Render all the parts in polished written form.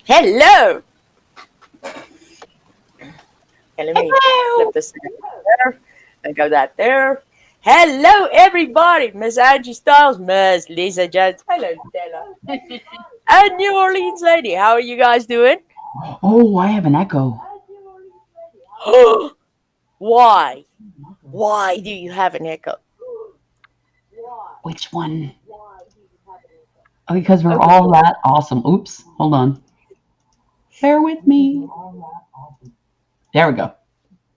Hello. Okay, let me flip Hello. this there and go that there. Hello, everybody. Miss Angie Styles, Miss Lisa Jones. Hello, Stella. And New Orleans lady. How are you guys doing? Oh, I have an echo. Why? Why do you have an echo? Which one? Oh, because we're Okay. all that awesome. Oops, hold on. Bear with me. There we go.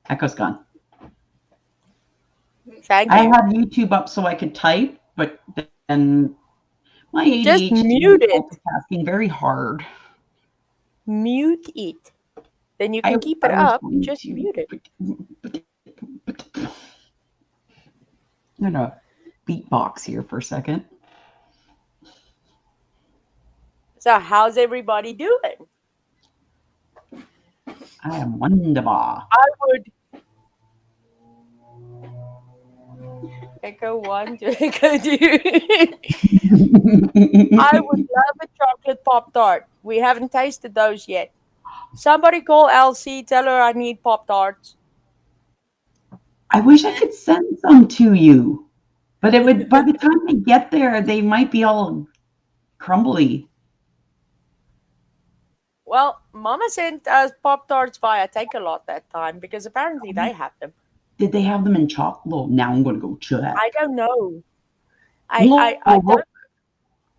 Echo's gone. Thank I you. had YouTube up so I could type, but then my Just ADHD mute is it. multitasking very hard. Mute it. Then you I, can keep it I was up. going Just to. mute it. I'm gonna beatbox here for a second. So, how's everybody doing? I am wonderful. I would echo one to echo two. I would love a chocolate Pop Tart. We haven't tasted those yet. Somebody call Elsie. Tell her I need Pop Tarts. I wish I could send some to you, but it would. By the time they get there, they might be all crumbly. Well, Mama sent us Pop Tarts via Take a Lot that time because apparently they have them. Did they have them in chocolate? Now I'm going to go I check. don't know. I I, Look, I don't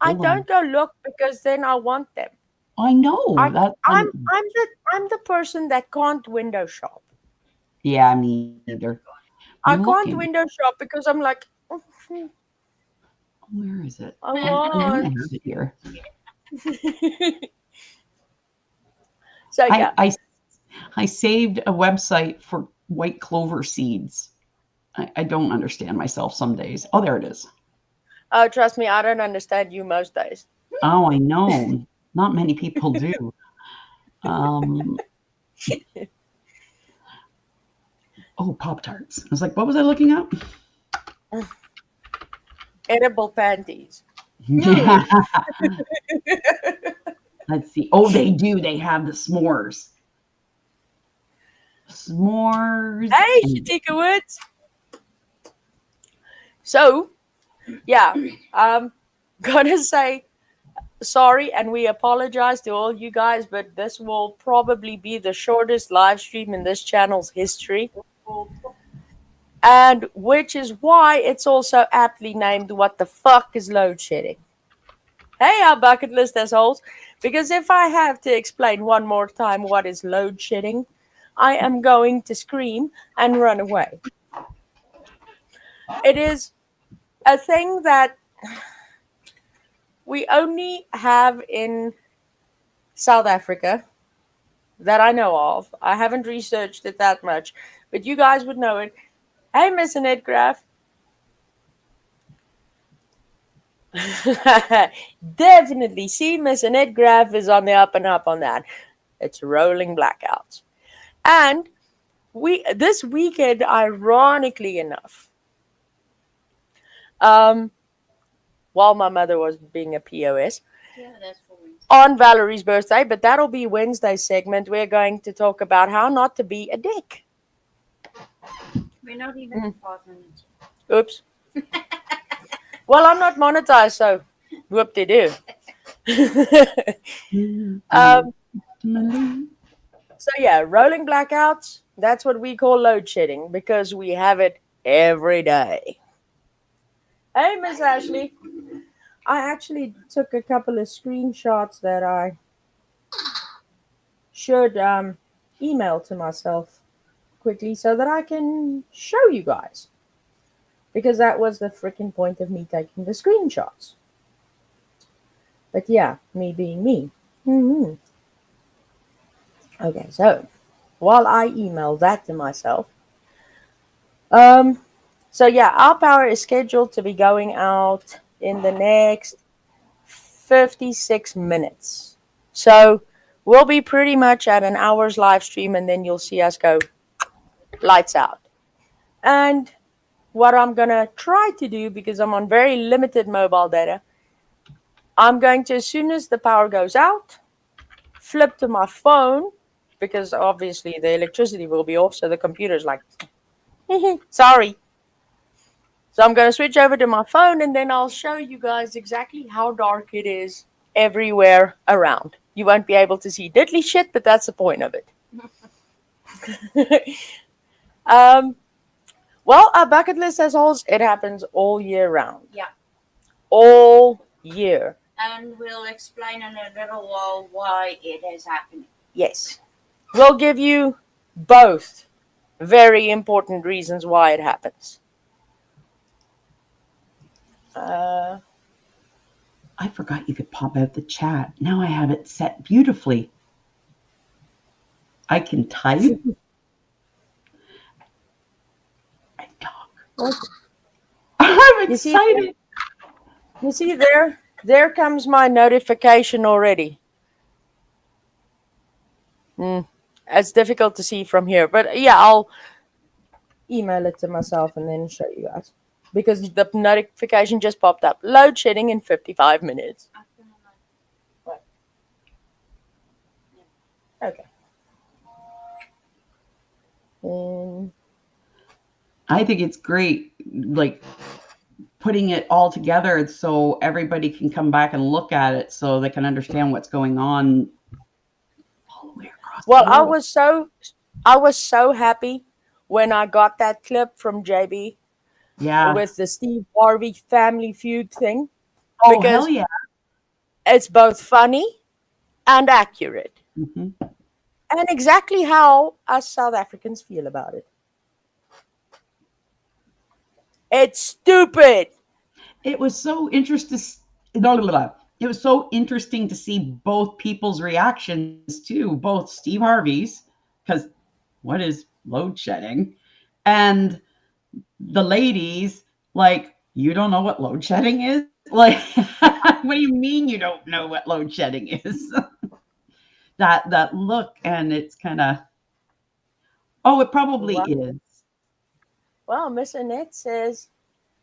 I hold on. don't go look because then I want them. I know I that. I'm the person that can't window shop. Yeah, me either. I'm I can't looking. window shop because I'm like, Where is it? I I know I want. have it here. So I, yeah. I I saved a website for white clover seeds. I don't understand myself some days. Oh, there it is. Oh, trust me, I don't understand you most days. Oh, I know. Not many people do. Um, oh, Pop Tarts. I was like, what was I looking up? Edible panties. Yeah. Let's see. Oh, they do. They have the s'mores. S'mores. Hey, And Shatika Woods. So, yeah, gonna say sorry and we apologize to all you guys, but this will probably be the shortest live stream in this channel's history. And which is why it's also aptly named What the Fuck is Load Shedding? Hey, our bucket list assholes. Because if I have to explain one more time what is load shedding, I am going to scream and run away. It is a thing that we only have in South Africa that I know of. I haven't researched it that much, but you guys would know it. Hey, Miss Annette Graf. Definitely. See, Miss Annette Graf is on the up and up on that. It's rolling blackouts. And this weekend, ironically enough, um, while my mother was being a POS, on Valerie's birthday, but that'll be Wednesday's segment. We're going to talk about how not to be a dick. We're not even 5 minutes. Oops. Well, I'm not monetized, so whoop de doo. um, so yeah, rolling blackouts. That's what we call load shedding because we have it every day. Hey, Miss Ashley. I actually took a couple of screenshots that I should email to myself quickly so that I can show you guys. Because that was the freaking point of me taking the screenshots. But yeah, me being me. Mm-hmm. Okay, so while I email that to myself, um, so yeah, our power is scheduled to be going out in the next 56 minutes. So we'll be pretty much at an hour's live stream and then you'll see us go lights out. And what I'm going to try to do, because I'm on very limited mobile data, I'm going to, as soon as the power goes out, flip to my phone because obviously the electricity will be off. So the computer's like, sorry. So I'm going to switch over to my phone and then I'll show you guys exactly how dark it is everywhere around. You won't be able to see diddly shit, but that's the point of it. um, well, our bucket list as holes, it happens all year round. Yeah. All year. And we'll explain in a little while why it is happening. Yes. We'll give you both very important reasons why it happens. I forgot you could pop out the chat. Now I have it set beautifully. I can type and talk. I'm excited. You see there comes my notification already. It's difficult to see from here, but yeah, I'll email it to myself and then show you guys. Because the notification just popped up. Load shedding in 55 minutes. What? Okay. I think it's great, like putting it all together so everybody can come back and look at it so they can understand what's going on all the way across Well, the world. I was so happy when I got that clip from JB Yeah. with the Steve Harvey Family Feud thing. Oh, Because hell yeah. it's both funny and accurate. Mm-hmm. And exactly how us South Africans feel about it. It's stupid. It was so interesting. It was so interesting to see both people's reactions too, both Steve Harvey's, because what is load shedding, and the ladies, like, you don't know what load shedding is? Like, what do you mean you don't know what load shedding is? that look, and it's kind of, oh, it probably is. Well, Miss Annette says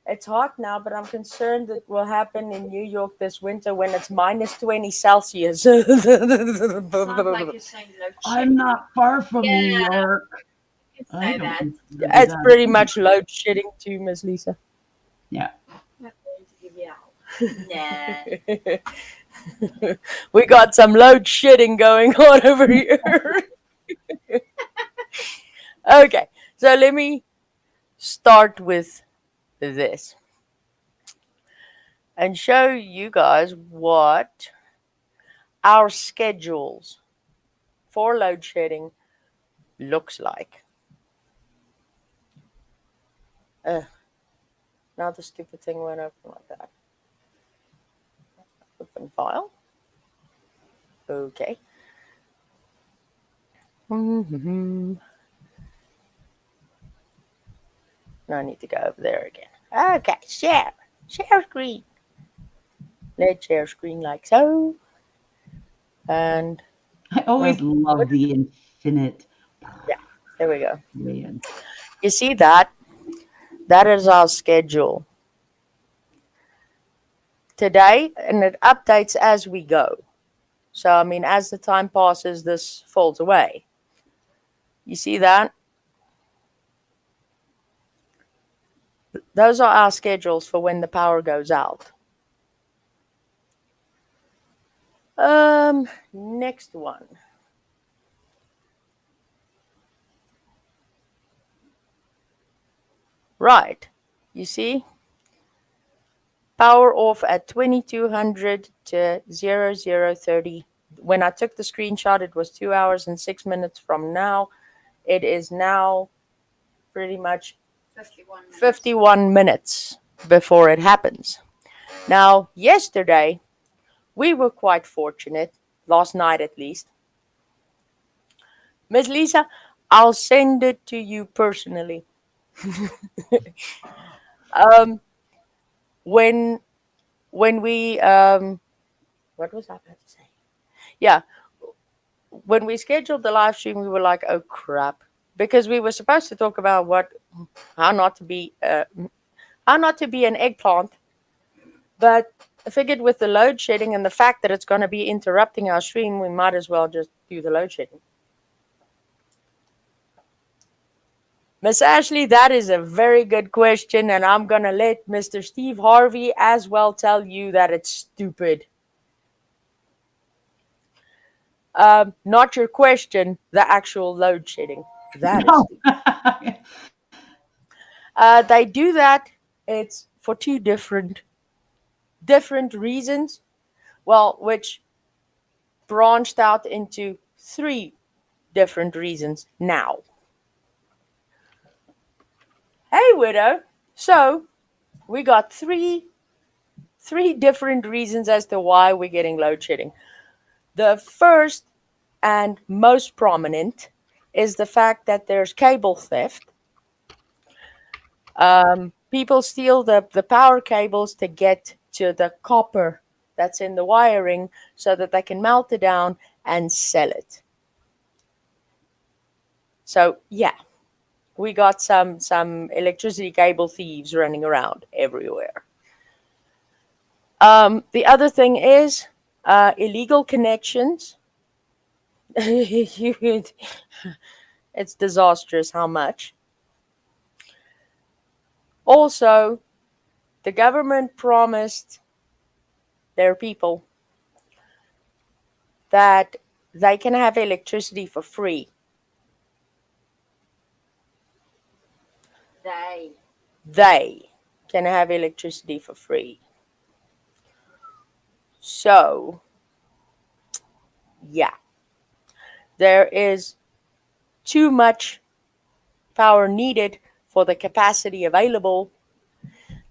it's hot now, but I'm concerned it will happen in New York this winter when it's minus 20 Celsius. Sounds like you're saying load I'm not far from New Yeah. York. You can I say that. don't. It's pretty much load shedding too, Miss Lisa. Yeah. I'm not going to give you out. Nah. We got some load shedding going on over here. Okay, so let me start with this and show you guys what our schedules for load shedding looks like. Now the stupid thing went open like that. Open file. Okay. Now I need to go over there again. Okay, share. Share screen. Let's share screen like so. And I always love the infinite. yeah, there we go. Man. You see that? That is our schedule today, and it updates as we go. So, I mean, as the time passes, this falls away. You see that? Those are our schedules for when the power goes out. Next one. Right. You see? Power off at 2200 to 0030. When I took the screenshot, it was 2 hours and 6 minutes from now. It is now pretty much 51 minutes before it happens. Now, yesterday, we were quite fortunate, last night at least. Miss Lisa, I'll send it to you personally. When we what was I about to say? Yeah, when we scheduled the live stream, we were like, oh crap, because we were supposed to talk about how not to be an eggplant, but I figured with the load shedding and the fact that it's going to be interrupting our stream, we might as well just do the load shedding. Miss Ashley, that is a very good question, and I'm going to let Mr. Steve Harvey as well tell you that it's stupid. Not your question, the actual load shedding. That is stupid. They do that. It's for two different reasons. Well, which branched out into three different reasons now. Hey, widow. So we got three different reasons as to why we're getting load shedding. The first and most prominent is the fact that there's cable theft. People steal the power cables to get to the copper that's in the wiring so that they can melt it down and sell it. So yeah, we got some electricity cable thieves running around everywhere. The other thing is illegal connections. It's disastrous how much. Also, the government promised their people that they can have electricity for free. They can have electricity for free. So, yeah, there is too much power needed for the capacity available.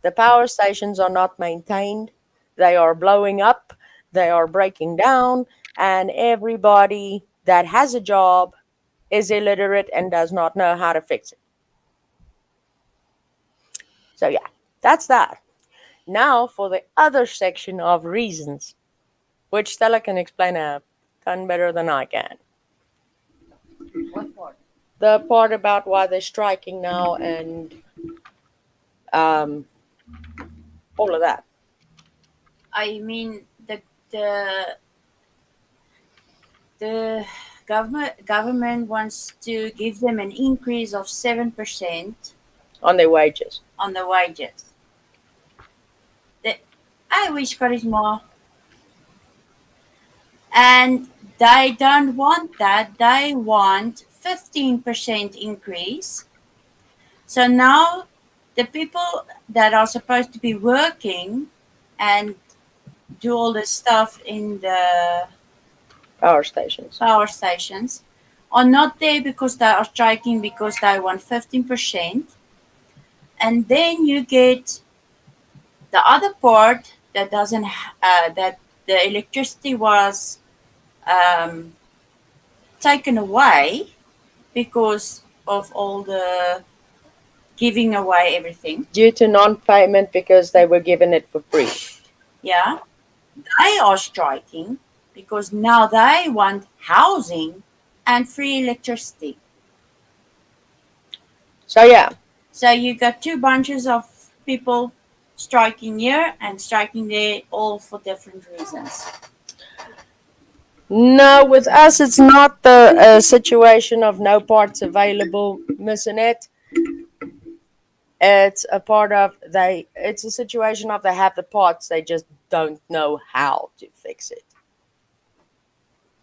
The power stations are not maintained. They are blowing up. They are breaking down. And everybody that has a job is illiterate and does not know how to fix it. So yeah, that's that. Now for the other section of reasons, which Stella can explain a ton better than I can. What part? The part about why they're striking now and all of that. I mean the government wants to give them an increase of 7% On their wages. on the wages. I wish got it more. And they don't want that. They want 15% increase. So now the people that are supposed to be working and do all the stuff in the Power stations. power stations are not there because they are striking because they want 15%. And then you get the other part that doesn't that the electricity was um, taken away because of all the giving away everything. Due to non-payment because they were given it for free. Yeah, they are striking because now they want housing and free electricity. So yeah, So you got two bunches of people striking here and striking there, all for different reasons. no, with us it's not the situation of no parts available, Miss Annette. It's a part of it's a situation of they have the parts, they just don't know how to fix it.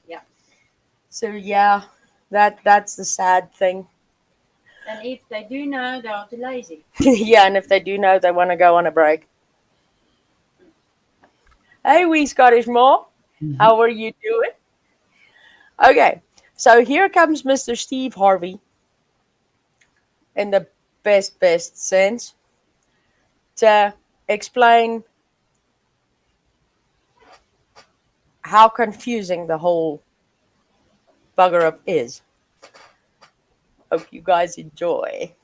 Yeah. So yeah, that's the sad thing. And if they do know, they are too lazy. Yeah, and if they do know, they want to go on a break. Hey, wee Scottish Moor, how are you doing? Okay, so here comes Mr. Steve Harvey in the best sense to explain how confusing the whole bugger up is. Hope you guys enjoy.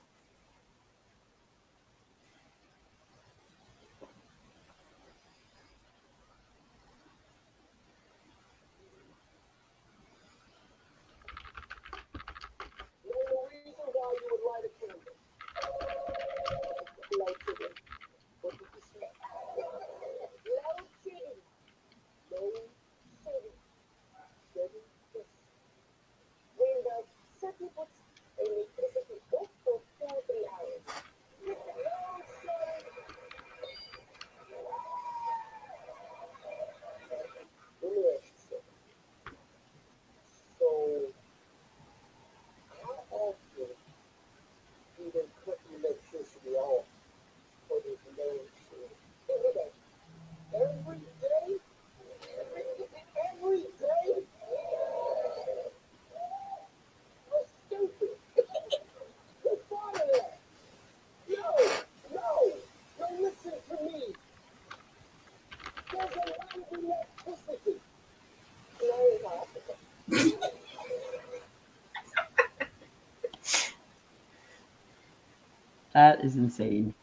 That is insane.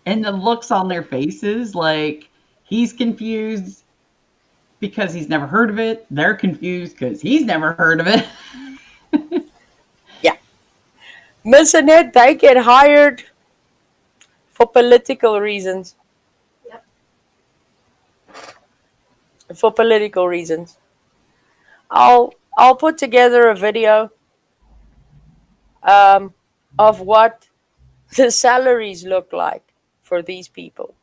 And the looks on their faces, like he's confused because he's never heard of it. They're confused because he's never heard of it. Yeah. Miss Annette, they get hired for political reasons. Yep. For political reasons. I'll put together a video um, of what the salaries look like for these people.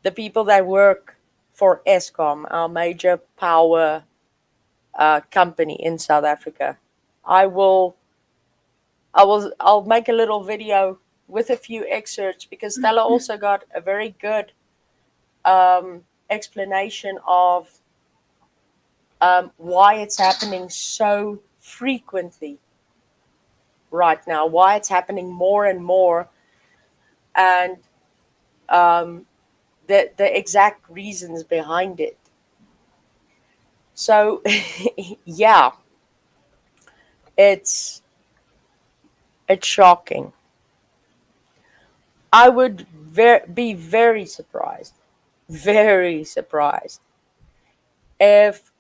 The people that work for Eskom, our major power company in South Africa. I'll make a little video with a few excerpts because Stella also got a very good explanation of why it's happening so frequently right now, why it's happening more and more, and um, the exact reasons behind it. So, yeah, it's it's shocking. I would be very surprised, if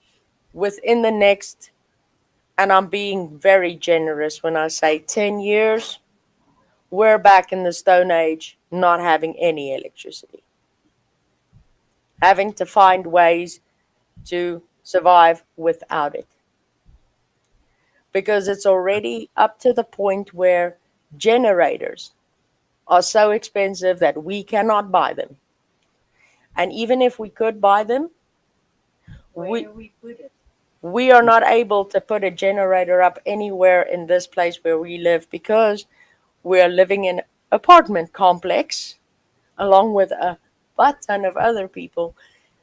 within the next, and I'm being very generous when I say 10 years, we're back in the Stone Age, not having any electricity, having to find ways to survive without it. Because it's already up to the point where generators are so expensive that we cannot buy them. And even if we could buy them, Where do we put it? we are not able to put a generator up anywhere in this place where we live because we are living in an apartment complex along with a butt ton of other people,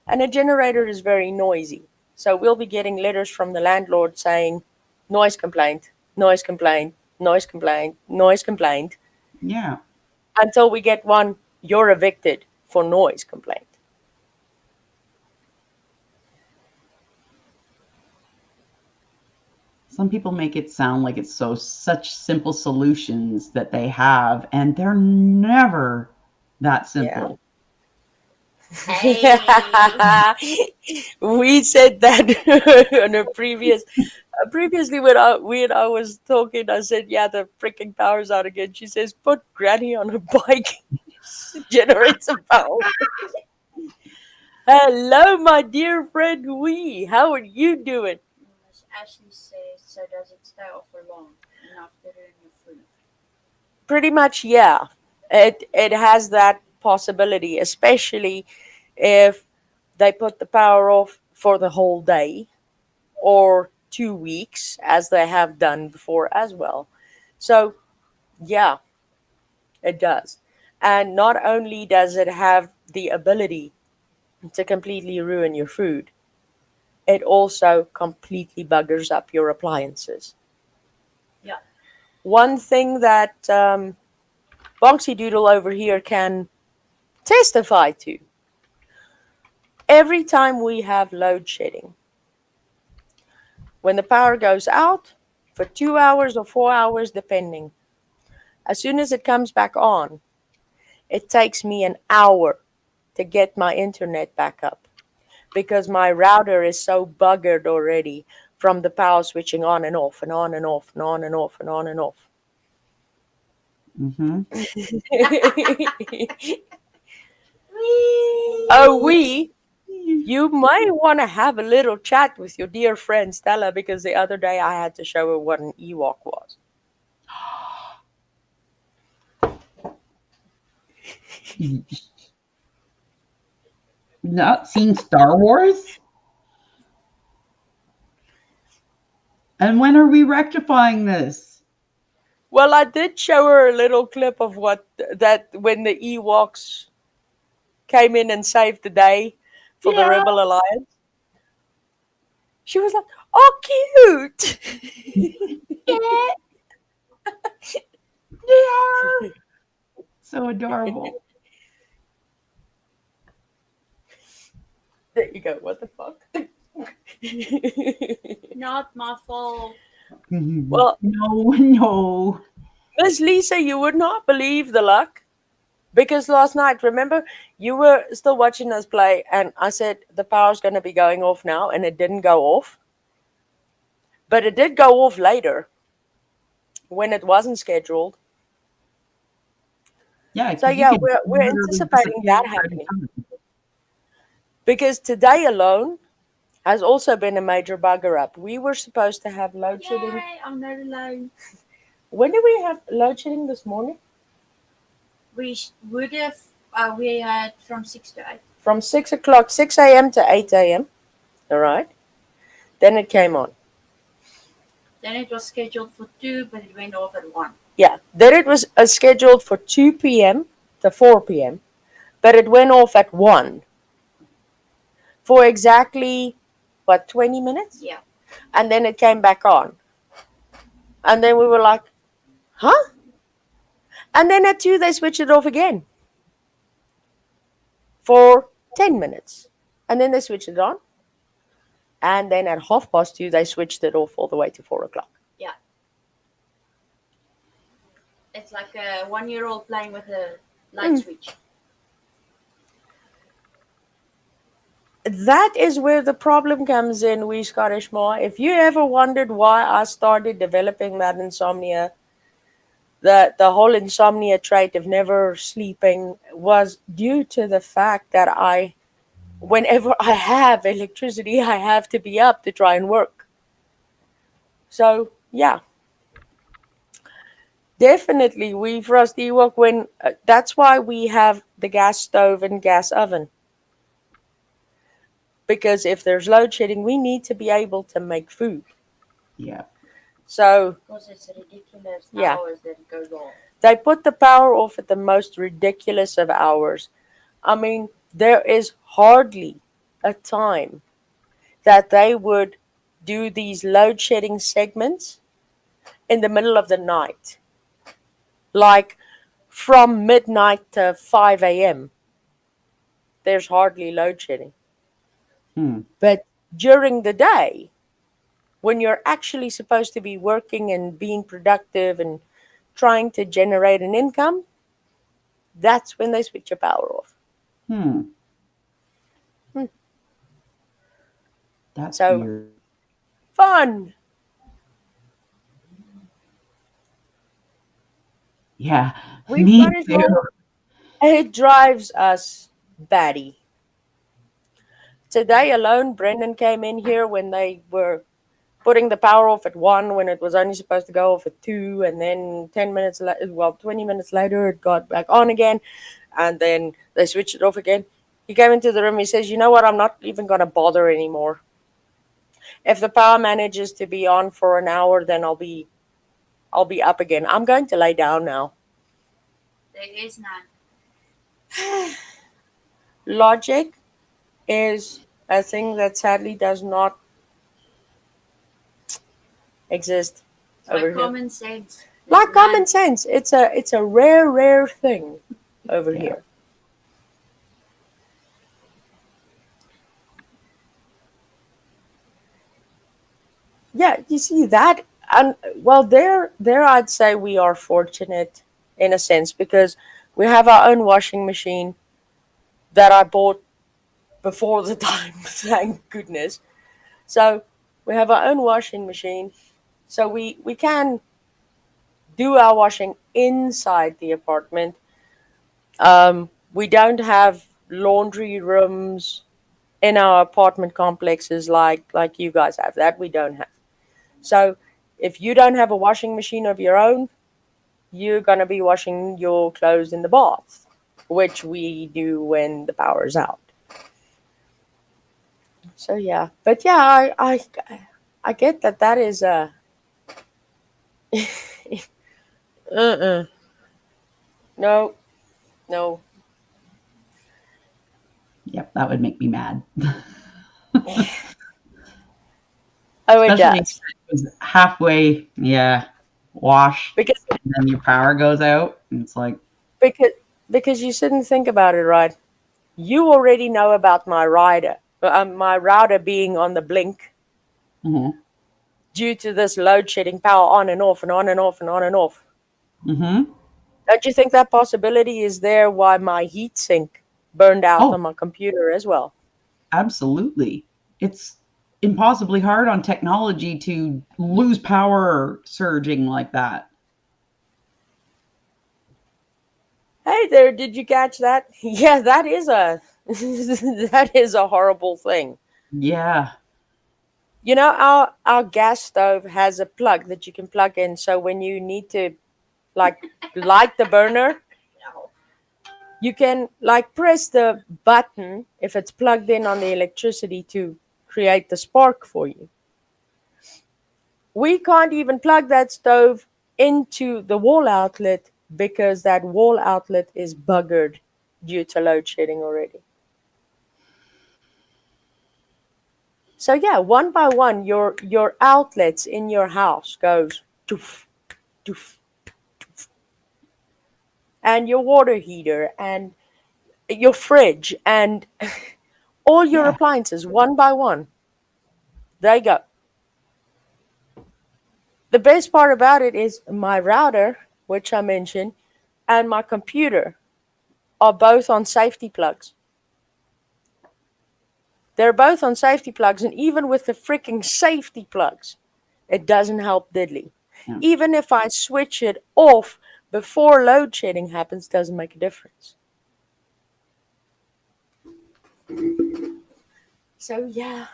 and a generator is very noisy. So we'll be getting letters from the landlord saying, noise complaint, noise complaint, noise complaint, noise complaint, Yeah. until we get one, you're evicted for noise complaint. Some people make it sound like it's such simple solutions that they have, and they're never that Yeah. simple. Hey. We said that on a previously when I was talking, I said, yeah, the freaking power's out again. She says, put Granny on a bike, generate some power. Hello, my dear friend Wee. How are you doing? As Ashley says, so does it stay off for long enough to ruin your food? Pretty much, yeah. It has that possibility, especially if they put the power off for the whole day or 2 weeks, as they have done before as well. So, yeah, it does. And not only does it have the ability to completely ruin your food, it also completely buggers up your appliances. Yeah. One thing that Bonksy Doodle over here can testify to, every time we have load shedding, when the power goes out for 2 hours or 4 hours, depending, as soon as it comes back on, it takes me an hour to get my internet back up because my router is so buggered already from the power switching on and off and on and off and on and off and on and off. Mm-hmm. We you might want to have a little chat with your dear friend Stella because the other day I had to show her what an Ewok was. Not seen Star Wars? And when are we rectifying this? Well, I did show her a little clip of what that when the Ewoks came in and saved the day for the Yeah. Rebel Alliance. She was like, "Oh, cute!" Yeah, they are so adorable. There you go. What the fuck? Not my fault. Well, No, no. Miss Lisa, you would not believe the luck. Because last night, remember, you were still watching us play, and I said the power's going to be going off now, and it didn't go off. But it did go off later when it wasn't scheduled. Yeah, So because you yeah, could we're literally anticipating that disappear happening anytime. because today alone has also been a major bugger up. We were supposed to have load shedding. Yay, I'm not alone. When did we have load shedding this morning? Would have, we had from 6 to 8. From 6 o'clock, 6 a.m. to 8 a.m. All right. Then it came on. Then it was scheduled for 2, but it went off at 1. Yeah. Then it was scheduled for 2 p.m. to 4 p.m., but it went off at 1 for exactly, what, 20 minutes? Yeah. And then it came back on. And then we were like, huh? And then at 2, they switched it off again for 10 minutes. And then they switched it on. And then at 2:30, they switched it off all the way to 4 o'clock. Yeah. It's like a 1-year-old playing with a light switch. That is where the problem comes in, we Scottish Ma. If you ever wondered why I started developing that insomnia, the whole insomnia trait of never sleeping was due to the fact that whenever I have electricity, I have to be up to try and work. So, yeah, definitely we for us the work when that's why we have the gas stove and gas oven. Because if there's load shedding, we need to be able to make food. Yeah. So, Because it's ridiculous yeah, hours that it goes off. they put the power off at the most ridiculous of hours. I mean, there is hardly a time that they would do these load shedding segments in the middle of the night, like from midnight to 5 a.m. There's hardly load shedding. Hmm. But during the day, when you're actually supposed to be working and being productive and trying to generate an income, that's when they switch your power off. Hmm. Hmm. That's So weird. fun. Yeah. We've Me got it too. more. It drives us batty. Today alone, Brendan came in here when they were putting the power off at 1 when it was only supposed to go off at 2, and then 10 minutes well, 20 minutes later it got back on again, and then they switched it off again. He came into the room. He says, "You know what? I'm not even going to bother anymore. If the power manages to be on for an hour, then I'll be up again. I'm going to lay down now." There is none. Logic is a thing that sadly does not exist It's over like here. common sense. Like There's common none. sense. It's a rare thing over Yeah. here. Yeah, you see that, and well, there I'd say we are fortunate in a sense because we have our own washing machine that I bought before the time. Thank goodness. So we have our own washing machine, so we can do our washing inside the apartment. We don't have laundry rooms in our apartment complexes like you guys have. That we don't have. So if you don't have a washing machine of your own, you're gonna be washing your clothes in the bath, which we do when the power's out. So yeah, but yeah, I get that that is a no, no. Yep, that would make me mad. Oh, it Especially if does it was halfway, yeah, washed, because and then your power goes out, and it's like, because because you shouldn't think about it, right? You already know about my router being on the blink mhm. due to this load shedding power on and off and on and off and on and off. Mm-hmm. Don't you think that possibility is there why my heat sink burned out Oh, on my computer as well? absolutely. It's impossibly hard on technology to lose power surging like that. Hey there, did you catch that? Yeah, that is a that is a horrible thing. Yeah. You know, our gas stove has a plug that you can plug in, so when you need to like light the burner, you can like press the button if it's plugged in on the electricity to create the spark for you. We can't even plug that stove into the wall outlet because that wall outlet is buggered due to load shedding already. So yeah, one by one, your outlets in your house goes doof, doof, and your water heater and your fridge and all your Yeah. appliances one by one, they go. The best part about it is my router, which I mentioned, and my computer are both on safety plugs. They're both on safety plugs, and even with the freaking safety plugs, it doesn't help diddly. Yeah. Even if I switch it off before load shedding happens, doesn't make a difference. So yeah,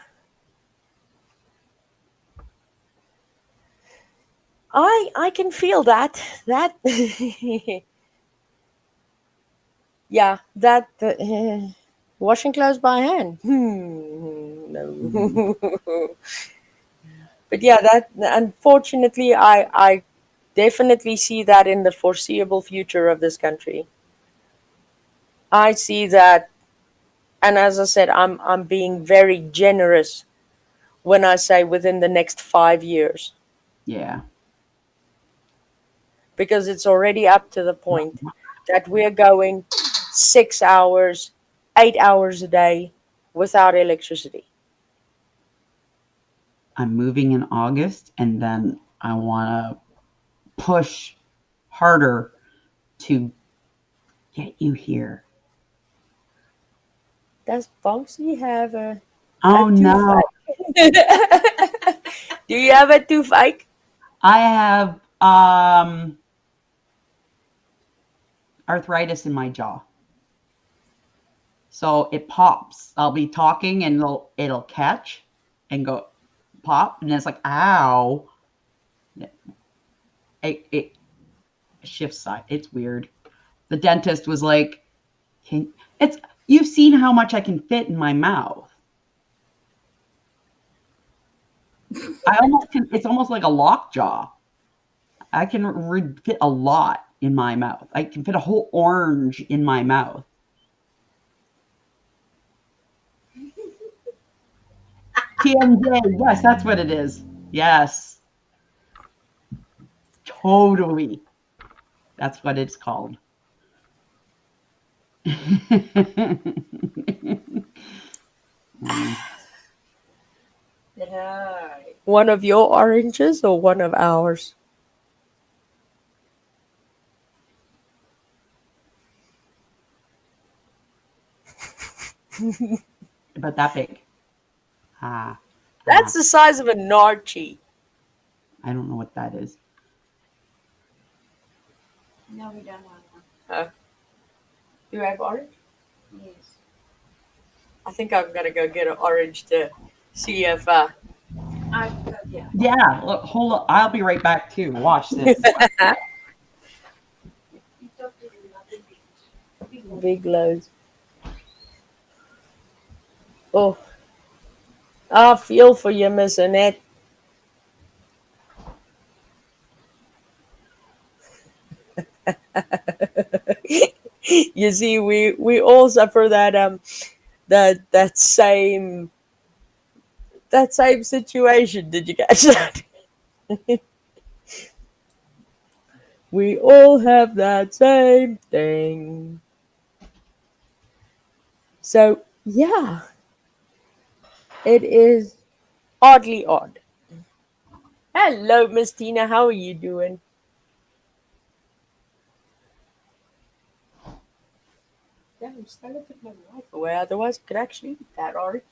I can feel that yeah that washing clothes by hand. Mhm. No. But yeah, that unfortunately I definitely see that in the foreseeable future of this country. I see that, and as I said, I'm being very generous when I say within the next 5 years, Yeah. because it's already up to the point that we're going 6 hours, 8 hours a day without electricity. I'm moving in August, and then I want to push harder to get you here. Does Bonksy have a Oh no. toothache? Do you have a toothache? I have arthritis in my jaw. So it pops. I'll be talking and it'll catch and go pop, and it's like ow. It shifts side. It's weird. The dentist was like, can, it's you've seen how much I can fit in my mouth. I almost can. It's almost like a lockjaw. I can fit a lot in my mouth. I can fit a whole orange in my mouth. TMJ. Yes, that's what it is. Yes, totally. That's what it's called. Right. One of your oranges or one of ours? About that big. Ah, That's ah. the size of a Narchi. I don't know what that is. No, we don't have one. Do you have orange? Yes. I think I'm gonna go get an orange to see if I've got, yeah. Yeah, look, hold on. I'll be right back too. Watch this. You talk to another big one. big loads. Oh, I feel for you, Miss Annette. You see, we all suffer that same situation. Did you catch that? We all have that same thing. So yeah, it is oddly odd. Hello, Miss Tina. How are you doing? I'm still gonna put my knife away, otherwise I could actually eat that orange.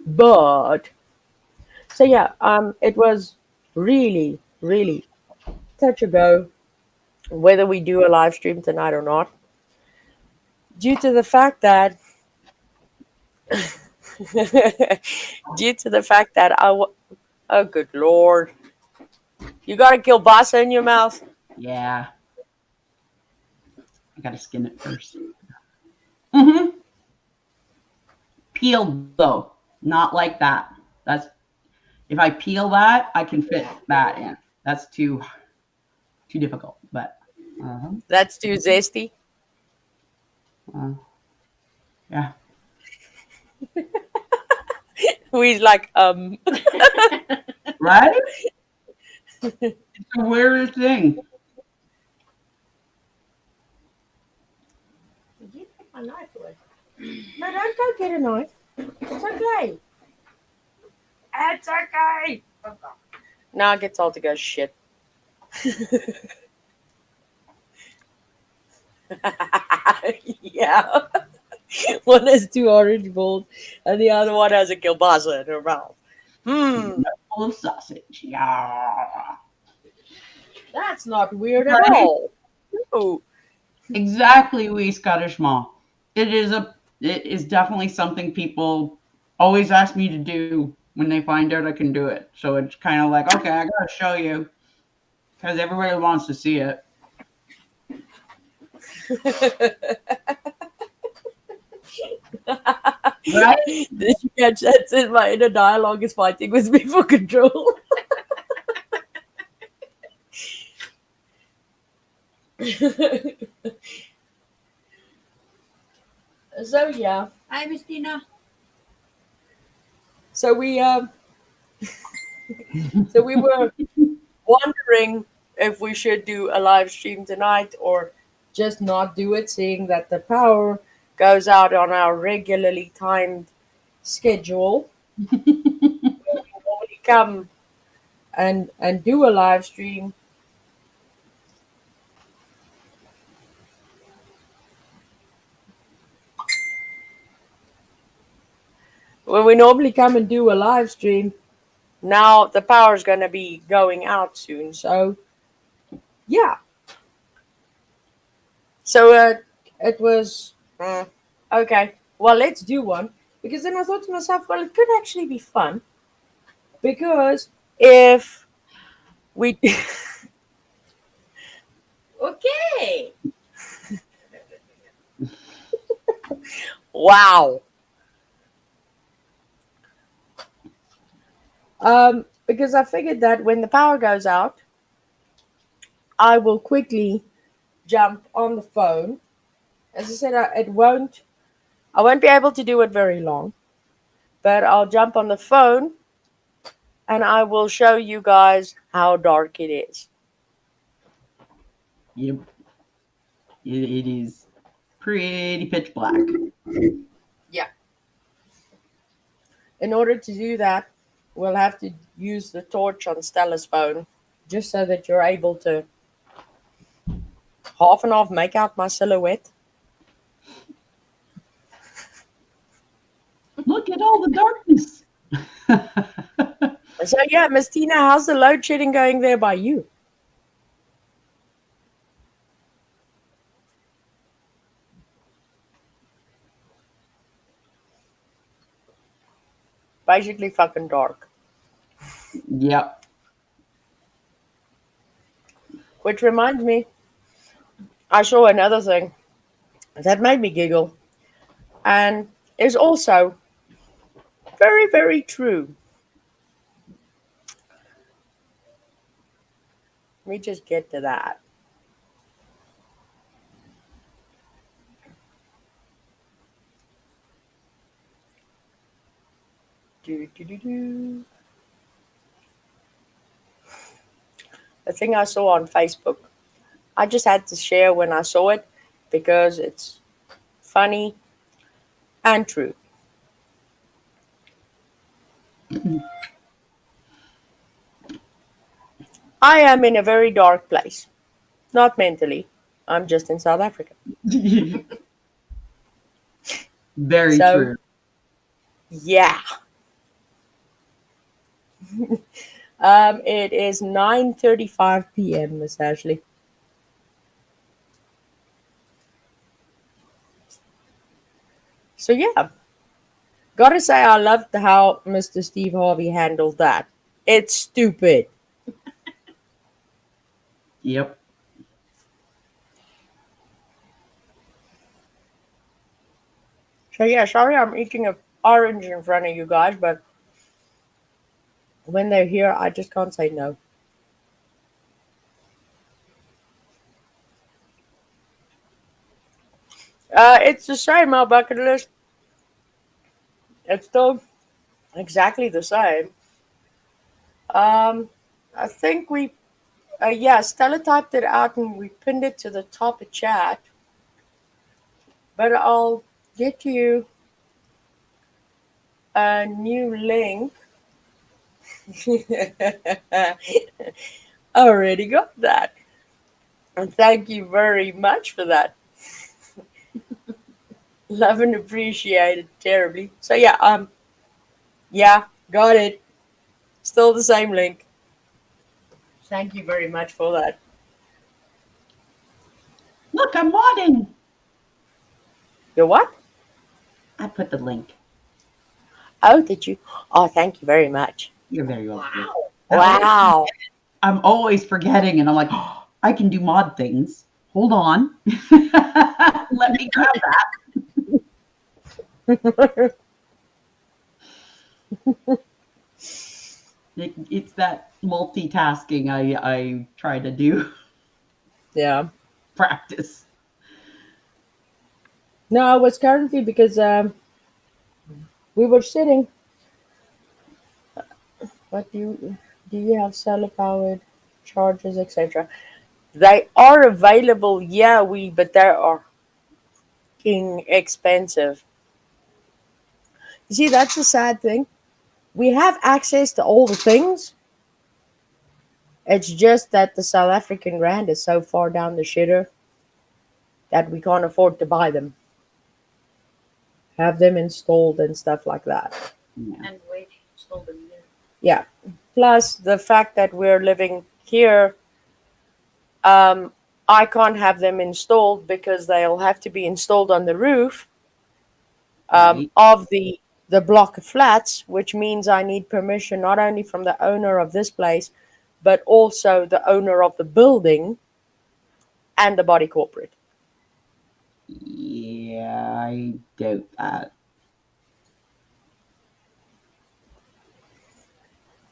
But so yeah, it was really, really touch a go whether we do a live stream tonight or not, due to the fact that due to the fact that oh good lord, you got a kielbasa in your mouth. Yeah, I gotta skin it first. Mm-hmm. Peeled though, not like that. That's if I peel that, I can fit that in. That's too difficult. But That's too zesty. uh, yeah, He's like, right. It's a weird thing. did you take my knife away? No, don't go get a knife. It's okay. It's okay. Now it gets all to go shit. Yeah. One has two orange balls and the other one has a kielbasa in her mouth. Full of sausage. Yeah. That's not weird at Right? all. Ooh. Exactly, we Scottish mall. It is definitely something people always ask me to do when they find out I can do it. So it's kind of like, okay, I gotta show you because everybody wants to see it. Right? Did you catch that? Since my inner dialogue is fighting with me for control. So yeah. Hi, Miss Tina. So we so we were wondering if we should do a live stream tonight or just not do it, seeing that the power goes out on our regularly timed schedule. We normally come and do a live stream. When we normally come and do a live stream, now the power's going to be going out soon. So yeah. So it was okay. Well, let's do one because then I thought to myself, well, it could actually be fun because if we okay, wow, because I figured that when the power goes out, I will quickly jump on the phone. As I said, I won't be able to do it very long, but I'll jump on the phone and I will show you guys how dark it is. Yep. It is pretty pitch black. Yeah. In order to do that, we'll have to use the torch on Stella's phone, just so that you're able to half and half make out my silhouette. Look at all the darkness. So yeah, Miss Tina, how's the load shedding going there by you? Basically fucking dark. Yep. Which reminds me, I saw another thing that made me giggle and is also very, very true. Let me just get to that. Do, do, do, do. The thing I saw on Facebook. I just had to share when I saw it because it's funny and true. I am in a very dark place. Not mentally. I'm just in South Africa. Very So true. yeah, it is 9:35 p.m. Miss Ashley. So yeah, gotta say I loved how Mr. Steve Harvey handled that. It's stupid. Yep. So yeah, sorry I'm eating a orange in front of you guys, but when they're here, I just can't say no. It's the same, our bucket list. It's still exactly the same. Um, I think yeah, Stella typed it out and we pinned it to the top of chat. But I'll get you a new link. Already got that. And thank you very much for that. Love and appreciate it terribly. So yeah, got it. Still the same link. Thank you very much for that. Look, I'm modding. You what? I put the link. Oh, did you? Oh, thank you very much. You're very welcome. I always, Wow. I'm always forgetting, and I'm like, oh, I can do mod things. Hold on. Let me grab that. It's that multitasking I try to do Yeah. practice. No, it was currently because we were sitting. What do you have solar powered chargers, etc.? They are available, yeah, but they are fucking expensive. You see, that's the sad thing. We have access to all the things. It's just that the South African rand is so far down the shitter that we can't afford to buy them, have them installed and stuff like that. Yeah. And wait, install them here. Yeah. Plus the fact that we're living here, um, I can't have them installed because they'll have to be installed on the roof Right. of the block of flats, which means I need permission not only from the owner of this place, but also the owner of the building and the body corporate. Yeah, I doubt that.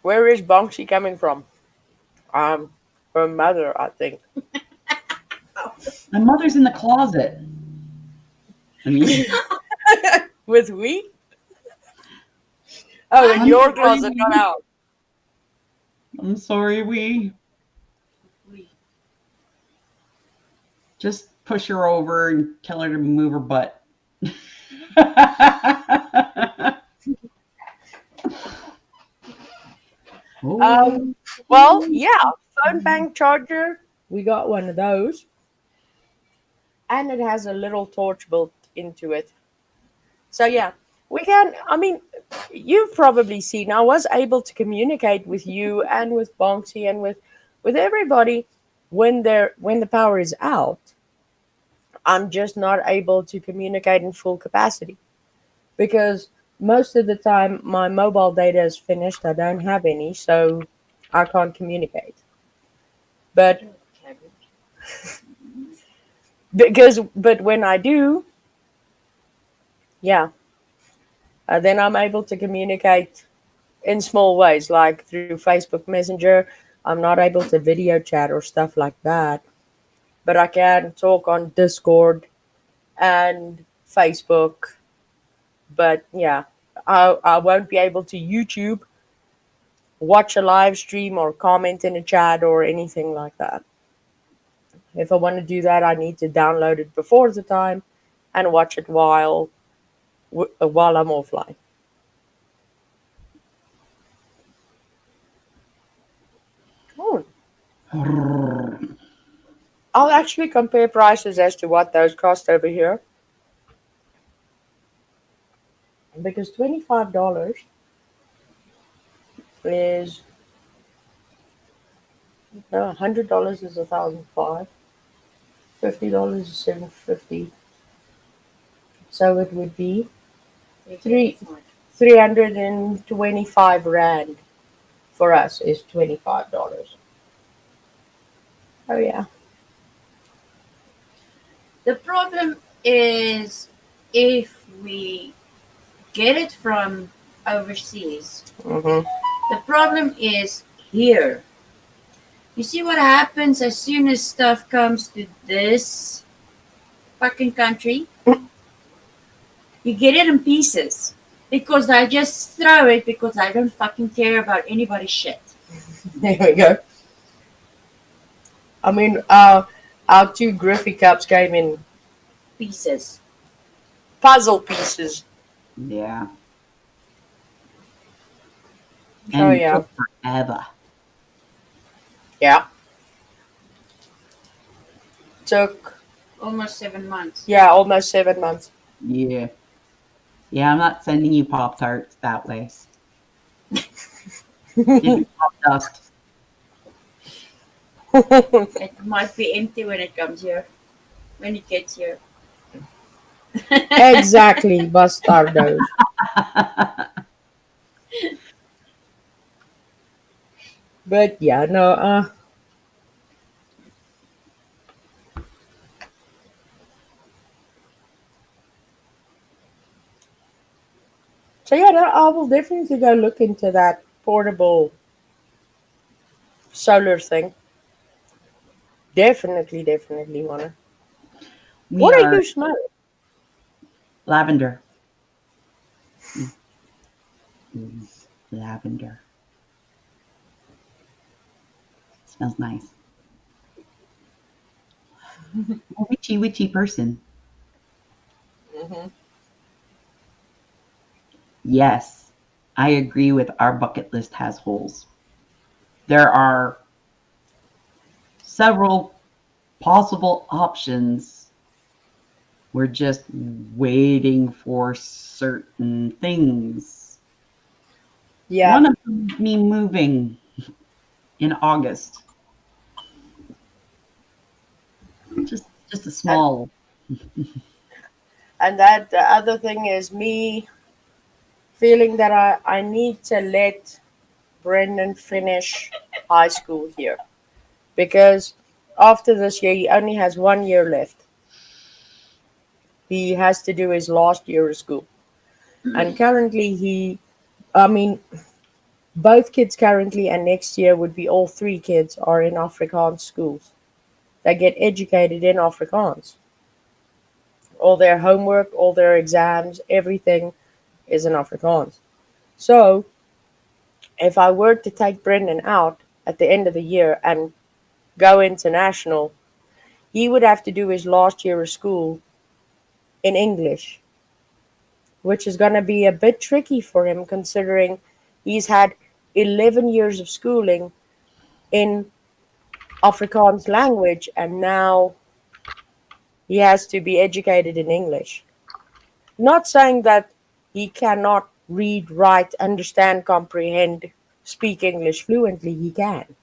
Where is Bonksy coming from? Her mother, I think. My mother's in the closet. I mean, With we? Oh, in I'm your sorry, closet, not we. out. I'm sorry, we. We. Just push her over and tell her to move her butt. Um, Oh. well, yeah, phone bank charger. We got one of those, and it has a little torch built into it. So yeah, we can. I mean, you've probably seen. I was able to communicate with you and with Bonksy and with everybody when the power is out. I'm just not able to communicate in full capacity because most of the time my mobile data is finished. I don't have any, so I can't communicate. But but when I do, yeah, then I'm able to communicate in small ways, like through Facebook Messenger. I'm not able to video chat or stuff like that, but I can talk on Discord and Facebook. But yeah, I won't be able to YouTube, watch a live stream, or comment in a chat or anything like that. If I want to do that, I need to download it before the time and watch it while I'm offline. Oh, I'll actually compare prices as to what those cost over here because $25 is no, $100 is 1,005. $50 is 750. So it would be three 325 rand for us is $25. Oh yeah. The problem is if we get it from overseas. Mhm. The problem is here. You see what happens as soon as stuff comes to this fucking country? You get it in pieces. Because I just throw it because I don't fucking care about anybody's shit. There we go. I mean, our two Griffey cups came in Pieces. puzzle pieces. Yeah. Oh And yeah, took forever. yeah. Took Almost 7 months. yeah almost 7 months. Yeah. Yeah, I'm not sending you Pop Tarts that way. Give me Pop Dust. It might be empty when it comes here. When it gets here. Exactly, bastardos. But yeah, no. So yeah, no, I will definitely go look into that portable solar thing. Definitely wanna. We What are are you smelling? lavender. Mm, mm, lavender. Smells nice. A witchy person. Hmm. Yes, I agree with our bucket list has holes. There are several possible options. We're just waiting for certain things. Yeah, One of them is me moving in August. Just a and small. and that the other thing is me feeling that I need to let Brendan finish high school here because after this year he only has 1 year left. He has to do his last year of school, and currently I mean, both kids currently and next year would be all three kids are in Afrikaans schools. They get educated in Afrikaans. All their homework, all their exams, everything is in Afrikaans. So if I were to take Brendan out at the end of the year and go international, he would have to do his last year of school in English, which is going to be a bit tricky for him considering he's had 11 years of schooling in Afrikaans language and now he has to be educated in English. Not saying that he cannot read, write, understand, comprehend, speak English fluently, he can.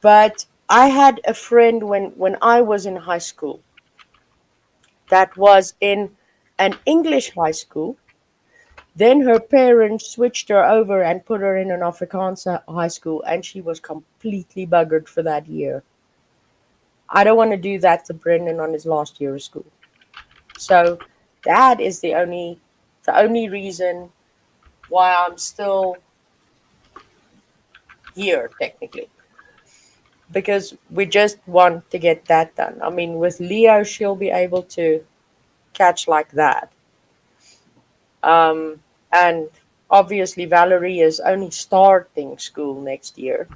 But I had a friend when I was in high school that was in an English high school. Then her parents switched her over and put her in an Afrikaans high school, and she was completely buggered for that year. I don't want to do that to Brendan on his last year of school. So that is the only reason why I'm still here technically. Because we just want to get that done. I mean with Leo she'll be able to catch like that. And obviously Valerie is only starting school next year.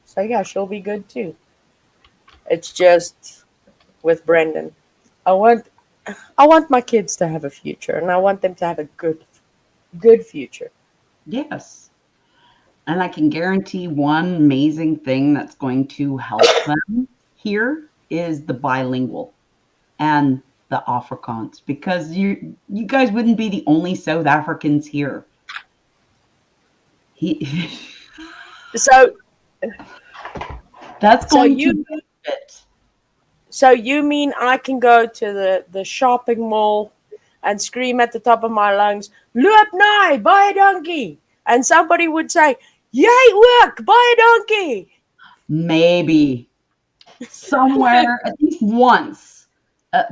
So yeah, she'll be good too. It's just with Brendan. I want I want my kids to have a future and I want them to have a good future. Yes. And I can guarantee one amazing thing that's going to help them here is the bilingual and the Afrikaans, because you guys wouldn't be the only South Africans here. He So, that's so going to you, benefit. so you mean I can go to the shopping mall and scream at the top of my lungs, "Loop naai, buy a donkey," and somebody would say, "Yay, work, buy a donkey." Maybe somewhere at least once.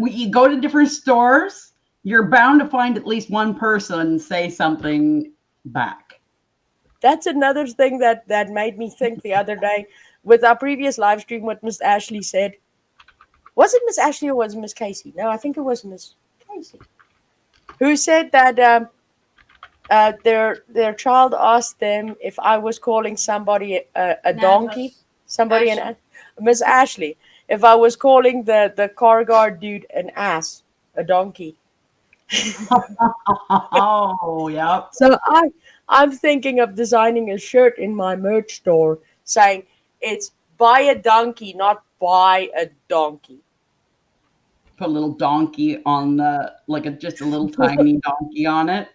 You go to different stores, you're bound to find at least one person say something back. That's another thing that made me think the other day with our previous live stream. What Miss Ashley said, was it Miss Ashley or was it Miss Casey? No, I think it was Miss Casey who said that their child asked them if I was calling somebody a No, it donkey, was somebody Ashley. Miss Ashley, if I was calling the car guard dude an ass, a donkey. Oh, yep. So I'm thinking of designing a shirt in my merch store saying it's buy a donkey, not buy a donkey. Put a little donkey on the, like just a little tiny donkey on it.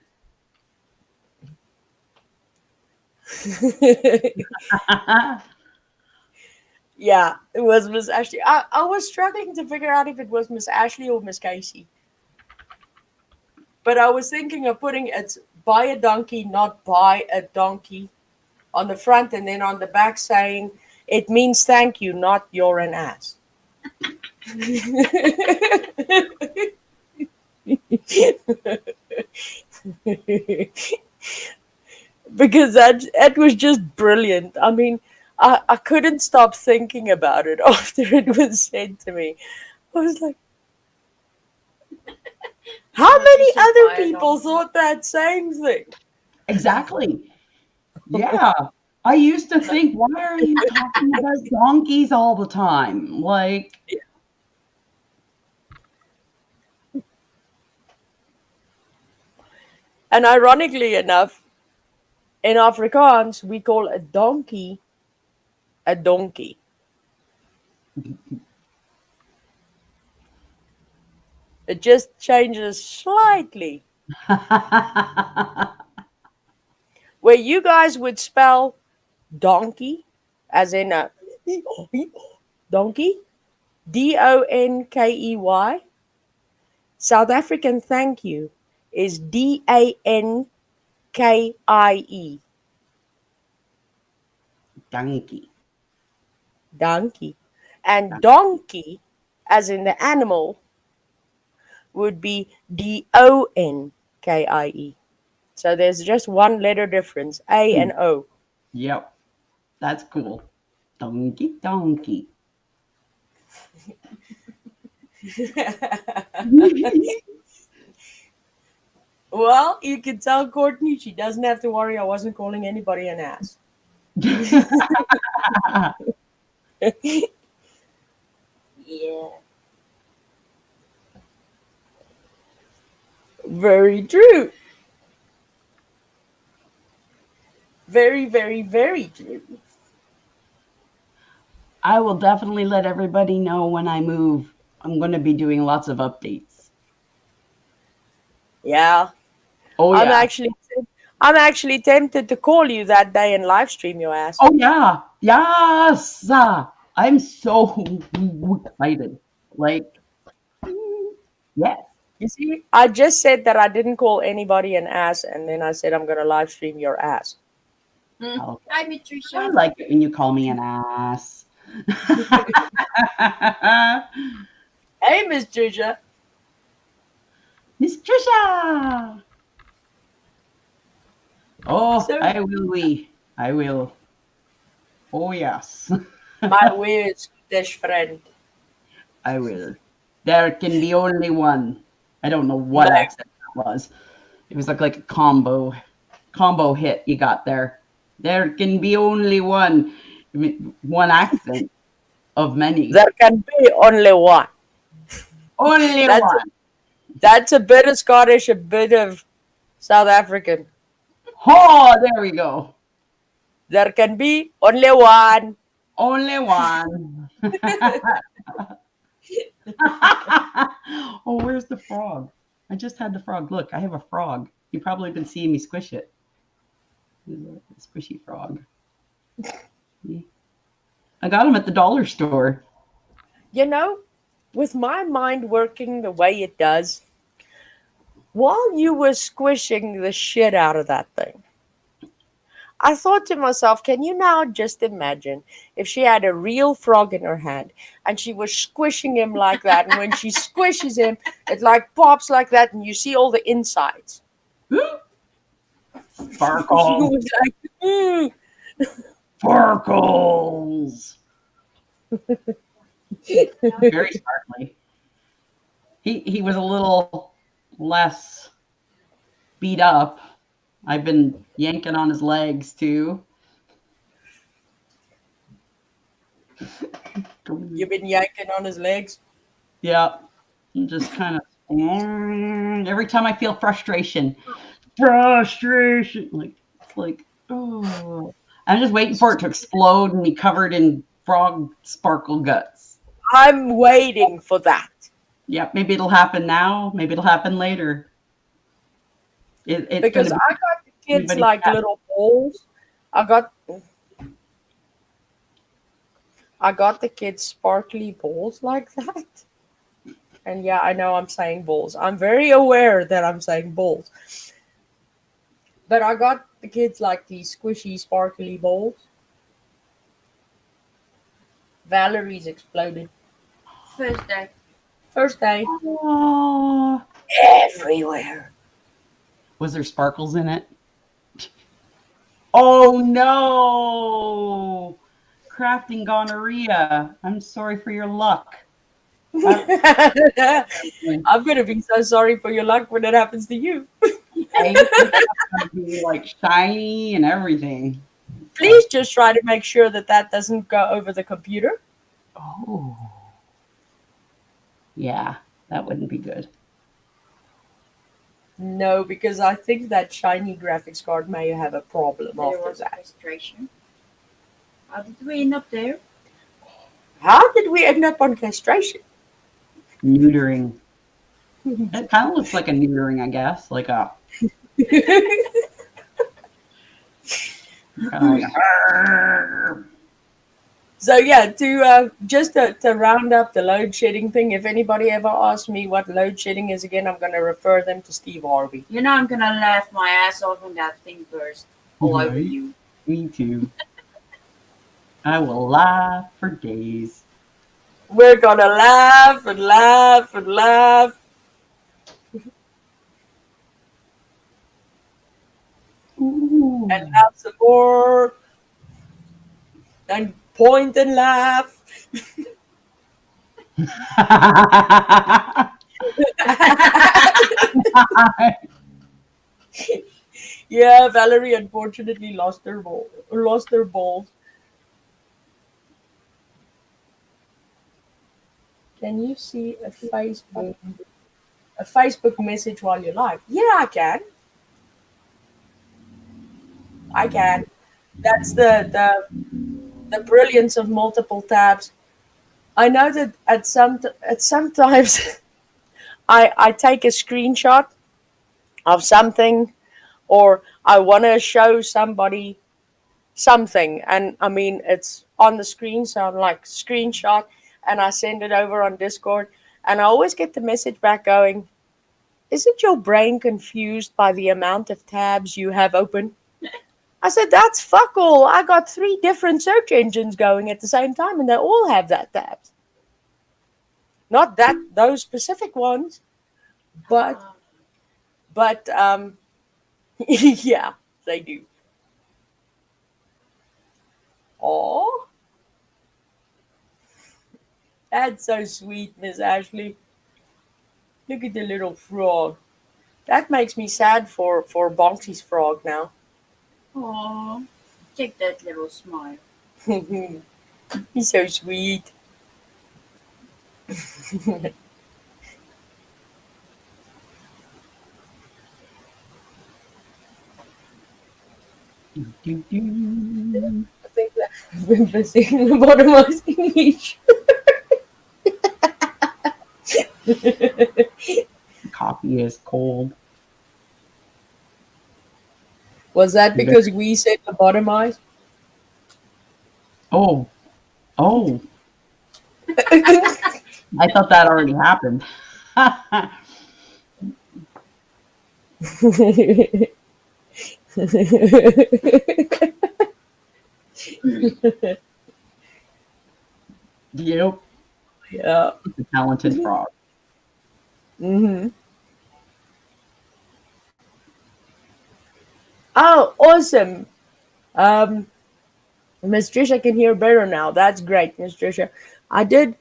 Yeah, it was Miss Ashley. I was struggling to figure out if it was Miss Ashley or Miss Casey. But I was thinking of putting it's buy a donkey, not buy a donkey on the front, and then on the back saying it means thank you, not you're an ass. Because that was just brilliant. I mean, I couldn't stop thinking about it after it was said to me. I was like, how Well, you many should other buy a people donkey. thought that same thing? Exactly. Yeah. I used to think, why are you talking about donkeys all the time? Like, And ironically enough, in Afrikaans, we call a donkey a donkey. It just changes slightly. Where you guys would spell donkey as in a donkey, Donkey. South African thank you is Dankie. donkey. Donkey. And donkey, as in the animal, would be Donkie. So there's just one letter difference, A and O. Yep. That's cool. Donkey, donkey. Well, you can tell Courtney she doesn't have to worry. I wasn't calling anybody an ass. Yeah. Very true. Very, very, very true. I will definitely let everybody know when I move. I'm going to be doing lots of updates. Yeah. Oh, I'm yeah. actually tempted to call you that day and live stream your ass. Oh, yeah. Yes. I'm so excited. Like, yes. You see, I just said that I didn't call anybody an ass, and then I said I'm gonna live stream your ass. Oh, Hi, I Patricia. like it when you call me an ass. Hey, Miss Trisha. Miss Trisha. Oh, So I will. I will. Oh, yes. my weird Scottish friend. I will. There can be only one. I don't know what No. accent that was. It was like a combo hit you got there. There can be only one. I mean, one accent of many. There can be only one. Only That's one. that's a bit of Scottish, a bit of South African. Oh, there we go. There can be only one. Only one. Oh, where's the frog? I just had the frog. Look, I have a frog. You've probably been seeing me squish it. There's a squishy frog. I got him at the dollar store. You know, with my mind working the way it does, while you were squishing the shit out of that thing, I thought to myself, can you now just imagine if she had a real frog in her hand and she was squishing him like that, and when she squishes him, it like pops like that, and you see all the insides. She Sparkle. was like, mm. Sparkles. Very sparkly. He was a little less beat up. I've been yanking on his legs too. You've been yanking on his legs. Yeah. I'm just kind of every time I feel frustration. Like it's like, oh, I'm just waiting for it to explode and be covered in frog sparkle guts. I'm waiting for that. Yep, maybe it'll happen now. Maybe it'll happen later. It's Because going to I be got the kids everybody's like happy. little balls. I got I got the kids sparkly balls like that. And yeah, I know I'm saying balls. I'm very aware that I'm saying balls. But I got the kids like these squishy, sparkly balls. Valerie's exploded. First day. First day. Oh, Everywhere. was there sparkles in it? Oh no! Crafting gonorrhea. I'm sorry for your luck. I'm going to be so sorry for your luck when it happens to you. It's gonna be like shiny and everything. Please just try to make sure that that doesn't go over the computer. Oh, yeah, that wouldn't be good. No, because I think that shiny graphics card may have a problem There after was that. castration. How did we end up there? How did we end up on castration? Neutering. It kind of looks like a neutering, I guess. Like a kind of like a. So yeah, to round up the load shedding thing, if anybody ever asks me what load shedding is again, I'm going to refer them to Steve Harvey. You know I'm gonna laugh my ass off when that thing burst all over Right? you. Me too. I will laugh for days. We're going to laugh and laugh and laugh. Ooh. And have some more. And point and laugh. Yeah, Valerie unfortunately lost her balls. Can you see a Facebook message while you're live? Yeah, I can. I can. That's the brilliance of multiple tabs. I know that at sometimes I take a screenshot of something, or I want to show somebody something, and I mean it's on the screen, so I'm like screenshot, and I send it over on Discord, and I always get the message back going, isn't your brain confused by the amount of tabs you have open? I said, that's fuck all. I got 3 different search engines going at the same time, and they all have that tabs. Not that those specific ones, but yeah, they do. Oh, that's so sweet, Miss Ashley. Look at the little frog. That makes me sad for Bonksy's frog now. Aww. Take that little smile. He's so sweet. Do, do. I think that I've been busy lobotomizing English. Coffee is cold. Was that Very- because we said lobotomize? Oh, oh, I thought that already happened. Yep, Yeah. the talented frog. Mm-hmm. Oh, awesome. Um, Miss Trisha can hear better now. That's great, Miss Trisha. I did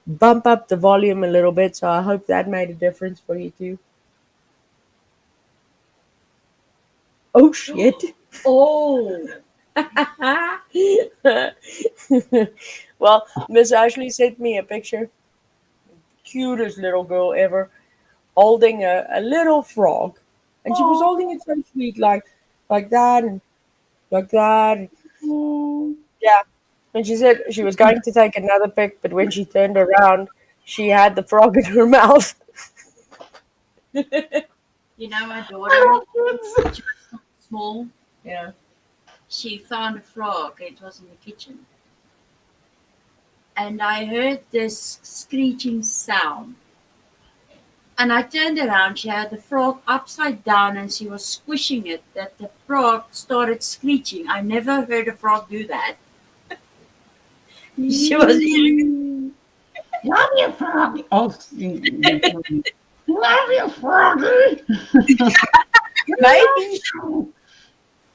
bump up the volume a little bit, so I hope that made a difference for you too. Oh shit. Oh, Well, Miss Ashley sent me a picture. Cutest little girl ever, holding a little frog. And she was holding it so sweet, like that and like that. Oh, Yeah. And she said she was going to take another pic, but when she turned around, she had the frog in her mouth. you know, my I daughter, love kids. she was small. Yeah. She found a frog. It was in the kitchen. And I heard this screeching sound. And I turned around. She had the frog upside down and she was squishing it. That the frog started screeching. I never heard a frog do that. She was eating Love you, froggy. Oh, love you, froggy. Maybe,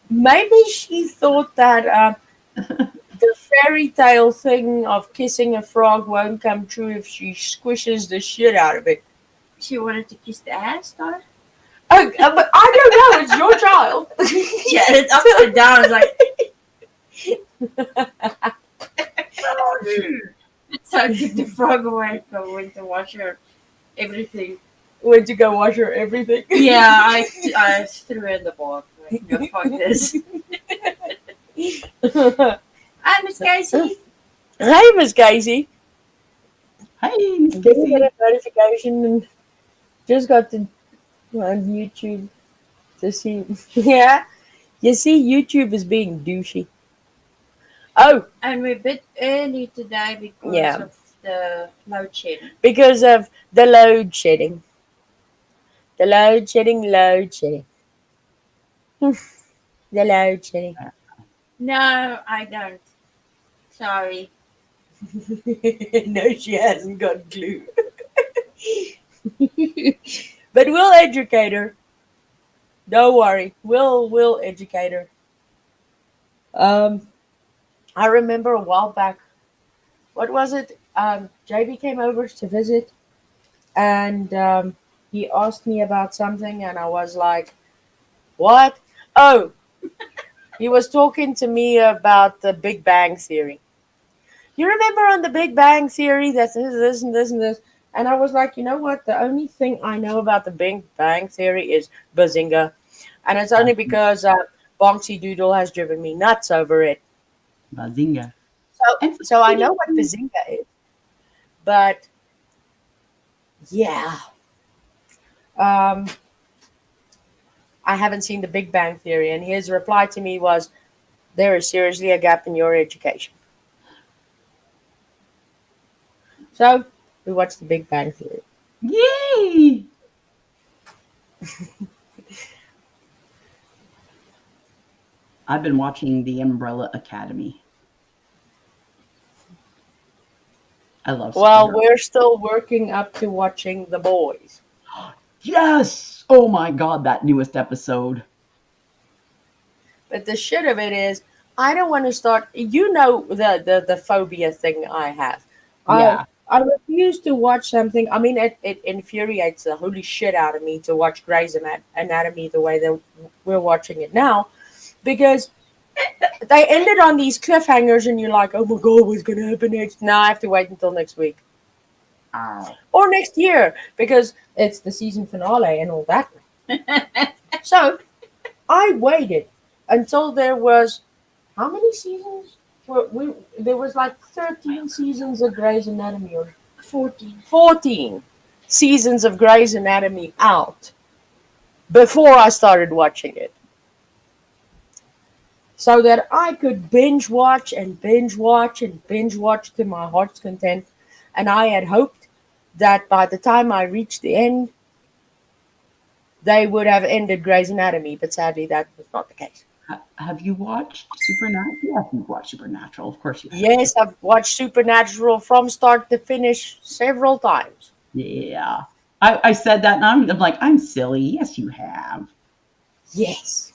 maybe she thought that the fairy tale thing of kissing a frog won't come true if she squishes the shit out of it. She wanted to kiss the ass, though. Oh, but I don't know. It's your child. She had it upside down. It's like, so I took the frog away. I went to wash her everything. Went to go wash her everything. Yeah, I threw her in the bath. Like, no, fuck this. Hi, Miss Casey. Hey, Miss Casey. Hey, Miss Didn't Kissy. get a notification and just got to on YouTube to see. Yeah, you see, YouTube is being douchey. Oh, And we're a bit early today because yeah, of the load shedding. because of the load shedding. The load shedding, load shedding. The load shedding. No, I don't. Sorry. No, she hasn't got a clue. But we'll educate her. Don't worry. We'll educate her. I remember a while back. What was it? JB came over to visit, and he asked me about something, and I was like, "What?" Oh, he was talking to me about the Big Bang Theory. You remember on the Big Bang Theory that this and this and this? And I was like, you know what? The only thing I know about the Big Bang Theory is Bazinga. And it's only because Bonksy Doodle has driven me nuts over it. Bazinga. So, And so I know what Bazinga is. But yeah, um, I haven't seen the Big Bang Theory. And his reply to me was, there is seriously a gap in your education. So we watched the Big Bang Theory. yay! I've been watching The Umbrella Academy. I love Well, superheroes. we're still working up to watching The Boys. Yes! Oh my god, that newest episode. But the shit of it is, I don't want to start. You know the phobia thing I have. I Yeah. I refuse to watch something. I mean, it infuriates the holy shit out of me to watch Grey's Anatomy the way that we're watching it now, because they ended on these cliffhangers, and you're like, oh my god, what's gonna happen next? Now I have to wait until next week Ow. or next year because it's the season finale and all that. So I waited, until there was how many seasons? There was like 13 seasons of Grey's Anatomy or 14. 14 seasons of Grey's Anatomy out before I started watching it. So that I could binge watch and binge watch and binge watch to my heart's content. And I had hoped that by the time I reached the end, they would have ended Grey's Anatomy, but sadly that was not the case. Have you watched Supernatural? Yes, you've watched Supernatural. Of course you have. Yes, I've watched Supernatural from start to finish several times. Yeah. I said that and I'm like, I'm silly. Yes, you have. Yes.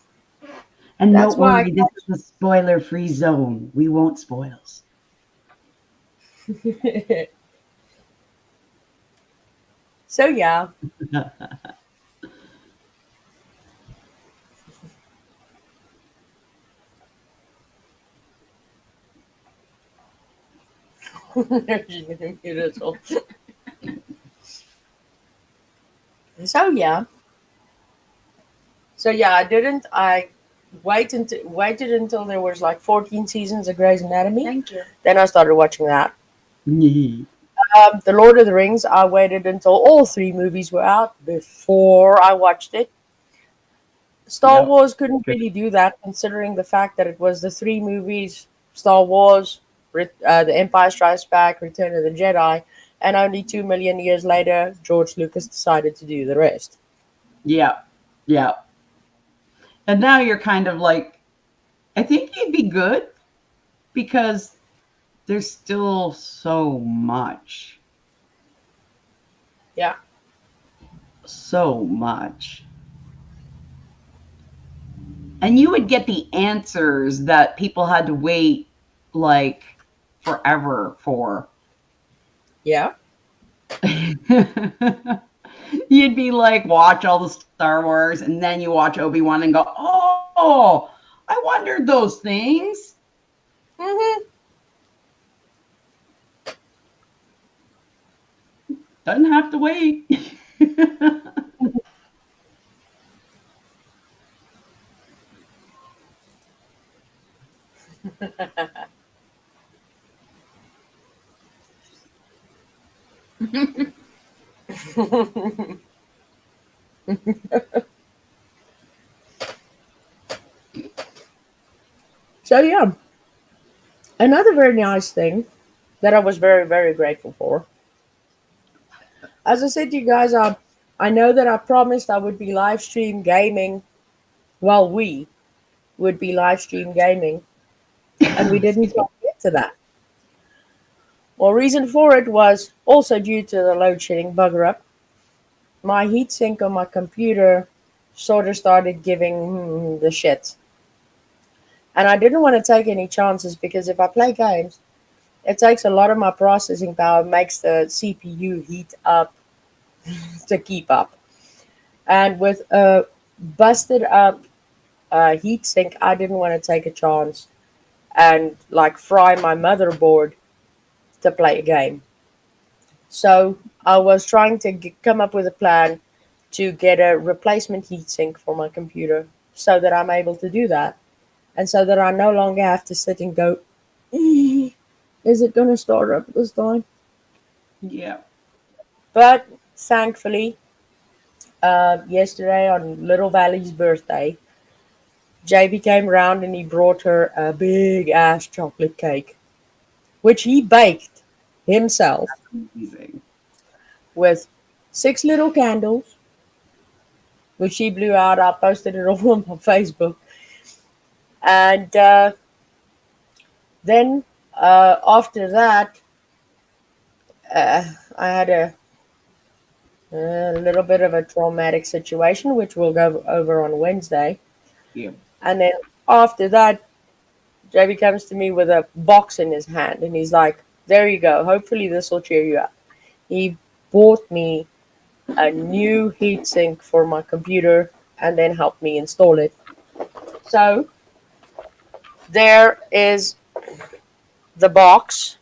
And That's don't why worry, this is a spoiler-free zone. We won't spoils. So yeah. She's gonna mute us all. So yeah. So yeah, I waited until there was like 14 seasons of Grey's Anatomy. Thank you. Then I started watching that. Yeah. The Lord of the Rings, I waited until all three movies were out before I watched it. Star Yep. Wars couldn't Good. really do that, considering the fact that it was the three movies: Star Wars, The Empire Strikes Back, Return of the Jedi, and only 2 million years later, George Lucas decided to do the rest. Yeah. Yeah. And now you're kind of like, I think you'd be good because there's still so much. Yeah. So much. And you would get the answers that people had to wait like forever for. Yeah. You'd be like, watch all the Star Wars, and then you watch Obi-Wan and go, oh, I wondered those things. Mm-hmm. Doesn't have to wait. So yeah, another very nice thing that I was very very grateful for. As I said to you guys, I know that I promised I would be live stream gaming. Well, we would be live stream gaming, and we didn't Excuse me. quite get to that. Well, reason for it was also due to the load shedding bugger up. My heatsink on my computer sort of started giving the shit. And I didn't want to take any chances because if I play games, it takes a lot of my processing power, makes the CPU heat up to keep up. And with a busted up heatsink, I didn't want to take a chance and like fry my motherboard to play a game. So I was trying to come up with a plan to get a replacement heatsink for my computer so that I'm able to do that. And so that I no longer have to sit and go, is it going to start up this time? Yeah. But thankfully, yesterday on Little Valley's birthday, JB came round and he brought her a big ass chocolate cake, which he baked himself Amazing. with 6 little candles, which she blew out. I posted it all on my Facebook. And then after that, I had a little bit of a traumatic situation, which we'll go over on Wednesday. Yeah. And then after that, JB comes to me with a box in his hand, and he's like, "There you go. Hopefully this will cheer you up." He bought me a new heatsink for my computer, and then helped me install it. So there is the box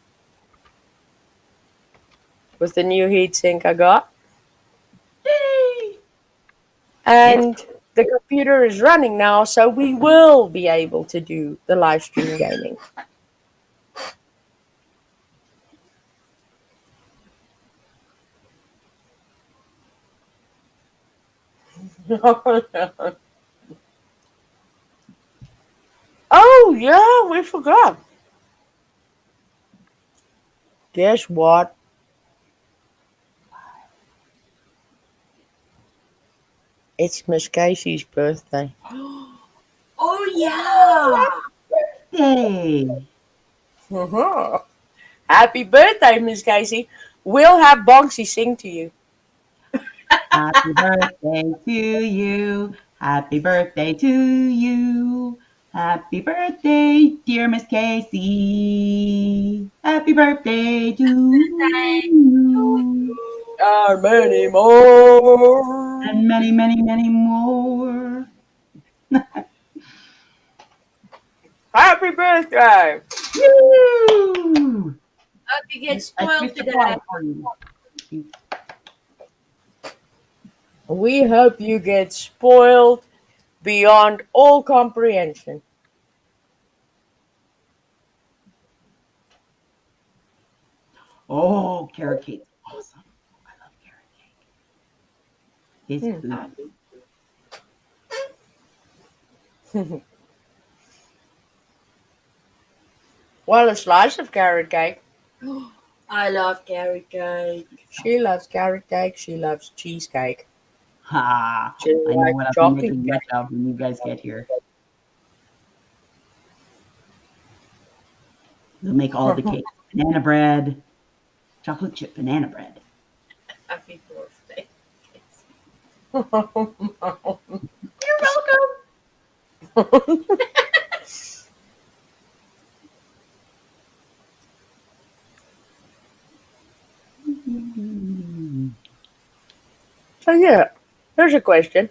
with the new heatsink I got, Yay! It's and the computer is running now, so we will be able to do the live stream gaming. Oh yeah, we forgot. Guess what? It's Miss Casey's birthday. Oh yeah. Yay! Uh-huh. Happy birthday, Miss Casey. We'll have Bonksy sing to you. Happy birthday to you. Happy birthday to you. Happy birthday, dear Miss Casey. Happy birthday to you. And many more. And many, many, many more. Happy birthday. Woo! Hope you get I spoiled switched today. applause for you. We hope you get spoiled beyond all comprehension. Oh, carrot cake's awesome. I love carrot cake. It's food. Well, a slice of carrot cake. I love carrot cake. She loves carrot cake. She loves cheesecake. Ha! She I know likes what I'll be chocolate making much cake. of when you guys get here. We'll make all the cakes. Banana bread, chocolate chip banana bread. Happy birthday. You're welcome. So yeah, here's a question.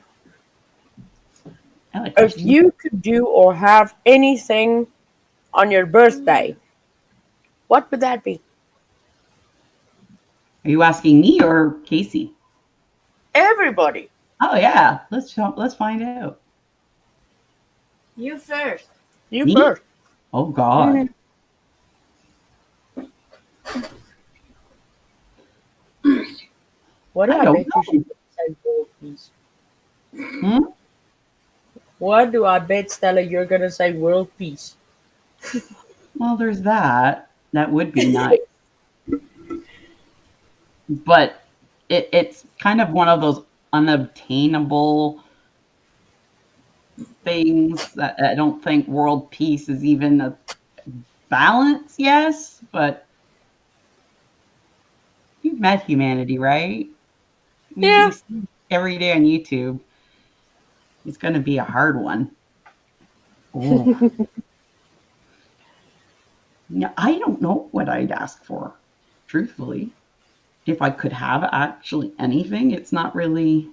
I like If questions. you could do or have anything on your birthday, what would that be? Are you asking me or Casey? Everybody. Oh yeah, let's find out. You first. You Me? first. Oh God. What do I I don't bet you know. should say world peace? Hmm? What do I bet, Stella, you're going to say world peace? Well, there's that. That would be nice. But it's kind of one of those unobtainable things that I don't think world peace is even a balance, yes, but you've met humanity, right? Yeah. We see every day on YouTube. It's going to be a hard one. Oh, yeah, I don't know what I'd ask for, truthfully. If I could have actually anything, it's not really.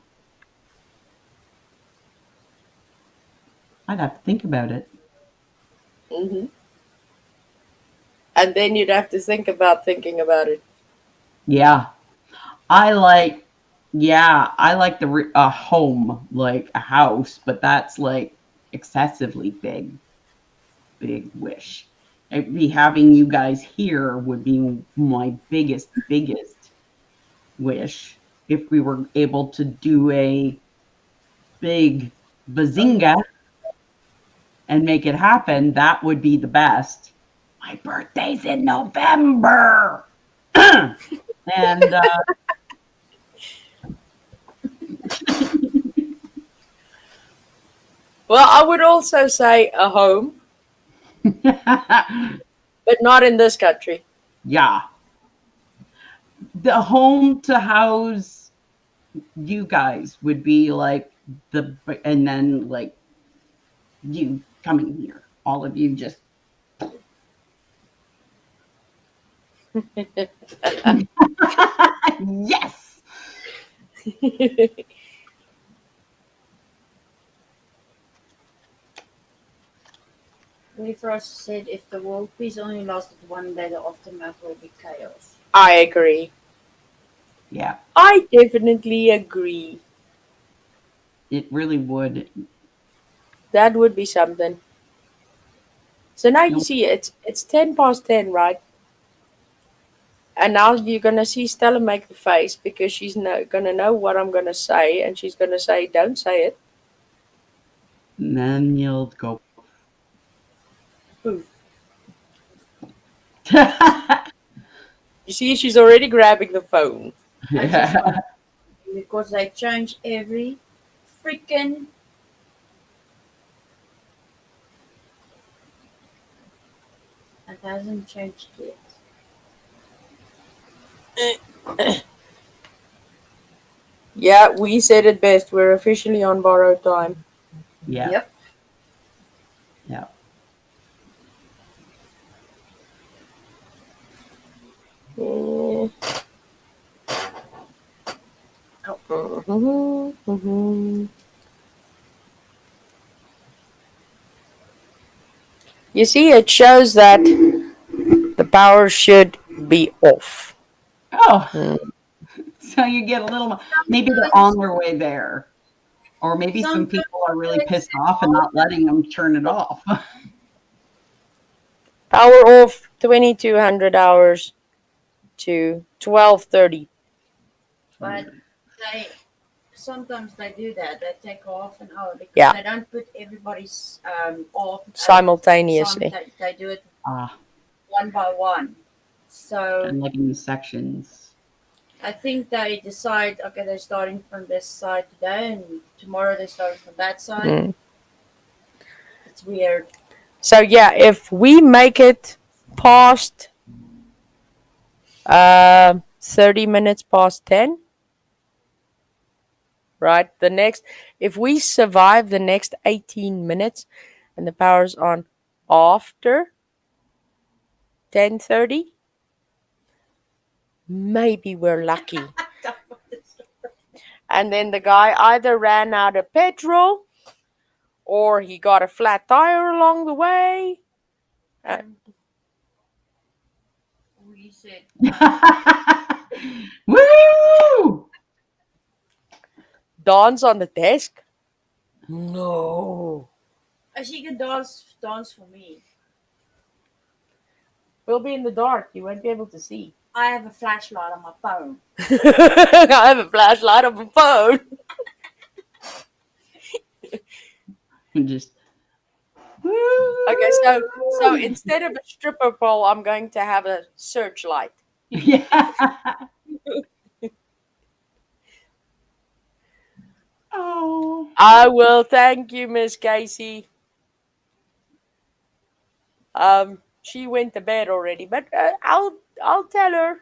I'd have to think about it. Mm-hmm. And then you'd have to think about thinking about it. Yeah, I like. Yeah, I like a home, like a house, but that's like excessively big wish. It'd be having you guys here would be my biggest wish if we were able to do a big bazinga and make it happen. That would be the best. My birthday's in November. And Well, I would also say a home, but not in this country. yeah, the home to house you guys would be like and then like you coming here, all of you just yes. We first said if the world peace only lasted one day, the aftermath will be chaos. I agree. Yeah. I definitely agree. It really would. That would be something. So now you No, see it's 10 past 10, right? And now you're gonna see Stella make the face because she's gonna know what I'm gonna say, and she's gonna say, "Don't say it." and then you'll go. Poof. You see, she's already grabbing the phone. I just Yeah. want because they change every freaking. It hasn't changed yet. Yeah, we said it best. We're officially on borrowed time. Yeah. Yep. Yeah. Yeah. Mhm, mhm. You see, it shows that the power should be off. Oh, Mm. so you get a little. Maybe they're Sometimes, on their way there, or maybe some sometimes people are really they pissed set off and off. not letting them turn it off. Power off 2200 hours to 1230. But they sometimes they do that. They take half an hour because Yeah, they don't put everybody's off at the same simultaneously. time. They do it Ah, one by one. So and like in sections. I think they decide, okay, they're starting from this side today, and tomorrow they're starting from that side. Mm. It's weird. So yeah, if we make it past 30 minutes past 10, right? If we survive the next 18 minutes and the power's on after 10:30, maybe we're lucky. And then the guy either ran out of petrol or he got a flat tire along the way. Uh, We said, Woo! dance on the desk? No. she can dance for me. We'll be in the dark. You won't be able to see. I have a flashlight on my phone. I have a flashlight on my phone. Just Okay, so woo! instead of a stripper pole, I'm going to have a searchlight. Yeah. Oh. I will thank you, Miss Casey. She went to bed already, but I'll tell her.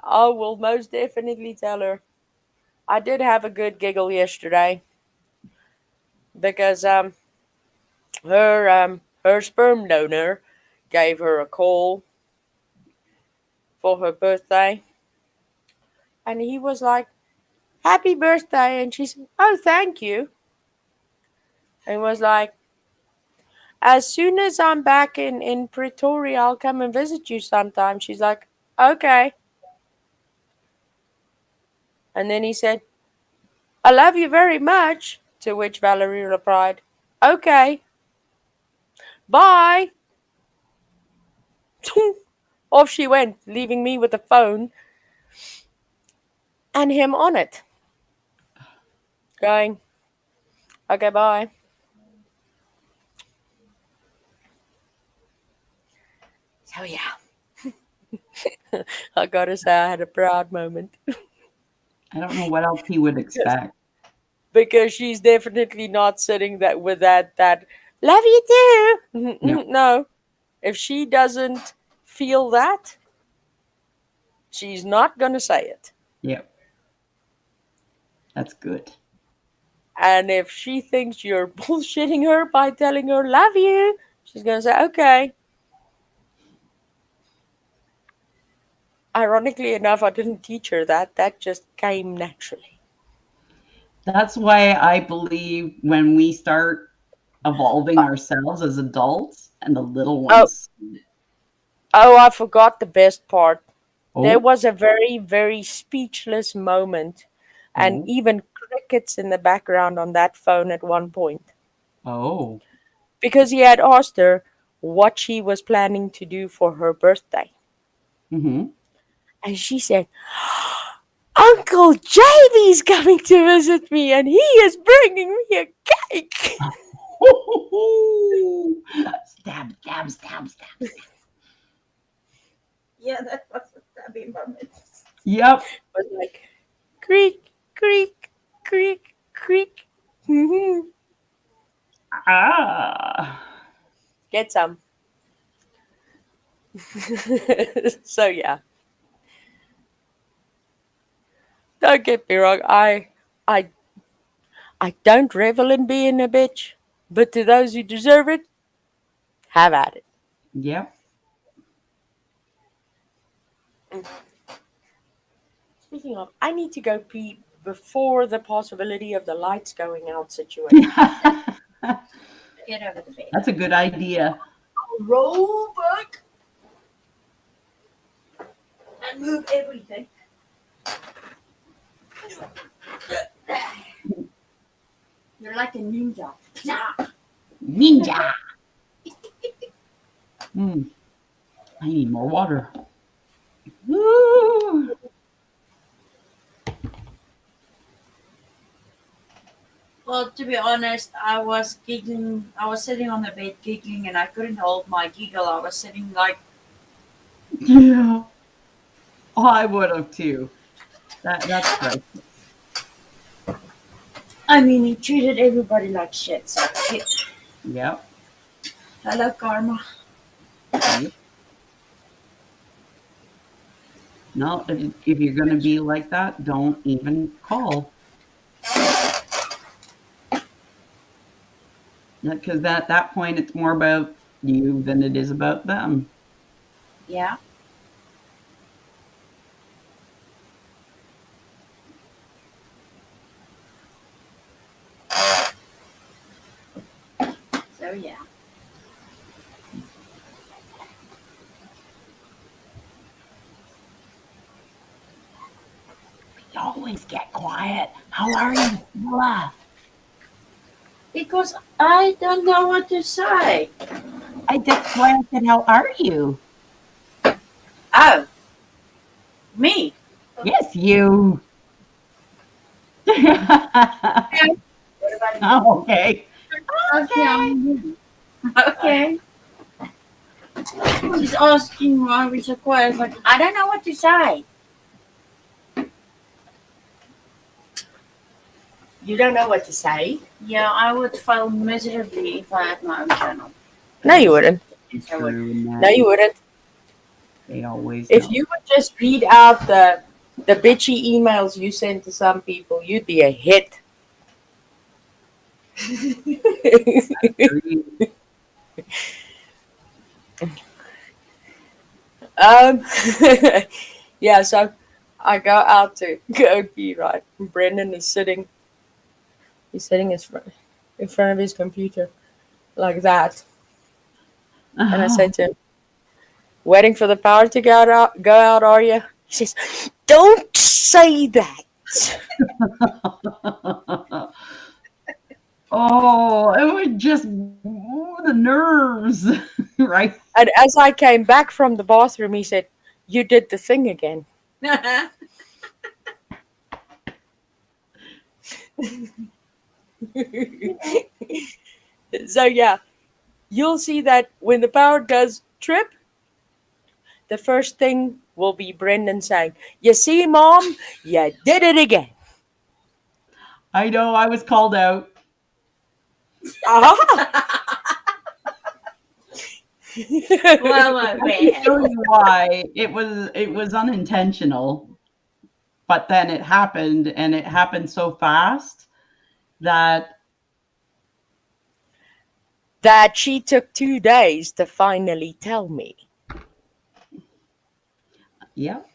I will most definitely tell her. I did have a good giggle yesterday because her sperm donor gave her a call for her birthday, and he was like, "Happy birthday," and she said, "Oh, thank you," and was like, "As soon as I'm back in Pretoria, I'll come and visit you sometime." She's like, "Okay," and then he said, "I love you very much," to which Valerie replied, "Okay, bye." Off she went, leaving me with the phone and him on it, going, "Okay, bye." So yeah, I gotta say I had a proud moment I don't know what else he would because expect. because she's definitely not sitting that with that love you too. No. No, if she doesn't feel that, she's not gonna say it. Yep. That's good. And if she thinks you're bullshitting her by telling her love you, she's gonna say okay. Ironically enough, I didn't teach her that. That just came naturally. That's why I believe when we start evolving Uh, ourselves as adults and the little oh, ones. oh, I forgot the best part. There Oh, was a very, very speechless moment and oh, even crickets in the background on that phone at one point Oh. because he had asked her what she was planning to do for her birthday. Mm-hmm. And she said, Uncle JB's coming to visit me and he is bringing me a cake. Stab, stab, stab, stab. Yeah, that was a stabby moment. Yep. It was like, creak, creak, creak, creak. Ah. Get some. So yeah, don't get me wrong. I, I don't revel in being a bitch, but to those who deserve it, have at it. Yep. Speaking of, I need to go pee before the possibility of the lights going out situation. Get over the bed. That's a good idea. Roll back and move everything. You're like a ninja. Ninja. Mm, I need more water. Woo. Well, to be honest, I was giggling. I was sitting on the bed giggling, and I couldn't hold my giggle. I was sitting like, Yeah. Oh, I would have too. That's right. I mean, he treated everybody like shit. So, Yep. hello, karma. Yep. No, if you're gonna be like that, don't even call. Because at that point, it's more about you than it is about them. Yeah. So yeah. You always get quiet. How are you, Stella? Because I don't know what to say. That's why I said, how are you? Oh, me. Yes, you. What about you? Oh, okay. Okay. Okay. She's asking why we so quiet. Like, I don't know what to say. You don't know what to say? Yeah, I would fail miserably if I had my own channel. No, you wouldn't. It's I would. true, and No, you wouldn't. they always If know. you would just read out the bitchy emails you send to some people, you'd be a hit. um, yeah, so I go out to go pee, right? And Brendan is sitting. He's sitting in front of his computer like that, and I say to him, "Waiting for the power to go out, are you?" He says, "Don't say that." Oh, it would just the nerves, right? And as I came back from the bathroom, he said, "You did the thing again." So yeah, you'll see that when the power does trip, the first thing will be Brendan saying, "You see, Mom, you did it again." I know I was called out. Aha! Well, my I can man. tell you why. It was unintentional, but then it happened, and it happened so fast that That she took 2 days to finally tell me. yep,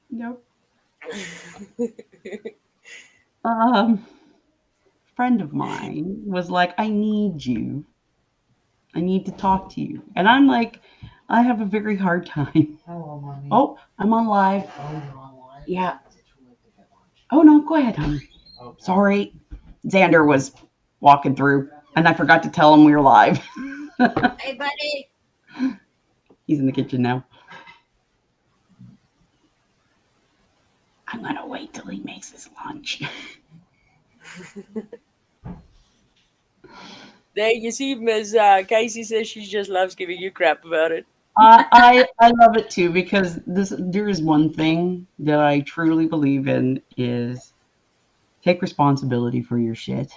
yep. Friend of mine was like, "I need you. I need to talk to you," and I'm like, "I have a very hard time." Hello, mommy. Oh, I'm on live. Oh, you're on live? Yeah. Is it too late to get lunch? Oh, no, go ahead, honey. Sorry. Xander was walking through, and I forgot to tell him we were live. Hey, buddy. He's in the kitchen now. I'm going to wait till he makes his lunch. There you see, Miss Casey says she just loves giving you crap about it. I love it too, because there is one thing that I truly believe in is take responsibility for your shit.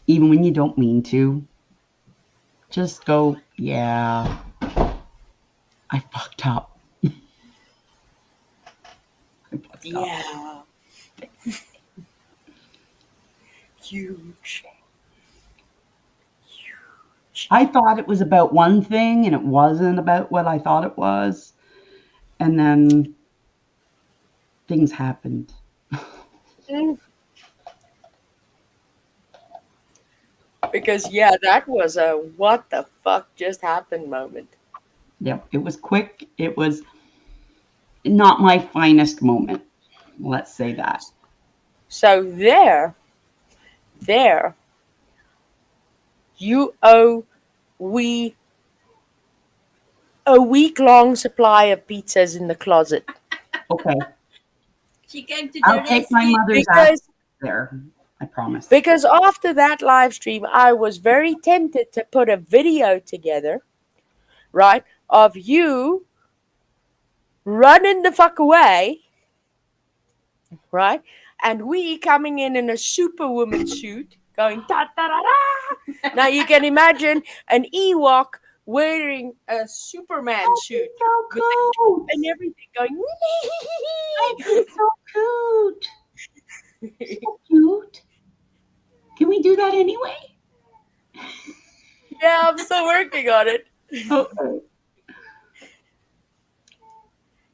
Even when you don't mean to. Just go, yeah, I fucked up. I fucked up. Yeah. Huge. I thought it was about one thing, and it wasn't about what I thought it was. And then things happened. Because, yeah, that was a what the fuck just happened moment. Yep, it was quick. It was not my finest moment. Let's say that. So you owe we a week-long supply of pizzas in the closet. Okay. She came to I'll the take my rescue. mother's ass Because there. I promise. because after that live stream, I was very tempted to put a video together, right, of you running the fuck away, right, and we coming in a superwoman suit, going ta ta da da. Now you can imagine an Ewok wearing a Superman suit So with the cute. and everything, going. So cute. So cute. Can we do that anyway? Yeah, I'm still working on it. Okay.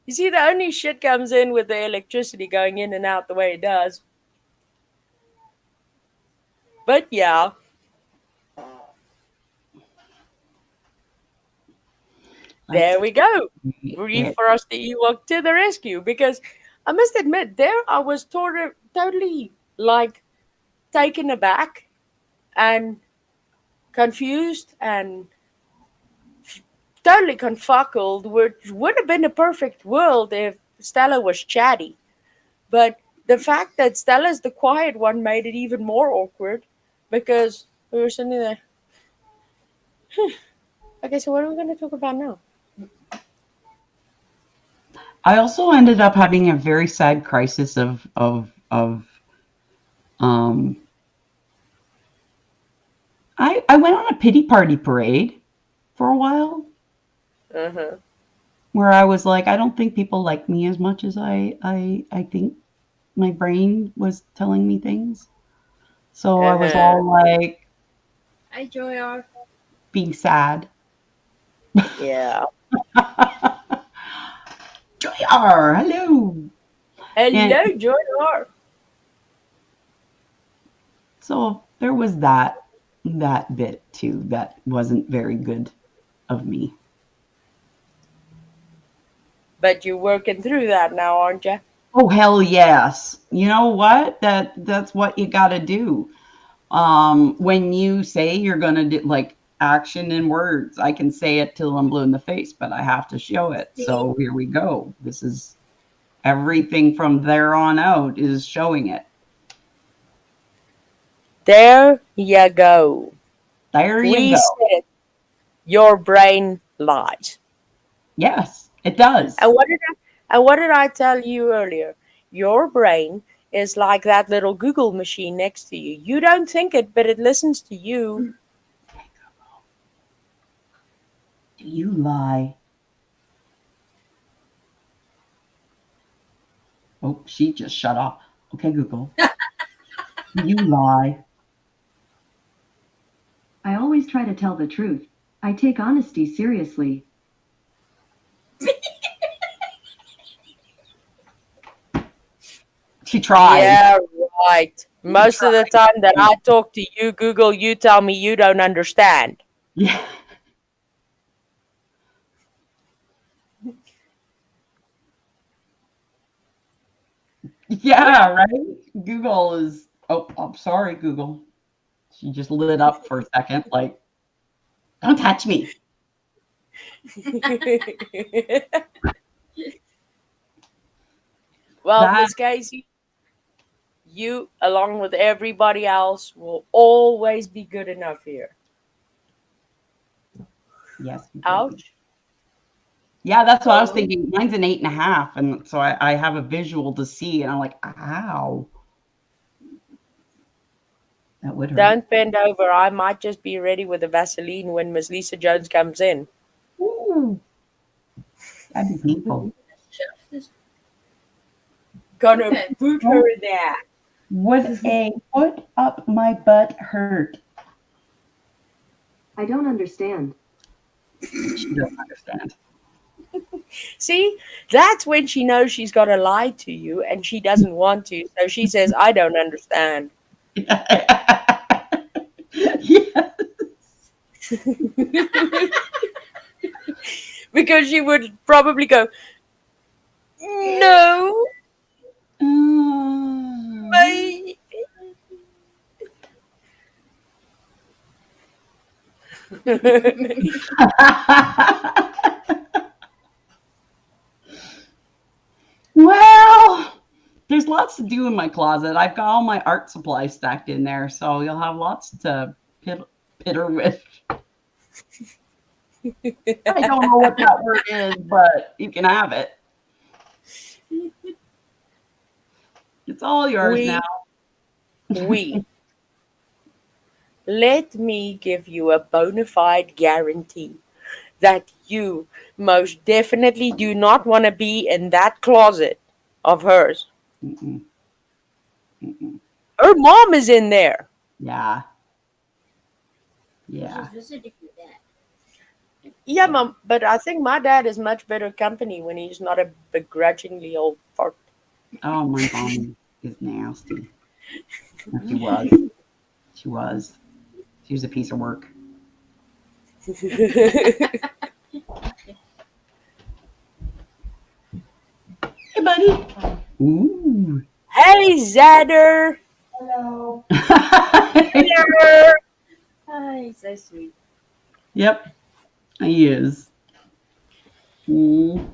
You see, the only shit comes in with the electricity going in and out the way it does. But yeah. There we go. Ready for us to Ewok to the rescue. Because I must admit, there I was totally like taken aback and confused and totally confuckled, which would have been a perfect world if Stella was chatty. But the fact that Stella's the quiet one made it even more awkward because we were sitting there. Okay, so what are we going to talk about now? I also ended up having a very sad crisis of I went on a pity party parade for a while Uh-huh. where I was like, I don't think people like me as much as I think my brain was telling me things. So I was Uh-huh. all like Hi, Joy. being sad. Yeah. Joyar, hello. And Hello, Jordan. so there was that bit too that wasn't very good of me. But you're working through that now, aren't you? Oh hell yes. You know what? That's what you got to do. When you say you're going to do like action in words, I can say it till I'm blue in the face, but I have to show it. So here we go. This is everything from there on out is showing it. There you go. There you We go. said your brain lies. Yes, it does. And what did I tell you earlier? Your brain is like that little Google machine next to you. You don't think it, but it listens to you. Do you lie? Oh, she just shut off. Okay, Google. Do you lie? I always try to tell the truth. I take honesty seriously. She tried. Yeah, right. Most of the time that I talk to you, Google, you tell me you don't understand. Yeah. Yeah, right? Google is, oh, I'm sorry, Google. She just lit up for a second, like, don't touch me. Well, That, Miss Casey, you, along with everybody else, will always be good enough here. yes, you will be. Ouch. Yeah, that's what I was Oh, thinking. Mine's an 8.5. And so I have a visual to see, and I'm like, ow, that would hurt. Don't bend over. I might just be ready with the Vaseline when Miss Lisa Jones comes in. Ooh, that'd be painful. this- Gonna okay. boot her in there. Would a foot up my butt hurt? I don't understand. She doesn't understand. See, that's when she knows she's got to lie to you and she doesn't want to. So she says, I don't understand. Yeah. Because she would probably go, no, baby. Well, there's lots to do in my closet. I've got all my art supplies stacked in there, so you'll have lots to pitter with. I don't know what that word is, but you can have it. It's all yours now. we. Let me give you a bona fide guarantee that you most definitely do not want to be in that closet of hers. Mm-mm. Mm-mm. Her mom is in there. Yeah. Yeah. She's visiting with that. Yeah, mom, but I think my dad is much better company when he's not a begrudgingly old fart. Oh, my mom is nasty. She was. She was. She was a piece of work. Hey, buddy. Ooh. Hey, Zadder. Hello. Hello. Hi, so sweet. Yep, he is. Mm.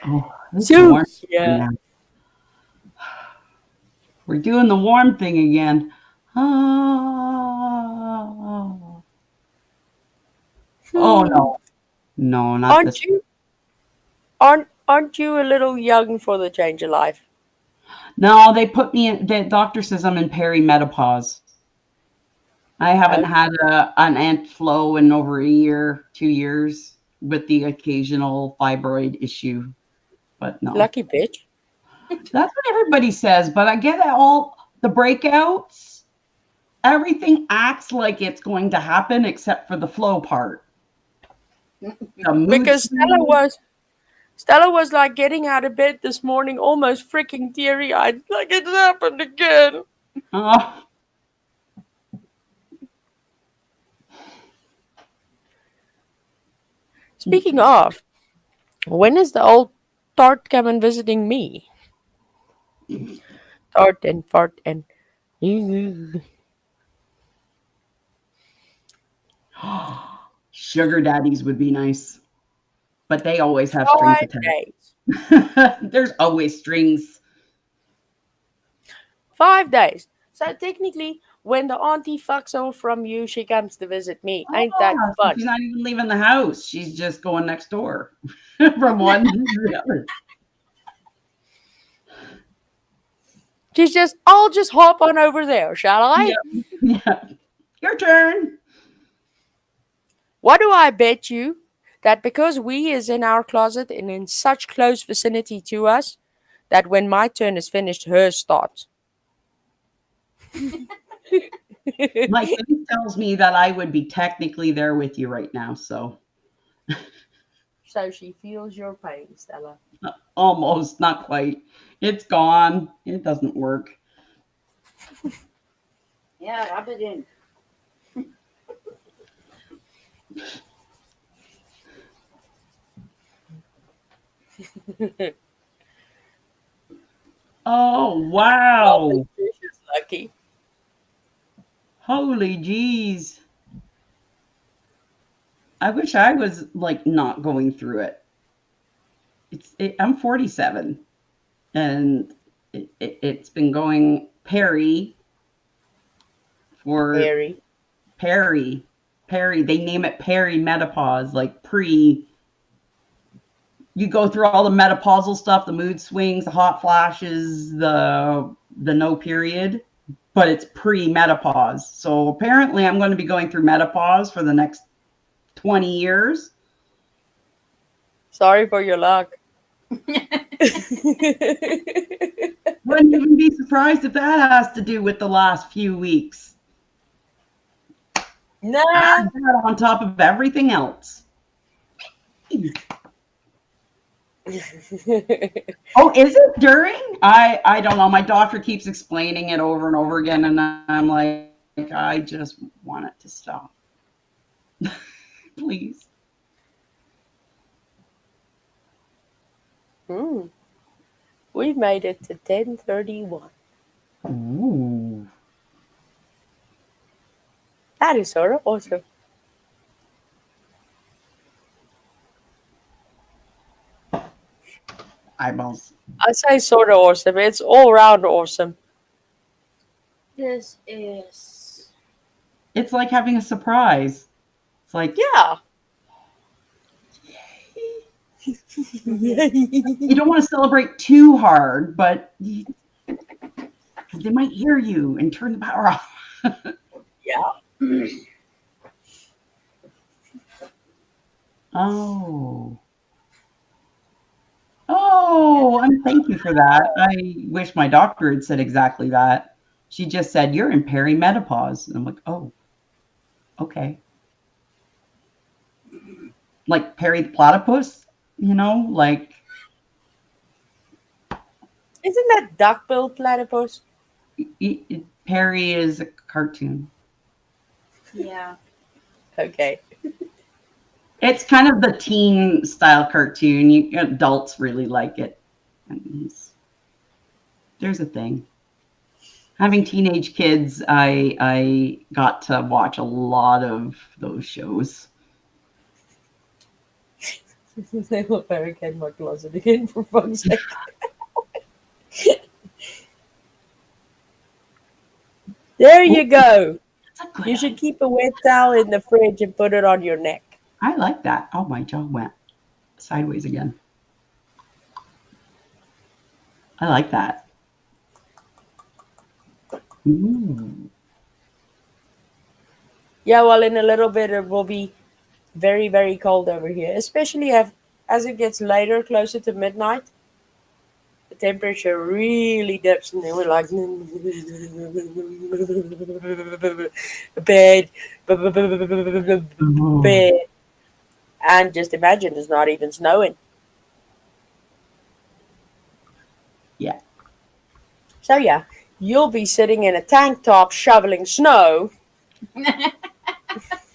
Oh, it's So, warm yeah. now. We're doing the warm thing again. Oh, oh no, no, not Aren't this. you aren't you a little young for the change of life? No, they put me in. The doctor says I'm in perimenopause. I haven't Oh, had an ant flow in over a year, 2 years, with the occasional fibroid issue. But no, lucky bitch. that's what everybody says. But I get it all the breakouts. Everything acts like it's going to happen except for the flow part. The mood Because swings. Stella was like getting out of bed this morning, almost freaking teary eyed, like it's happened again. Oh, Speaking of, when is the old tart coming visiting me? Tart and fart and. sugar daddies would be nice, but they always have strings 5 attached. days. There's always strings. 5 days. So technically, when the auntie fucks off from you, she comes to visit me. Ain't that Ah, so fun? she's not even leaving the house. She's just going next door from one to the other. She's just, I'll just hop on over there, shall I? Yeah, yeah. Your turn. What do I bet you that because we is in our closet and in such close vicinity to us, that when my turn is finished, hers starts. My face tells me that I would be technically there with you right now. So So she feels your pain, Stella. almost, not quite. It's gone. It doesn't work. Yeah, rub it in. Oh, Well, wow. Patricia's lucky. Holy jeez. I wish I was like not going through it. I'm 47 and it's been going for Harry. peri. Peri, they name it perimenopause, like pre. You go through all the menopausal stuff, the mood swings, the hot flashes, the no period, but it's pre-menopause. So apparently I'm going to be going through menopause for the next 20 years. Sorry for your luck. Wouldn't even be surprised if that has to do with the last few weeks. Nah. Add that on top of everything else. Oh, is it during? I don't know. My doctor keeps explaining it over and over again, and I'm like, I just want it to stop. Please. We made it to 10:31. Ooh. That is sort of awesome. Eyeballs. I say sort of awesome. It's all round awesome. This is. It's like having a surprise. It's like, Yeah. you don't want to celebrate too hard, but because they might hear you and turn the power off. Yeah. Oh. Oh, thank you for that. I wish my doctor had said exactly that. She just said, you're in perimenopause. And I'm like, oh, okay. Like Perry the platypus, like. Isn't that duck-billed platypus? Perry is a cartoon. Yeah. Okay. It's kind of the teen style cartoon. Adults really like it. There's a thing. Having teenage kids, I got to watch a lot of those shows. They will barricade my closet again, for fuck's sake. There you go. You should keep a wet towel in the fridge and put it on your neck. I like that. Oh, my jaw went sideways again. I like that. Ooh. Yeah, well, in a little bit it will be very, very cold over here, especially as it gets later, closer to midnight. The temperature really dips, and then we're like, bed, bed. And just imagine, it's not even snowing. Yeah. So, yeah, you'll be sitting in a tank top shoveling snow. I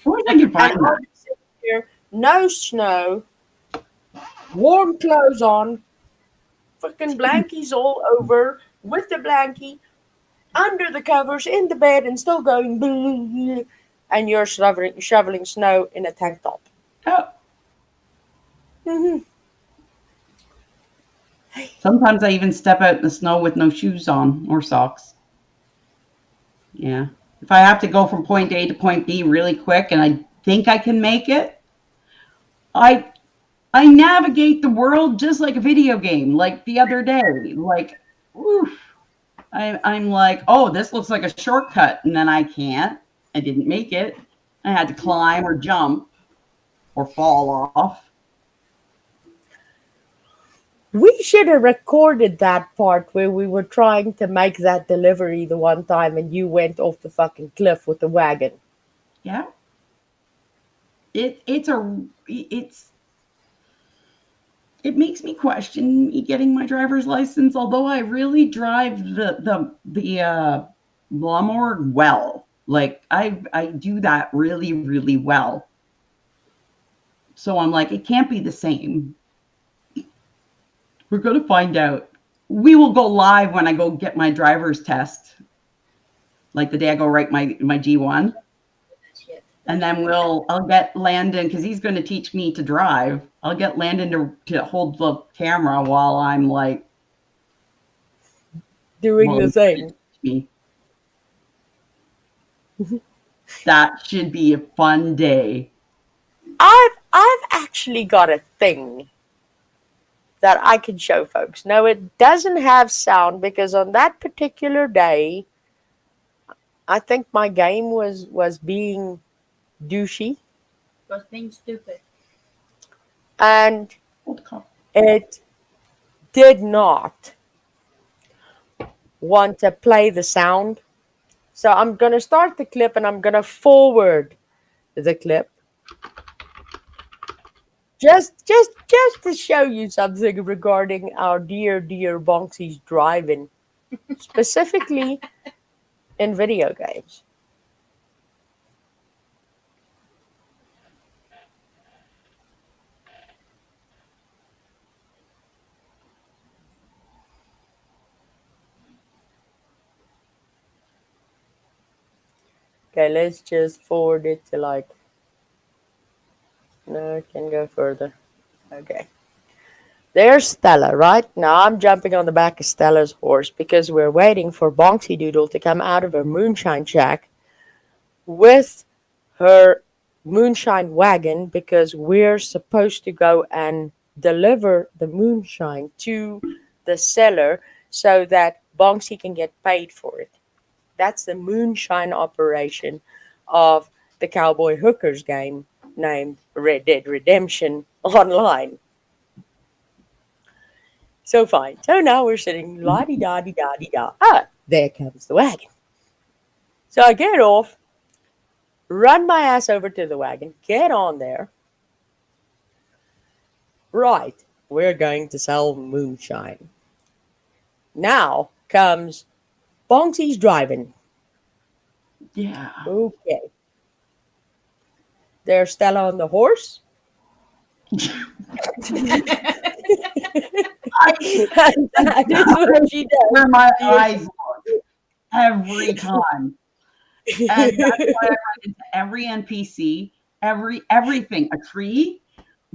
wish I could find And I'll that. be sitting here, no snow, warm clothes on, fucking blankies all over, with the blankie, under the covers, in the bed, and still going, and you're shoveling snow in a tank top. Oh. Mm-hmm. Sometimes I even step out in the snow with no shoes on or socks. Yeah. If I have to go from point A to point B really quick and I think I can make it, I navigate the world just like a video game, like the other day. Like, oof. I'm like, oh, this looks like a shortcut, and then I can't. I didn't make it. I had to climb or jump or fall off. We should have recorded that part where we were trying to make that delivery the one time and you went off the fucking cliff with the wagon. Yeah. It makes me question me getting my driver's license, although I really drive the lawnmower well. Like I do that really, really well. So I'm like, it can't be the same. We're going to find out. We will go live when I go get my driver's test, like the day I go write my G1. And then I'll get Landon, because he's going to teach me to drive. I'll get Landon to hold the camera while I'm like Doing the thing. Me. That should be a fun day. I've actually got a thing that I can show folks. No, it doesn't have sound because on that particular day, I think my game was being douchey. Was being stupid. And it did not want to play the sound. So I'm going to start the clip and I'm going to forward the clip. Just to show you something regarding our dear Bonksy's driving, specifically in video games. Okay, let's just forward it to like, no, it can go further. Okay. There's Stella, right? Now I'm jumping on the back of Stella's horse because we're waiting for Bonksy Doodle to come out of her moonshine shack with her moonshine wagon because we're supposed to go and deliver the moonshine to the seller so that Bonksy can get paid for it. That's the moonshine operation of the Cowboy Hookers game named Red Dead Redemption Online. So fine. So now we're sitting la-di-da-di-da-di-da. Ah, there comes the wagon. So I get off, run my ass over to the wagon, get on there. Right, we're going to sell moonshine. Now comes Bonksy's driving. Yeah. Okay. There's Stella on the horse. That is what she does. Where my eyes look every time. And that's why I run into every NPC, everything, a tree.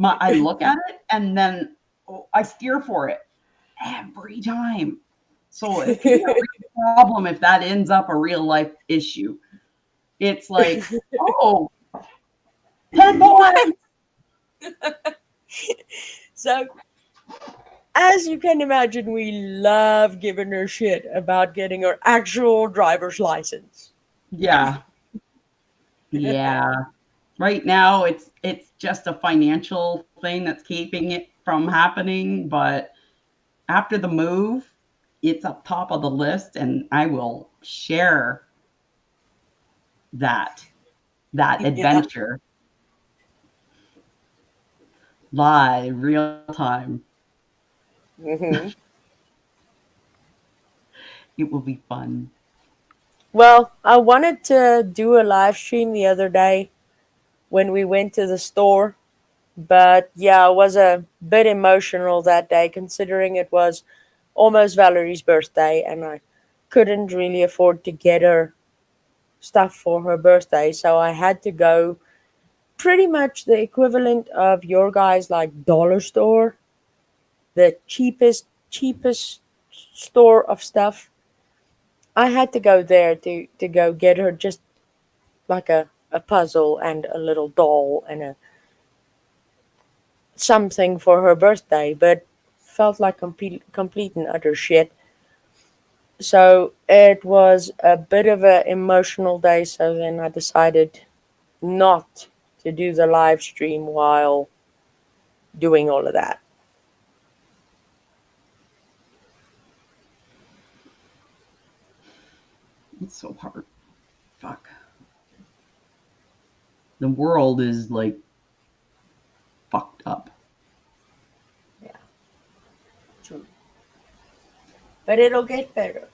I look at it and then I steer for it every time. So it can be a real problem if that ends up a real life issue. It's like, oh, 10 points. So, as you can imagine, we love giving her shit about getting her actual driver's license. Yeah. Yeah. Right now, it's just a financial thing that's keeping it from happening. But after the move, it's up top of the list, and I will share that adventure live, real time. Mm-hmm. It will be fun. Well, I wanted to do a live stream the other day when we went to the store, but yeah, it was a bit emotional that day considering it was almost Valerie's birthday and I couldn't really afford to get her stuff for her birthday, so I had to go pretty much the equivalent of your guys' like dollar store, the cheapest store of stuff. I had to go there to go get her just like a puzzle and a little doll and a something for her birthday, but felt like complete and utter shit. So it was a bit of an emotional day, so then I decided not to do the live stream while doing all of that. It's so hard. Fuck. The world is like fucked up. Yeah. True. But it'll get better.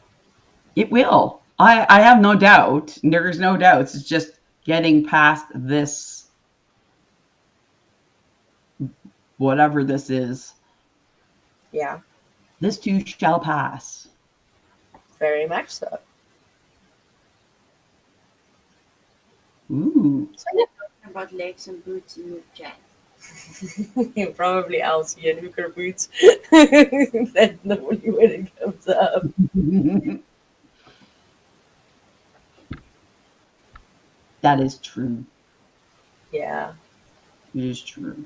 It will. I have no doubt. There's no doubt. It's just getting past this, whatever this is. Yeah. This too shall pass. Very much so. Ooh. So yeah. About legs and boots in the chat. Probably Elsie and hooker boots. That's normally when it comes up. That is true. Yeah. It is true.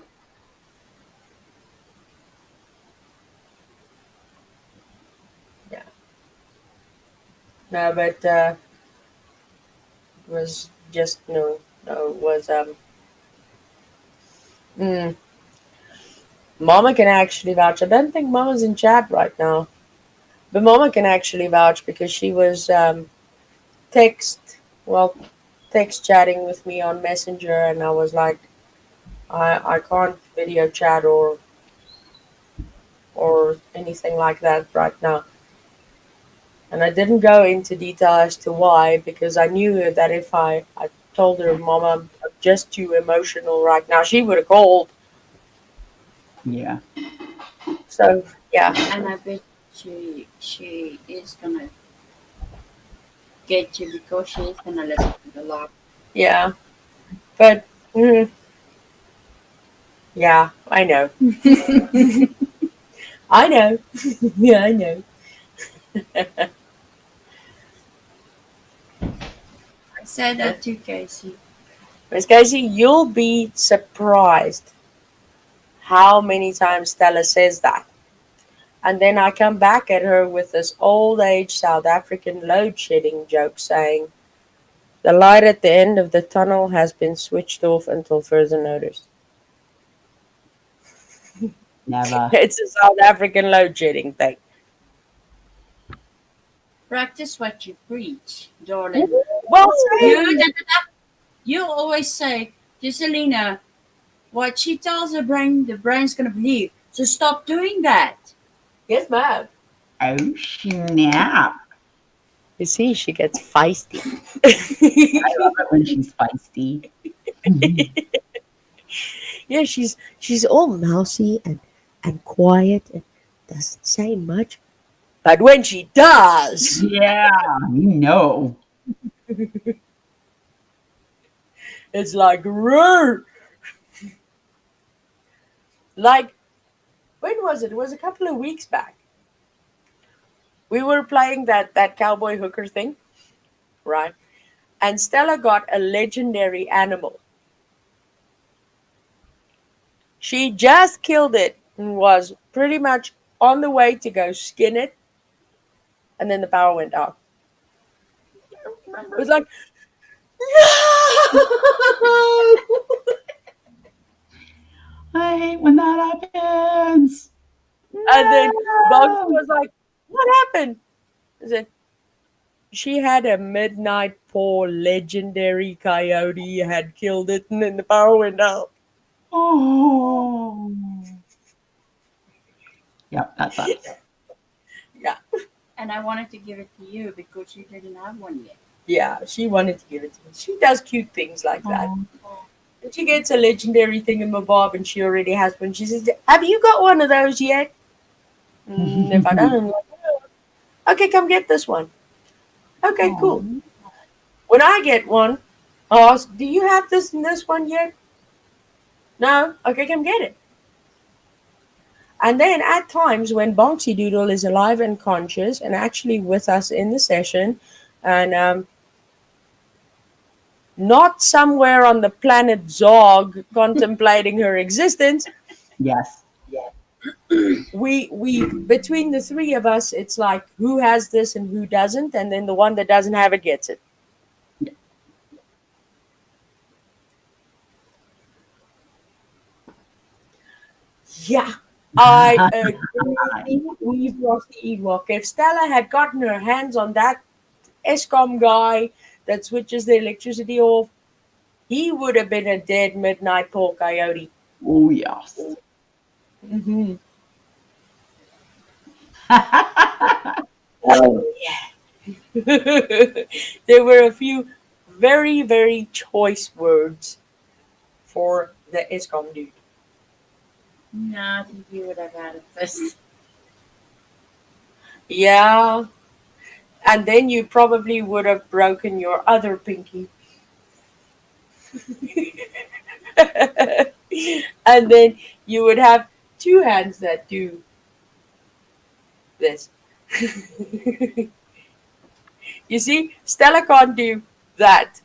Yeah. No, but was just no was mm, Mama can actually vouch. I don't think Mama's in chat right now, but Mama can actually vouch because she was text well text chatting with me on Messenger, and I was like, I can't video chat or anything like that right now. And I didn't go into detail as to why because I knew that if I told her, Mama, I'm just too emotional right now, she would have called. Yeah. So yeah, And I bet she is gonna get you because she is gonna listen to the live. yeah, but yeah, I know, I know, yeah, I know. I said that to Casey. Miss Casey, you'll be surprised how many times Stella says that. And then I come back at her with this old age South African load shedding joke saying, the light at the end of the tunnel has been switched off until further notice. Never. It's a South African load shedding thing. Practice what you preach, darling. Well, You, you always say to Selena, what she tells the brain's gonna believe. So stop doing that. yes, ma'am. Oh, snap. You see, she gets feisty. I love it when she's feisty. Yeah, she's all mousy and quiet and doesn't say much. But when she does, Yeah, you know. it's like roar. Like when was it? It was a couple of weeks back. We were playing that cowboy hooker thing, right? And Stella got a legendary animal. She just killed it and was pretty much on the way to go skin it, and then the power went out. It was like, no! I hate when that happens. And then Boxy No. was like, what happened? I said, she had a midnight pour legendary coyote, had killed it, and then the power went out. Oh. Yep, that sucks. Yeah. And I wanted to give it to you because you didn't have one yet. Yeah, she wanted to give it to me. She does cute things like that. Oh. And she gets a legendary thing in my bob and she already has one. She says, have you got one of those yet? If I don't, I'm like, "No." Okay, come get this one. Okay, cool. Oh. When I get one, I'll ask, do you have this and this one yet? No? Okay, come get it. And then at times when Bonksy Doodle is alive and conscious and actually with us in the session and not somewhere on the planet Zog contemplating her existence, Yes. we between the three of us, it's like who has this and who doesn't, and then the one that doesn't have it gets it. Yeah, I agree. We've lost the Ewok. If Stella had gotten her hands on that ESCOM guy that switches the electricity off, he would have been a dead midnight poor coyote. Oh, yes. Mm-hmm. Oh yeah. There were a few very, very choice words for the ESCOM dude. No, I think you would have had it first. Yeah. And then you probably would have broken your other pinky. And then you would have two hands that do this. You see, Stella can't do that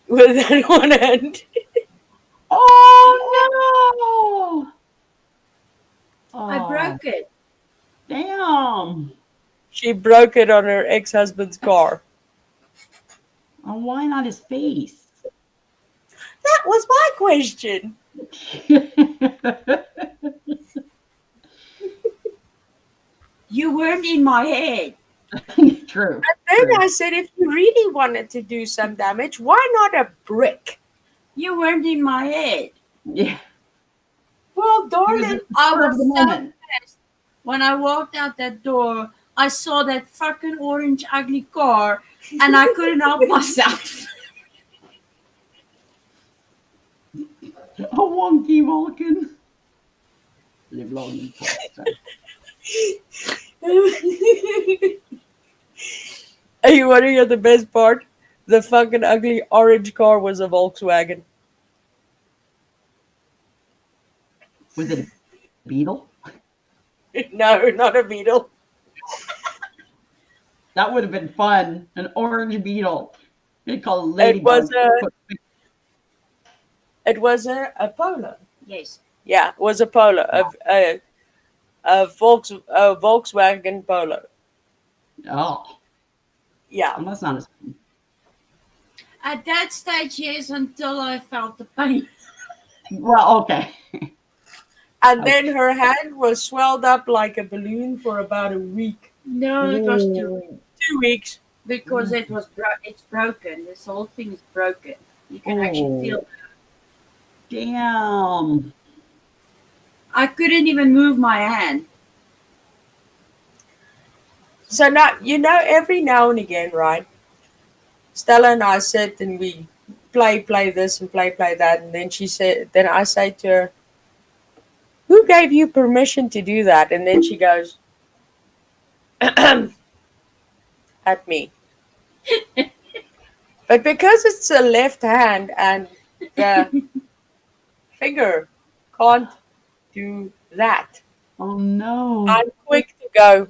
with that one hand. Oh no! I Oh, broke it. damn. She broke it on her ex-husband's car. Oh, why not his face? That was my question. You weren't in my head. True. Then True. I said, if you really wanted to do some damage, why not a brick? You weren't in my head. Yeah. Well, He was darling, the I spur of was the so moment. pissed. When I walked out that door, I saw that fucking orange ugly car and I couldn't help myself. A wonky Vulcan. Live long and prosper. And you want to hear the best part? The fucking ugly orange car was a Volkswagen. Was it a beetle? No, not a Beetle. That would have been fun. An orange beetle. They call it It was ladybug. a Polo. Yes. Yeah, it was a Polo, a Volkswagen Polo. Oh, Yeah, well, that's not as fun. At that stage, yes, until I felt the pain. Well, okay. and then her hand was swelled up like a balloon for about a week, No, it was Ooh. 2 weeks. because it's broken. This whole thing is broken. You can actually feel. Damn. I couldn't even move my hand. So now, every now and again, right? Stella and I sit and we play this and play that, and then I say to her, "Who gave you permission to do that?" And then she goes, "At me." But because it's a left hand and the finger can't do that, Oh no. I'm quick to go.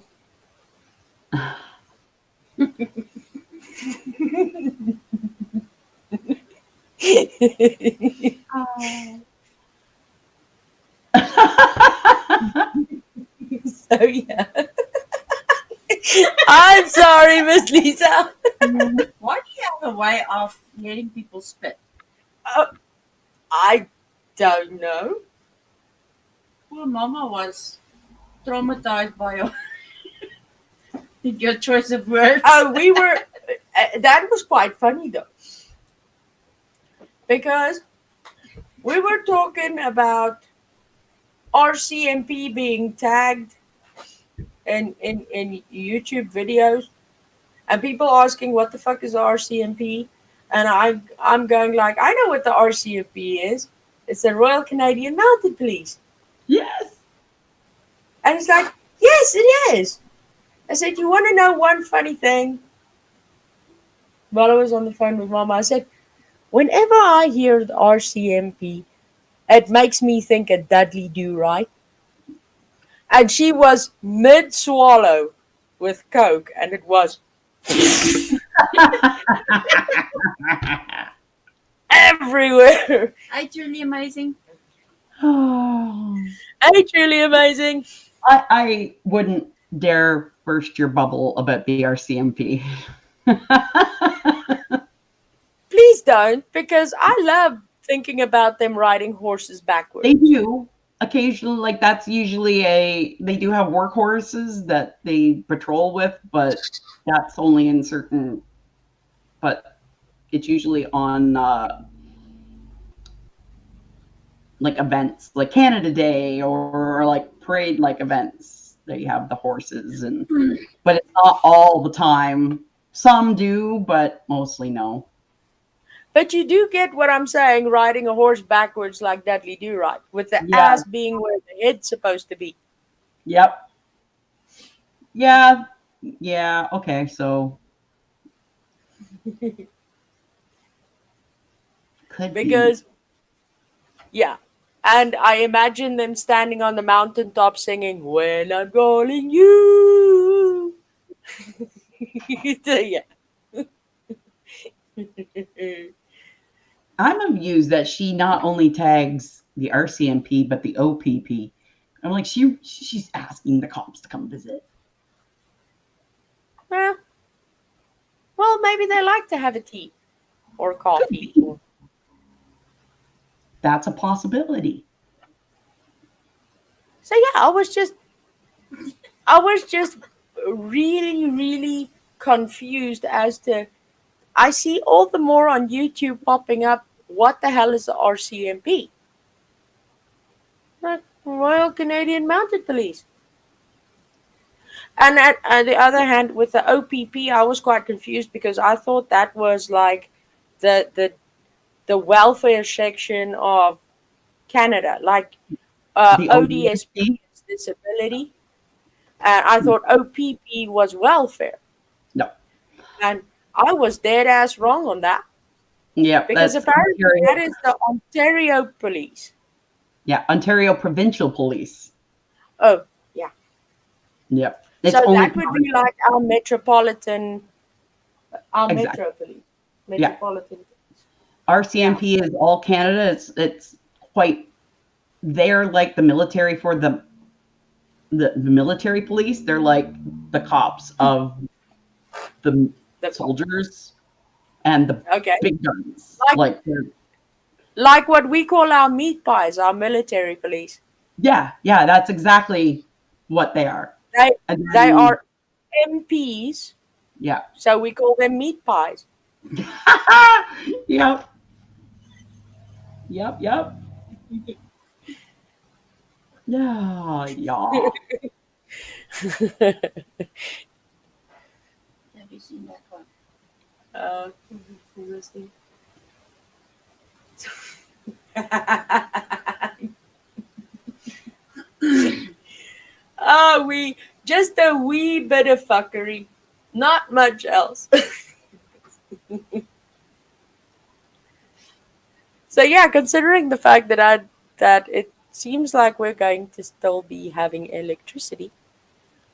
So yeah. I'm sorry, Miss Lisa. Why do you have a way of letting people spit? I don't know. Poor Mama was traumatized by your choice of words. We were. That was quite funny though, because we were talking about RCMP being tagged in YouTube videos, and people asking what the fuck is RCMP, and I'm going like, I know what the RCMP is. It's the Royal Canadian Mounted Police. Yes. And it's like, yes, it is. I said, you want to know one funny thing? While I was on the phone with Mama, I said, whenever I hear the RCMP, it makes me think of Dudley Do Right. And she was mid swallow with Coke, and it was everywhere. It's really amazing. Ain't really amazing. I wouldn't dare burst your bubble about the RCMP. Please don't, because I love thinking about them riding horses backwards. They do occasionally, like that's usually they do have workhorses that they patrol with, but that's only in certain, but it's usually on like events like Canada Day or like parade like events. They have the horses but it's not all the time. Some do, but mostly no. But you do get what I'm saying, riding a horse backwards like Dudley Do Right, with the Yeah. ass being where the head's supposed to be. Yep. Yeah, Yeah, okay, so could be. Because, yeah. And I imagine them standing on the mountaintop singing, When I'm calling you. So, yeah. I'm amused that she not only tags the RCMP but the OPP. I'm like, she's asking the cops to come visit. Eh, well, maybe they like to have a tea or Could coffee. be. That's a possibility. So yeah, I was just really, really confused as to I see all the more on YouTube popping up. What the hell is the RCMP? Like Royal Canadian Mounted Police. And at the other hand, with the OPP, I was quite confused because I thought that was like the the the welfare section of Canada, like The ODSP ODSP? is disability, and I thought OPP was welfare, No. and I was dead ass wrong on that Yep, because that's apparently Ontario. that is the Ontario Police. Yeah, Ontario Provincial Police. Oh, yeah. Yep. So It's only that would be like our exactly. metro police, Yeah. metropolitan. Yeah. RCMP is all Canada. It's quite they're like the military for the military police. They're like the cops of the The, soldiers and the okay. big guns. Like Like they're like what we call our meat pies, our military police. yeah, that's exactly what they are. They And they then are MPs, yeah. so we call them meat pies. Yep. Yep. Yeah. Have you seen that one? uh, Interesting. We just a wee bit of fuckery, not much else. So yeah, considering the fact that it seems like we're going to still be having electricity,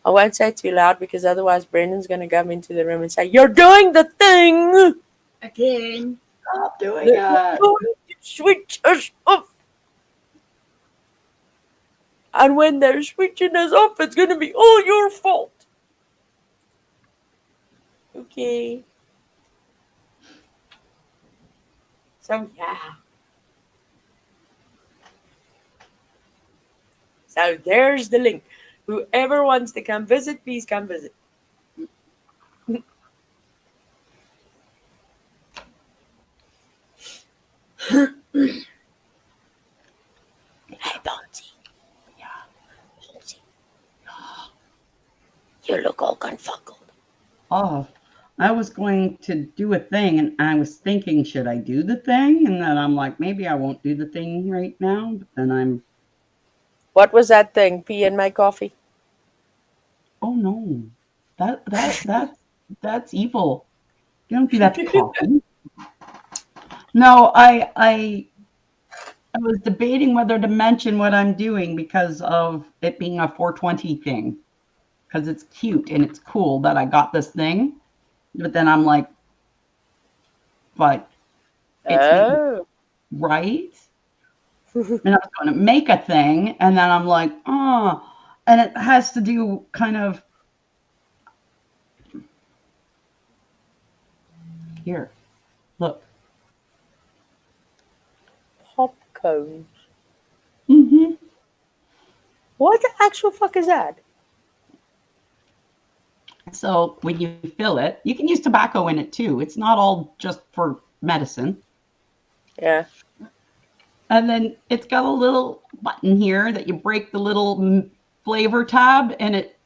I won't say it too loud because otherwise Brendan's gonna come into the room and say, "You're doing the thing. Again. Stop doing You're it. going to switch us off." And when they're switching us off, it's gonna be all your fault. Okay. So yeah. So there's the link. Whoever wants to come visit, please come visit. Hey, Bounty. Yeah. Bounty. You look all confuckled. Oh, I was going to do a thing and I was thinking, should I do the thing? And then I'm like, maybe I won't do the thing right now. But then What was that thing? Pee in my coffee? oh no, that's evil. You don't do that to coffee. No, I was debating whether to mention what I'm doing because of it being a 420 thing. Because it's cute and it's cool that I got this thing. But then I'm like, but it's not Oh. right. And I was going to make a thing, and then I'm like, oh, and it has to do kind of here. Look. Popcorn. Hmm. What the actual fuck is that? So when you fill it, you can use tobacco in it too. It's not all just for medicine. Yeah. And then it's got a little button here that you break the little flavor tab, and it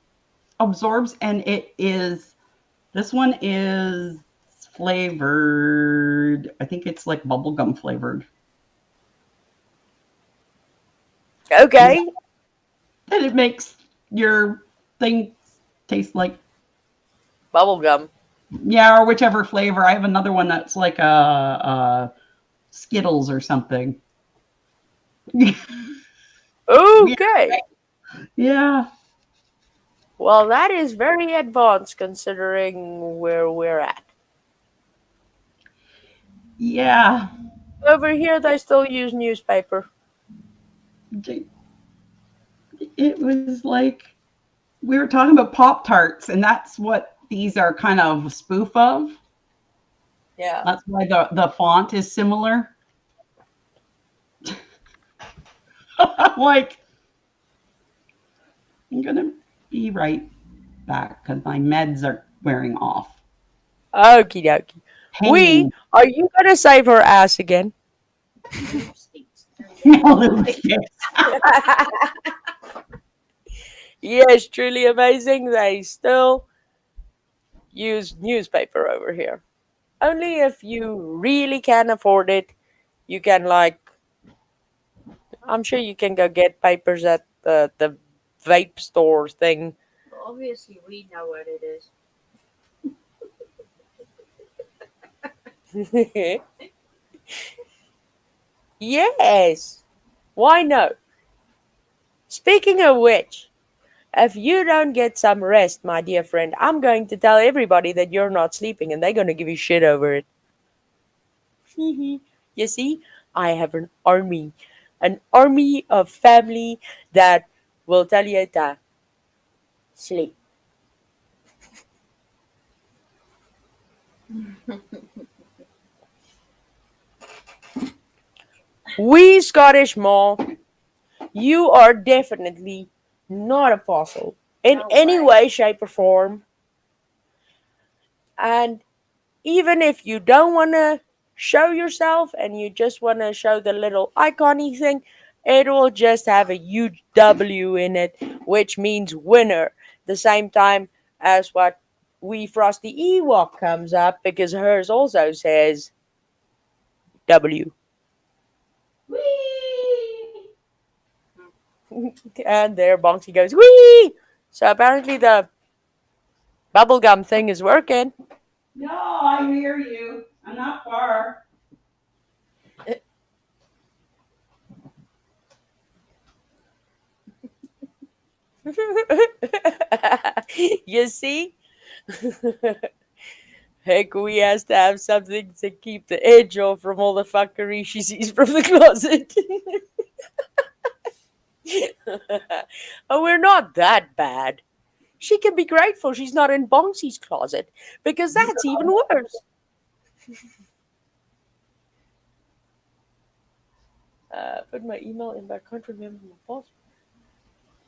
absorbs. And this one is flavored. I think it's like bubblegum flavored. Okay. And it makes your thing taste like Bubble gum. Yeah, or whichever flavor. I have another one that's like a Skittles or something. Weird. Okay. Yeah. Well, that is very advanced considering where we're at. Yeah. Over here, they still use newspaper. It was like we were talking about Pop Tarts, and that's what these are kind of a spoof of. Yeah. That's why the font is similar. Like, I'm gonna be right back because my meds are wearing off. Okie dokie. We, Pain. are you gonna save her ass again? Lipsticks. Little sticks. Yes, truly amazing. They still use newspaper over here. Only if you really can afford it, you can like. I'm sure you can go get papers at the vape store thing. Well, obviously, we know what it is. Yes. Why no? Speaking of which, if you don't get some rest, my dear friend, I'm going to tell everybody that you're not sleeping and they're going to give you shit over it. You see, I have an army of family that will tell you to sleep. We Scottish Mall, you are definitely not a fossil in No any way. way, shape, or form. And even if you don't want to show yourself and you just want to show the little icony thing, it will just have a huge W in it, which means winner. The same time as what we Frosty Ewok comes up because hers also says W. Whee! And there Bonksy goes, wee! So apparently the bubblegum thing is working. No, I hear you. I'm not far. You see? Heck, we has to have something to keep the edge off from all the fuckery she sees from the closet. Oh, we're not that bad. She can be grateful she's not in Bongsy's closet because that's even worse. Put my email in, but I can't remember my password.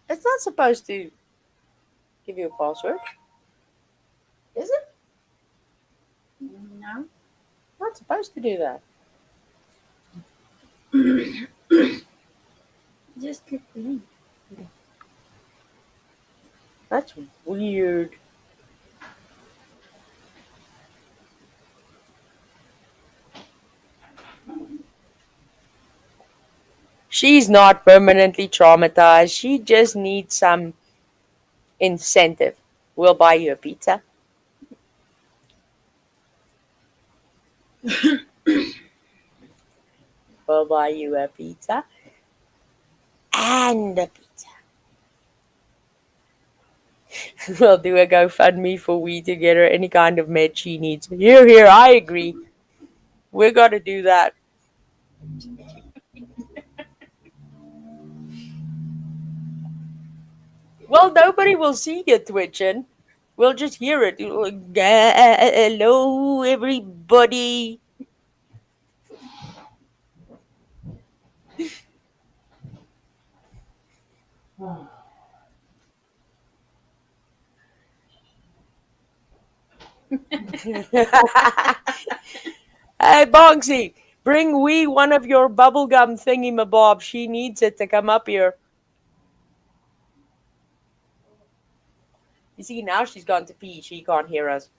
It's not supposed to give you a password, is it? No. Not supposed to do that. Just click the link. That's weird. She's not permanently traumatized. She just needs some incentive. We'll buy you a pizza. We'll buy you a pizza and a pizza. We'll do a GoFundMe for we to get her any kind of med she needs. Here, here, I agree. We're gonna do that. Well, nobody will see you twitching. We'll just hear it. Hello, everybody. Hey, Bonksy, bring Wee one of your bubblegum thingy mabob. She needs it to come up here. You see, now she's gone to pee. She can't hear us.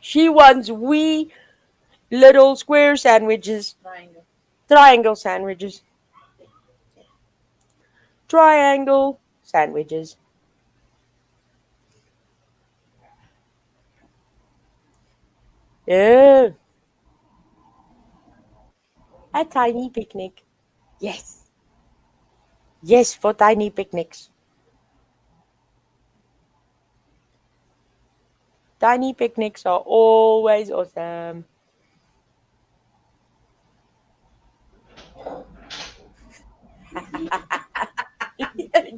She wants wee little square sandwiches. Triangle. Triangle sandwiches. Triangle sandwiches. Yeah. A tiny picnic. Yes. Yes, for tiny picnics. Tiny picnics are always awesome.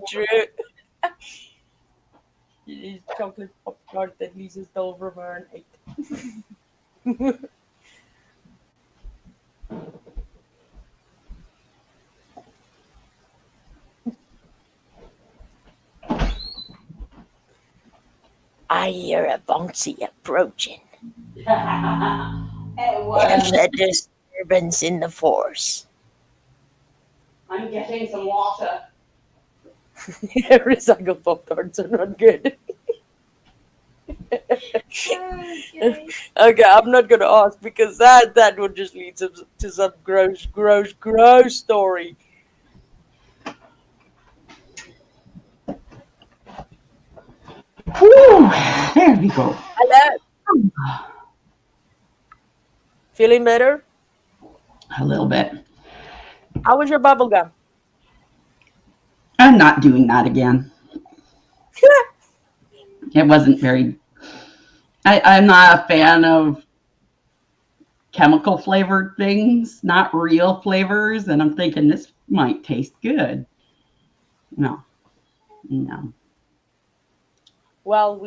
True. It is chocolate pop tart that Lisa stole from her and ate. I hear a Bonksy approaching. It There's was. a disturbance in the force. I'm getting some water. Recycled pop tarts are not good. Okay. Okay, I'm not gonna ask because that would just lead to some gross story. Whew, there we go. Hello, feeling better? A little bit. How was your bubble gum? I'm not doing that again. It wasn't very. I'm not a fan of chemical flavored things, not real flavors. And I'm thinking this might taste good. No, no. Well,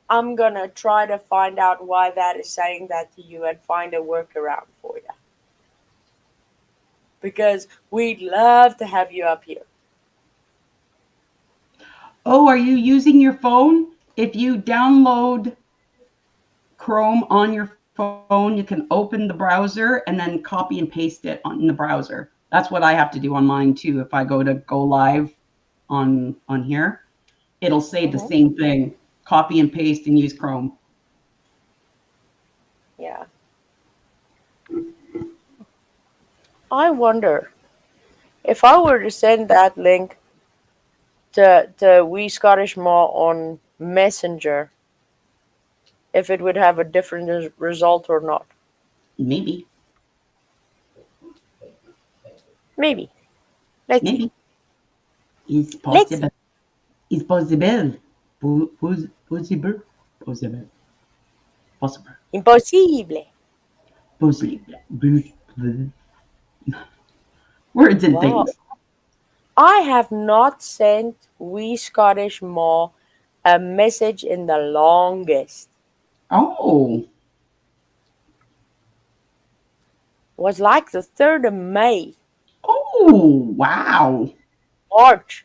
I'm gonna try to find out why that is saying that to you and find a workaround for you. Because we'd love to have you up here. Oh, are you using your phone? If you download Chrome on your phone, you can open the browser and then copy and paste it in the browser. That's what I have to do on mine too. If I go live on here, it'll say the Hmm. same thing. Copy and paste and use Chrome. Yeah. I wonder if I were to send that link to We Scottish Maw on Messenger, if it would have a different result or not. Maybe, Maybe. Let's see. maybe. It's Let's see. possible. It's possible. Possible. Possible. Possible. Impossible. Possible. Words and Wow. things. I have not sent We Scottish Maw a message in the longest. Oh, Was like the 3rd of May. oh, wow. March.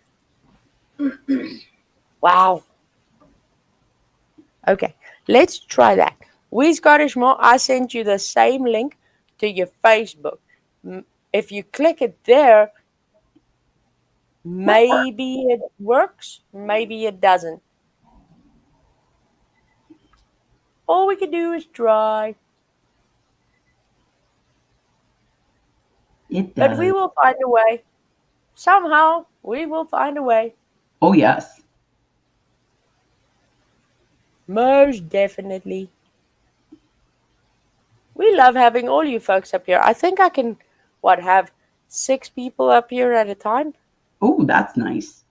Wow. Okay, let's try that. We Scottish Maw, I sent you the same link to your Facebook. If you click it there, maybe it works, maybe it doesn't. All we can do is try. It But we does. will find a way. Somehow, we will find a way. Oh, yes. Most definitely. We love having all you folks up here. I think I can, have 6 people up here at a time? Oh, that's nice.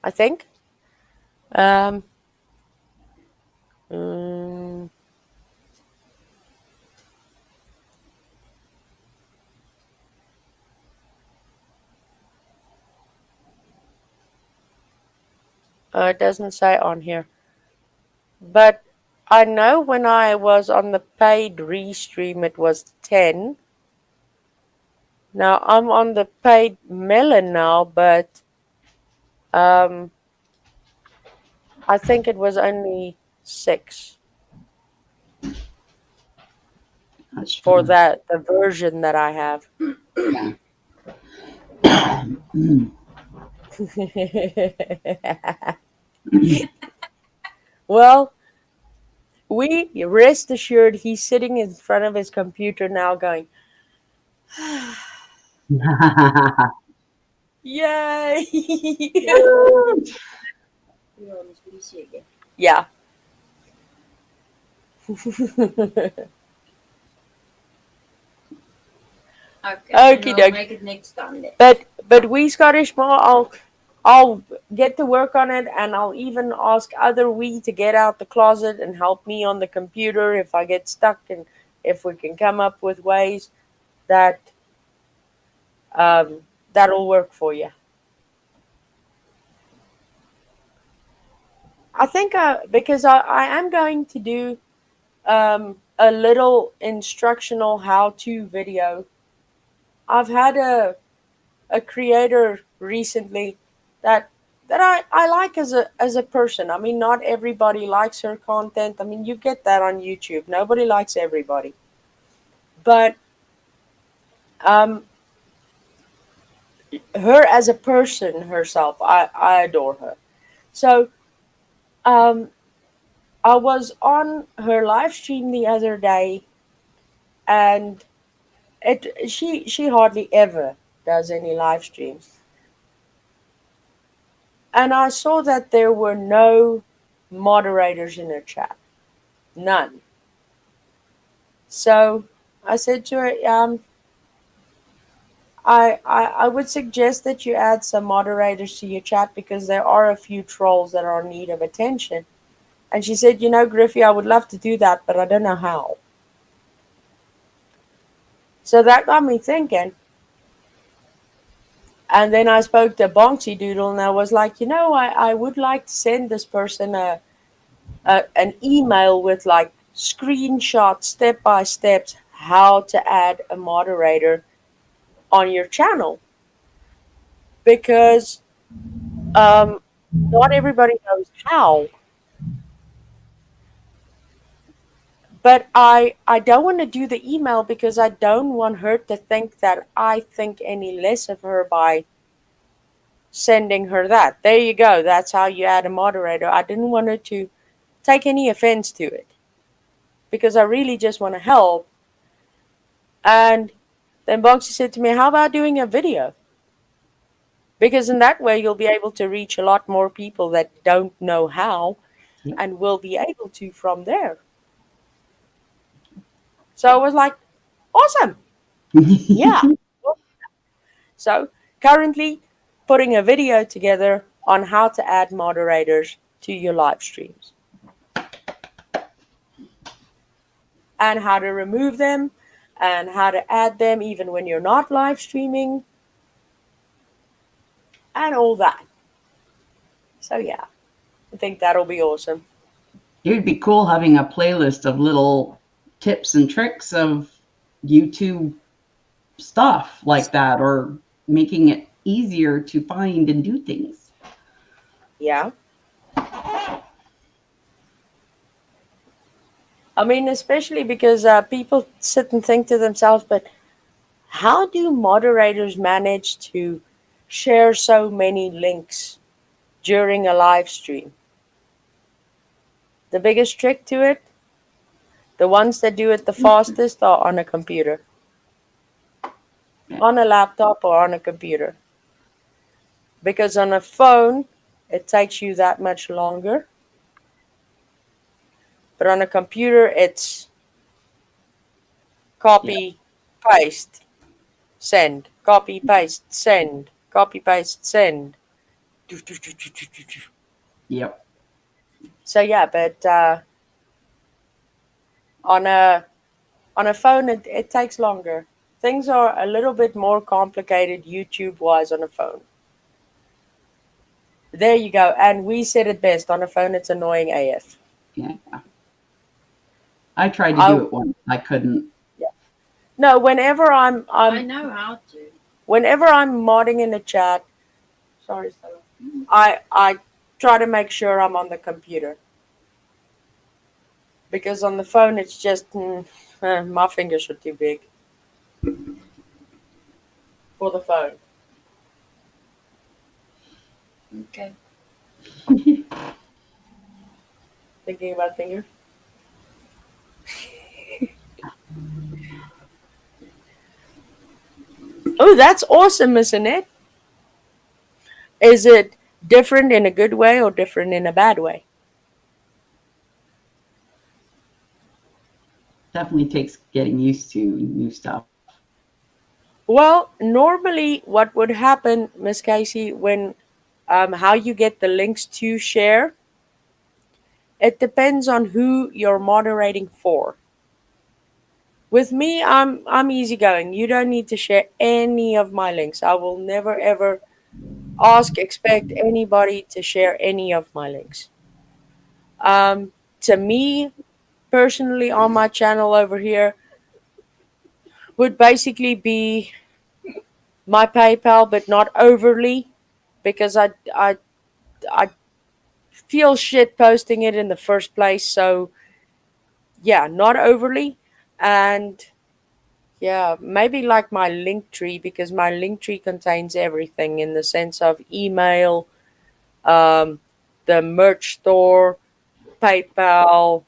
I think. Um, mm, it doesn't say on here. But I know when I was on the paid restream, it was 10. Now I'm on the paid melon now, but um, I think it was only 6 Not for sure. the version that I have. Yeah. Mm. Well, we rest assured he's sitting in front of his computer now going, yay! Yeah. Okay, then Okie we'll doke. make it next time then. But we Scottish Ma, I'll get to work on it, and I'll even ask other we to get out the closet and help me on the computer if I get stuck, and if we can come up with ways that um, that'll work for you. I think because I am going to do a little instructional how-to video. I've had a creator recently that I like as a person. I mean, not everybody likes her content. I mean, you get that on YouTube. Nobody likes everybody. But um, her as a person herself, I adore her. So um, I was on her live stream the other day, and she hardly ever does any live streams. And I saw that there were no moderators in her chat. None. So I said to her, I would suggest that you add some moderators to your chat because there are a few trolls that are in need of attention. And she said, Griffey, I would love to do that, but I don't know how. So that got me thinking. And then I spoke to Bonksy Doodle, and I was like, I would like to send this person an email with like screenshot step by steps how to add a moderator on your channel, because um, not everybody knows how. But I don't want to do the email because I don't want her to think that I think any less of her by sending her that. There you go. That's how you add a moderator. I didn't want her to take any offense to it because I really just want to help. And then Boxy said to me, how about doing a video? Because in that way, you'll be able to reach a lot more people that don't know how, Yep. and will be able to from there. So I was like, awesome. Yeah. So currently putting a video together on how to add moderators to your live streams and how to remove them and how to add them even when you're not live streaming and all that. So yeah, I think that'll be awesome. It would be cool having a playlist of little tips and tricks of YouTube stuff like that, or making it easier to find and do things. Yeah. I mean, especially because people sit and think to themselves, but how do moderators manage to share so many links during a live stream? The biggest trick to it, the ones that do it the fastest are on a computer, on a laptop or on a computer. Because on a phone, it takes you that much longer. But on a computer, it's Yeah. copy, paste, send, copy, paste, send, copy, paste, send. Yep. So yeah, but on a phone, it takes longer. Things are a little bit more complicated YouTube wise on a phone. There you go. And we said it best. On a phone, it's annoying AF. Yeah. I tried to I do it once. I couldn't. Yeah. No, whenever I know how to. whenever I'm modding in the chat, sorry, Stella, I try to make sure I'm on the computer. Because on the phone, it's just my fingers are too big for the phone. Okay. Thinking about fingers. Oh, that's awesome, Miss Annette. Is it different in a good way or different in a bad way? definitely takes getting used to new stuff. Well, normally what would happen, Miss Casey, when how you get the links to share, it depends on who you're moderating for. With me, I'm easygoing. You don't need to share any of my links. I will never ever expect anybody to share any of my links. To me personally, on my channel over here, would basically be my PayPal, but not overly, because I feel shit posting it in the first place. So yeah, not overly, and yeah, maybe like my link tree, because my link tree contains everything in the sense of email, um, the merch store, PayPal,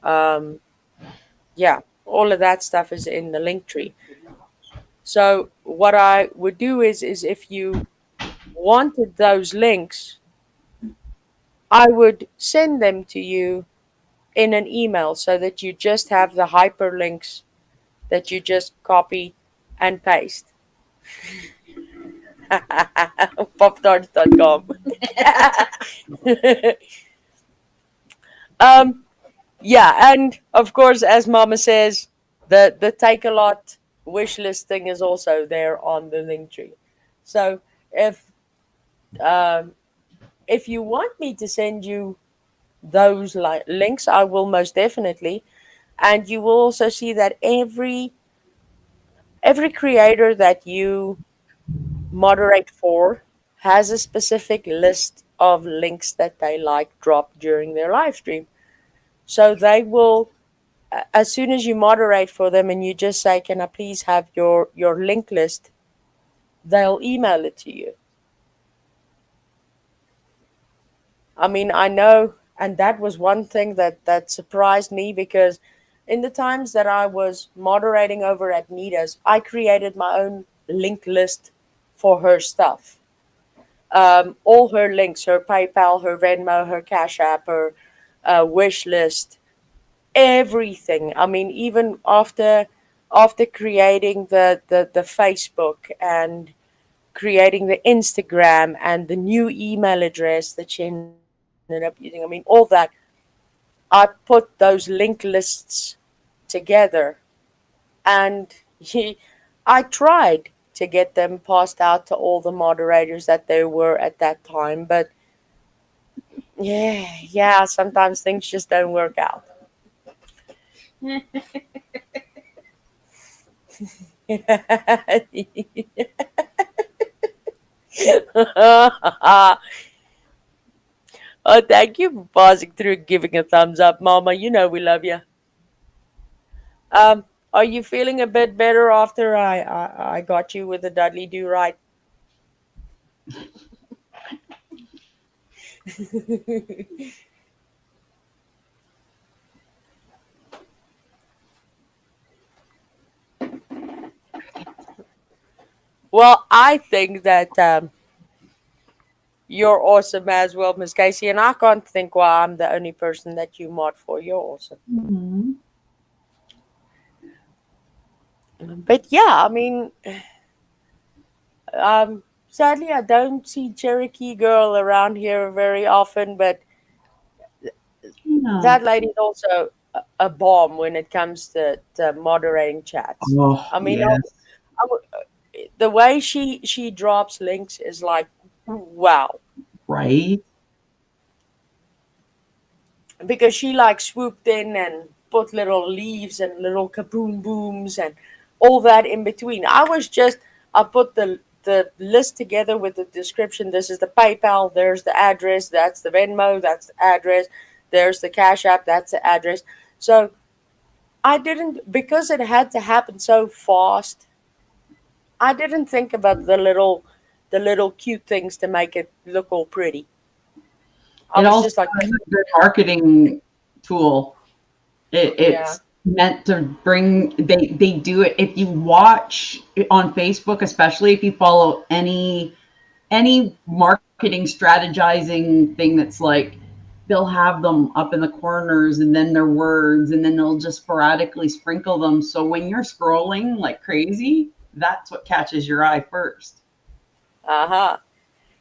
um, yeah, all of that stuff is in the link tree. So what I would do is if you wanted those links, I would send them to you in an email so that you just have the hyperlinks that you just copy and paste. Poptarts.com. um, yeah, and of course, as Mama says, the take a lot wish listing is also there on the link tree. So if um, if you want me to send you those links, I will most definitely. And you will also see that every creator that you moderate for has a specific list of links that they like drop during their live stream. So they will, as soon as you moderate for them and you just say, "Can I please have your link list?" they'll email it to you. I mean, I know, and that was one thing that surprised me, because in the times that I was moderating over at Nita's, I created my own link list for her stuff. All her links, her PayPal, her Venmo, her Cash App, her wish list, everything. I mean, even after creating the Facebook and creating the Instagram and the new email address that she ended up using. I mean, all that, I put those link lists together, and I tried to get them passed out to all the moderators that there were at that time, but yeah, sometimes things just don't work out. Oh, thank you for pausing through and giving a thumbs up, Mama. You know we love you. Um, are you feeling a bit better after I got you with the Dudley Do Right? Well, I think that you're awesome as well, Miss Casey, and I can't think why I'm the only person that you mod for. You're awesome. Mm-hmm. But yeah, I mean, sadly, I don't see Cherokee Girl around here very often, but Yeah. that lady's also a bomb when it comes to moderating chats. Oh, I mean, yes. the way she drops links is like, wow, Right. because she like swooped in and put little leaves and little kaboom booms and all that in between. I put the list together with the description. This is the PayPal, there's the address, that's the Venmo, that's the address, there's the Cash App, that's the address. So I didn't, because it had to happen so fast, I didn't think about the little cute things to make it look all pretty. I It was also just like, is a good marketing tool. yeah. It's meant to bring. They do it. If you watch on Facebook, especially if you follow any marketing strategizing thing that's like they'll have them up in the corners and then their words, and then they'll just sporadically sprinkle them. So when you're scrolling like crazy, that's what catches your eye first. Uh-huh.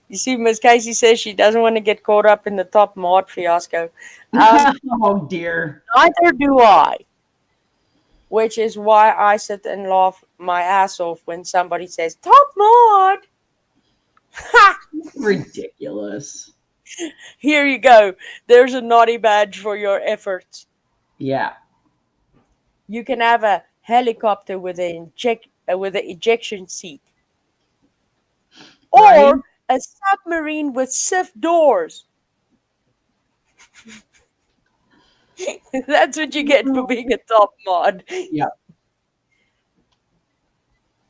You see, Miss Casey says she doesn't want to get caught up in the top mod fiasco. Oh dear. Neither do I. Which is why I sit and laugh my ass off when somebody says, top mod! Ha! Ridiculous. Here you go. There's a naughty badge for your efforts. Yeah. You can have a helicopter with with an ejection seat. Right? Or a submarine with SIF doors. That's what you get for being a top mod. Yeah.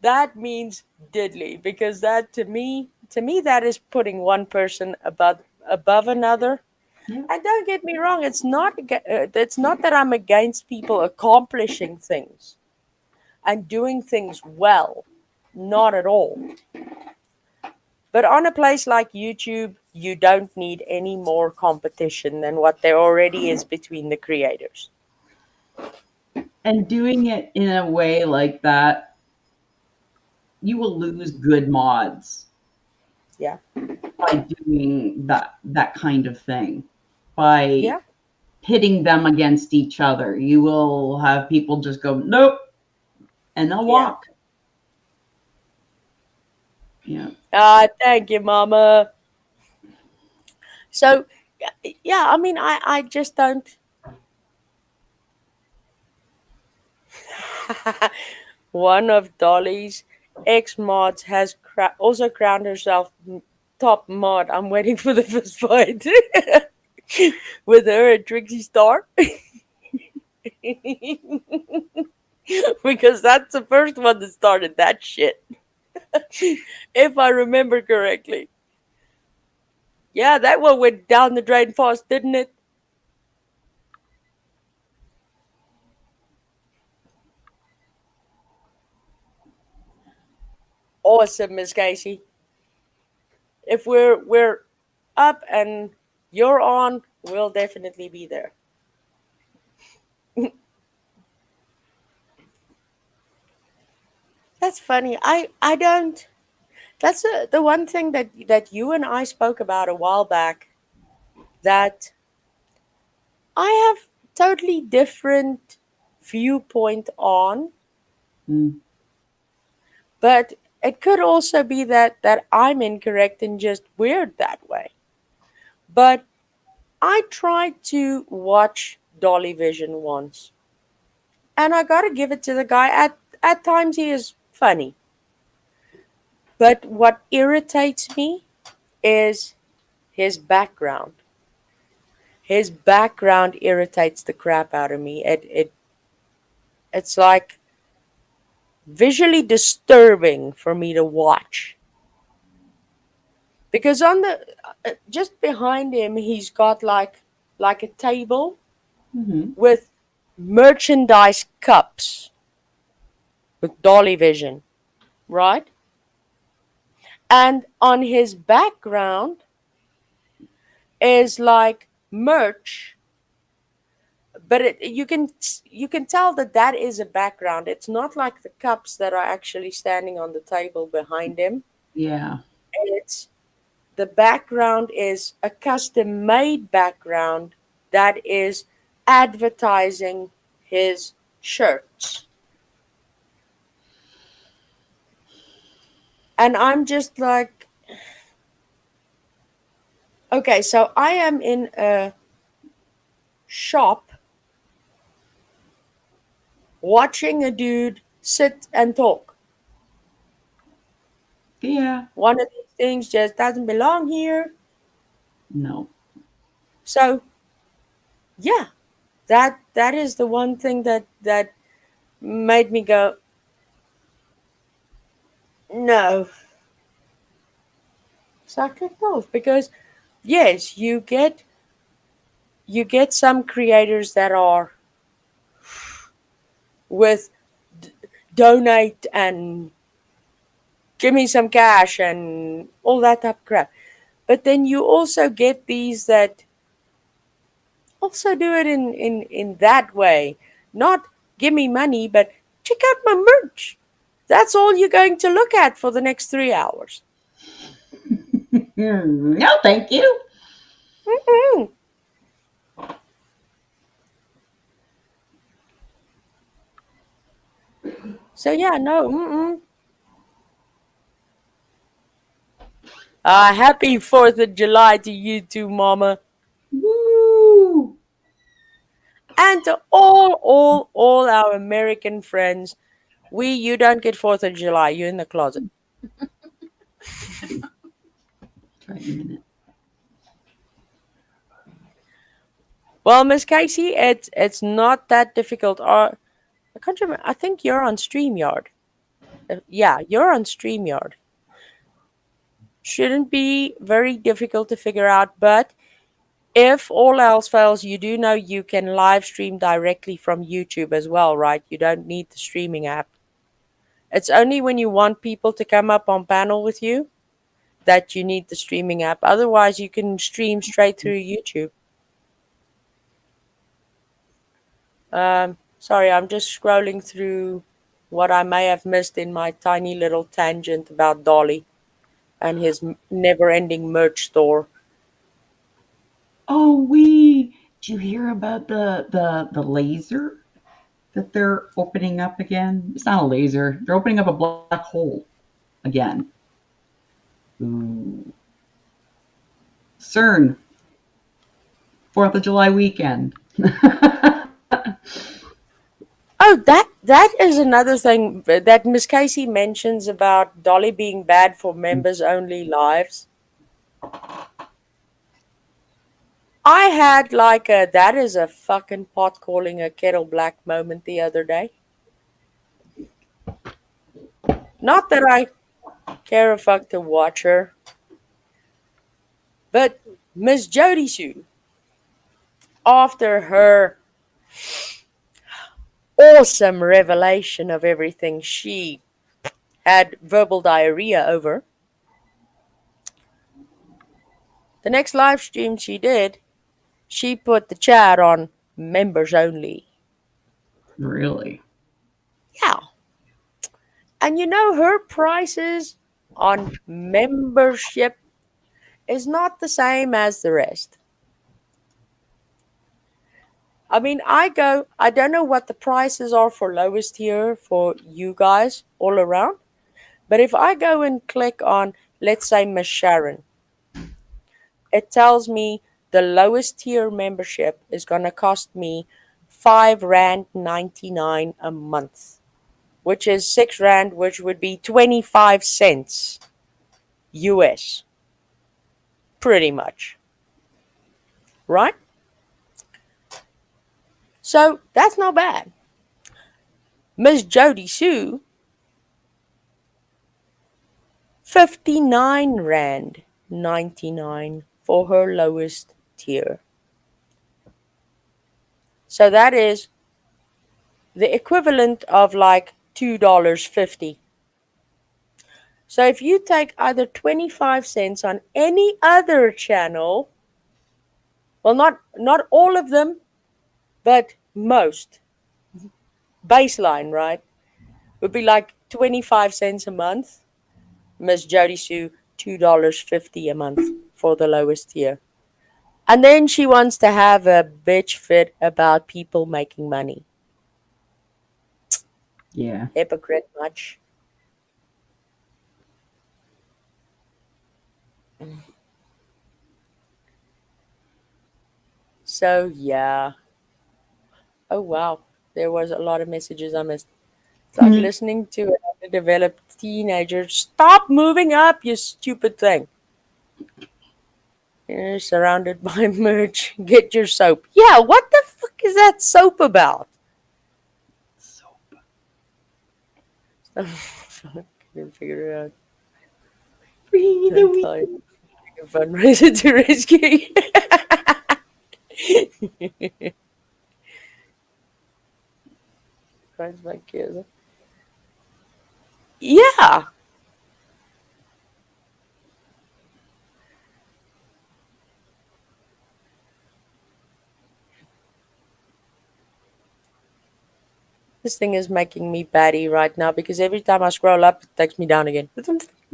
That means diddly, because that to me that is putting one person above another. Yeah. And don't get me wrong, it's not that I'm against people accomplishing things and doing things well, not at all. But on a place like YouTube, you don't need any more competition than what there already is between the creators. And doing it in a way like that, you will lose good mods Yeah. by doing that kind of thing. By Yeah. pitting them against each other. You will have people just go, nope, and they'll Yeah. walk. Yeah. Thank you, Mama. So, yeah, I mean, I just don't. One of Dolly's ex mods has also crowned herself top mod. I'm waiting for the first fight with her and Trixie Star. Because that's the first one that started that shit. If I remember correctly. Yeah, that one went down the drain fast, didn't it? Awesome, Miss Casey. If we're up and you're on, we'll definitely be there. That's funny. I don't. That's the one thing that you and I spoke about a while back. That I have totally different viewpoint on, Mm. but it could also be that I'm incorrect and just weird that way. But I tried to watch Dolly Vision once, and I gotta give it to the guy. At times he is funny, but what irritates me is his background. His background irritates the crap out of me. It's like visually disturbing for me to watch. Because on the just behind him he's got like a table Mm-hmm. with merchandise cups with Dolly Vision, right? And on his background is like merch, but you can tell that is a background. It's not like the cups that are actually standing on the table behind him. Yeah. It's the background is a custom made background that is advertising his shirts. And I'm just like, okay, so I am in a shop watching a dude sit and talk. Yeah. One of these things just doesn't belong here. No. So yeah, that is the one thing that made me go, no. So I clicked off because yes, you get some creators that are with donate and give me some cash and all that type of crap. But then you also get these that also do it in that way. Not give me money, but check out my merch. That's all you're going to look at for the next 3 hours. No, thank you. Mm-mm. So yeah, no. Mm-mm. Happy 4th of July to you too, Mama. Woo! And to all our American friends. You don't get 4th of July. You're in the closet. Try it in a minute. Well, Miss Casey, it's not that difficult. I can't remember. I think you're on StreamYard. Yeah, you're on StreamYard. Shouldn't be very difficult to figure out, but if all else fails, you do know you can live stream directly from YouTube as well, right? You don't need the streaming app. It's only when you want people to come up on panel with you that you need the streaming app. Otherwise, you can stream straight through YouTube. Sorry, I'm just scrolling through what I may have missed in my tiny little tangent about Dolly and his never ending merch store. Oh, we. Did you hear about the laser that they're opening up again? It's not a laser. They're opening up a black hole again. Ooh. CERN, 4th of July weekend. Oh, that is another thing that Miss Casey mentions about Dolly being bad for members only lives. I had like a that is a fucking pot calling a kettle black moment the other day. Not that I care a fuck to watch her, but Miss Jody Sue, after her awesome revelation of everything she had verbal diarrhea over, the next live stream she did, she put the chat on members only. Really? Yeah. And you know, her prices on membership is not the same as the rest. I mean, I don't know what the prices are for lowest tier for you guys all around, but if I go and click on, let's say, Miss Sharon, it tells me the lowest tier membership is going to cost me 5 Rand 99 a month, which is 6 Rand, which would be 25 cents US, pretty much. Right? So that's not bad. Miss Jody Sue, 59 Rand 99 for her lowest tier. So that is the equivalent of like $2.50. So if you take either 25 cents on any other channel, well, not all of them, but most, baseline, right, would be like 25 cents a month. Miss Jody Sue, $2.50 a month for the lowest tier. And then she wants to have a bitch fit about people making money. Yeah. Hypocrite much. So yeah. Oh wow. There was a lot of messages I missed. It's like listening to an underdeveloped teenager. Stop moving up, you stupid thing. You're surrounded by merch. Get your soap. Yeah, what the fuck is that soap about? Soap. I couldn't figure it out. Free the week. Like a fundraiser to rescue. Christ, my kids. Yeah. This thing is making me batty right now because every time I scroll up, it takes me down again.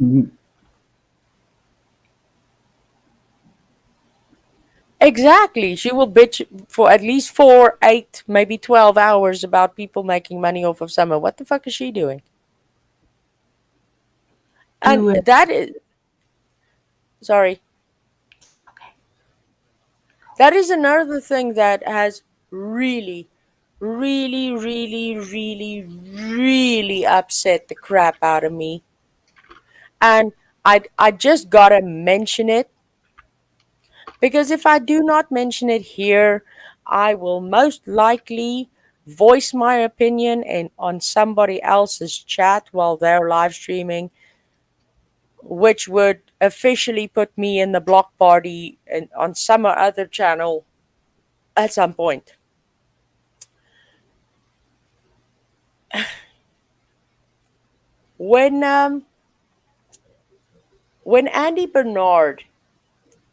Mhm. Exactly. She will bitch for at least 4, 8, maybe 12 hours about people making money off of summer. What the fuck is she doing? And Do it. that is, sorry, Okay. that is another thing that has really, really, really, really, really upset the crap out of me. And I just gotta mention it because if I do not mention it here, I will most likely voice my opinion on somebody else's chat while they're live streaming, which would officially put me in the block party and on some other channel at some point. When um when Andy Bernard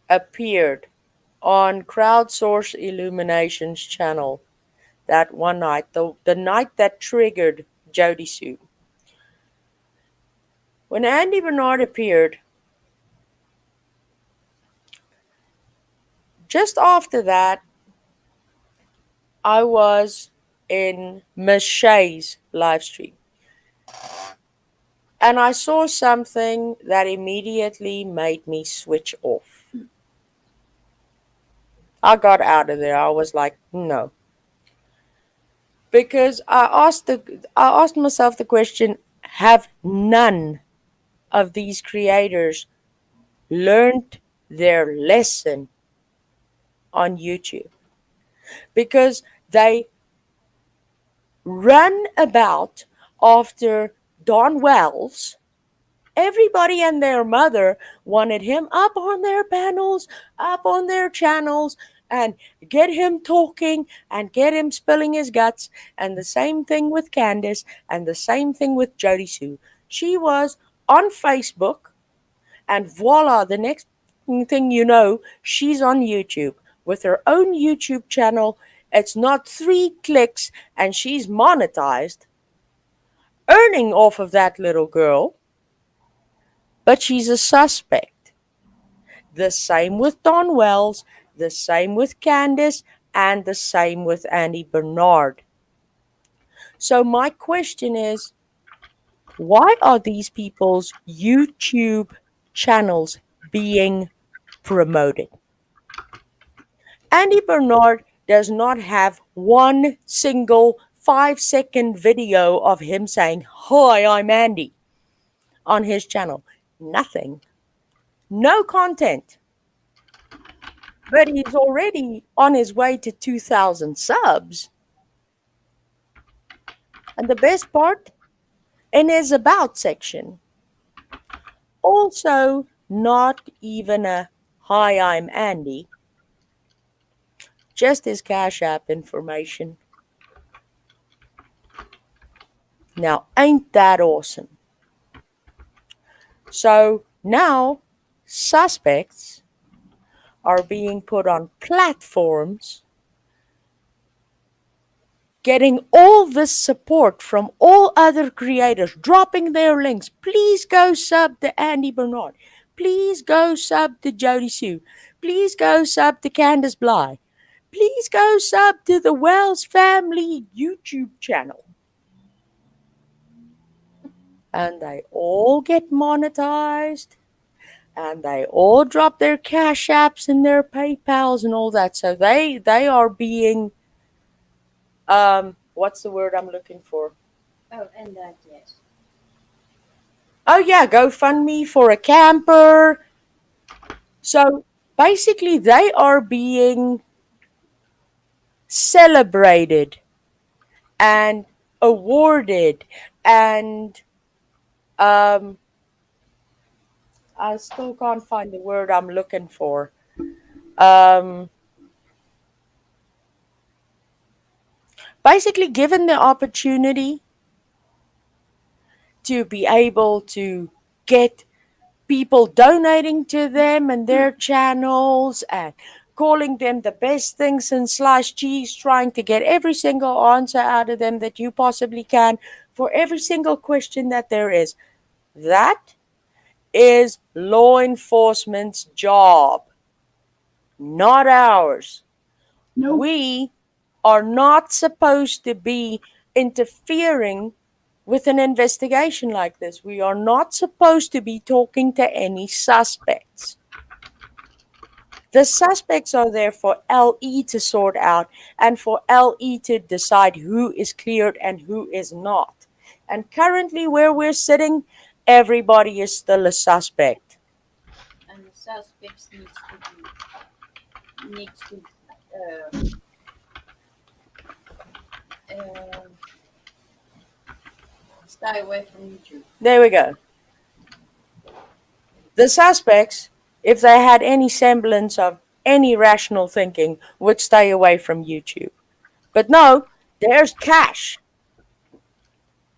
appeared on Crowdsource Illuminations channel that one night, the night that triggered Jody Sue. When Andy Bernard appeared, just after that, I was in Miss Shay's live stream. And I saw something that immediately made me switch off. I got out of there. I was like, no. Because I asked myself the question, have none of these creators learned their lesson on YouTube? Because they run about after Don Wells. Everybody and their mother wanted him up on their panels, up on their channels, and get him talking and get him spilling his guts. And the same thing with Candace, and the same thing with Jody Sue. She was on Facebook, and voila, the next thing you know, she's on YouTube with her own YouTube channel. It's not 3 clicks, and she's monetized, earning off of that little girl, but she's a suspect. The same with Don Wells, the same with Candace, and the same with Andy Bernard. So my question is, why are these people's YouTube channels being promoted? Andy Bernard does not have one single 5-second video of him saying, "Hi, I'm Andy," on his channel. Nothing. No content. But he's already on his way to 2,000 subs. And the best part, in his about section, also not even a "Hi, I'm Andy," just his Cash App information. Now, ain't that awesome? So now suspects are being put on platforms, getting all this support from all other creators, dropping their links. Please go sub to Andy Bernard. Please go sub to Jody Sue. Please go sub to Candace Bly. Please go sub to the Wells Family YouTube channel. And they all get monetized, and they all drop their Cash Apps and their PayPals and all that. So they are being what's the word I'm looking for? Oh, and that, yes. Oh yeah, GoFundMe for a camper. So basically they are being celebrated and awarded and um I still can't find the word I'm looking for. Um Basically given the opportunity to be able to get people donating to them and their channels and calling them the best thing since sliced cheese, trying to get every single answer out of them that you possibly can for every single question that there is. That is law enforcement's job, not ours. Nope. We are not supposed to be interfering with an investigation like this. We are not supposed to be talking to any suspects. The suspects are there for LE to sort out and for LE to decide who is cleared and who is not. And currently, where we're sitting, everybody is still a suspect. And the suspects needs to uh, stay away from YouTube. There we go. The suspects, if they had any semblance of any rational thinking, would stay away from YouTube. But no, there's cash.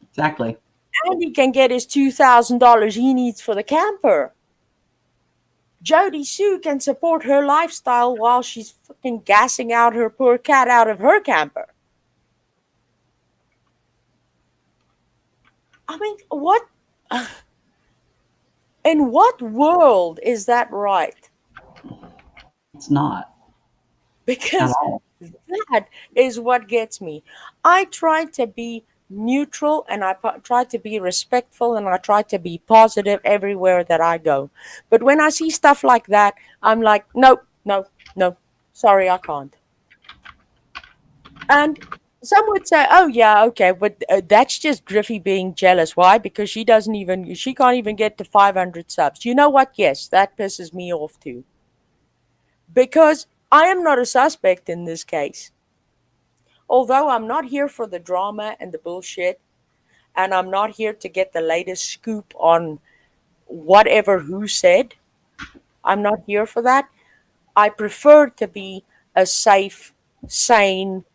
Exactly. And he can get his $2,000 he needs for the camper. Jody Sue can support her lifestyle while she's fucking gassing out her poor cat out of her camper. I mean, what? In what world is that right? It's not at Because all. that is what gets me. I try to be neutral and I try to be respectful and I try to be positive everywhere that I go. But when I see stuff like that, I'm like, no, no, no, sorry, I can't. And some would say, oh, yeah, okay, but that's just Griffey being jealous. Why? Because she can't even get to 500 subs. You know what? Yes, that pisses me off too. Because I am not a suspect in this case. Although I'm not here for the drama and the bullshit, and I'm not here to get the latest scoop on whatever who said, I'm not here for that. I prefer to be a safe, sane,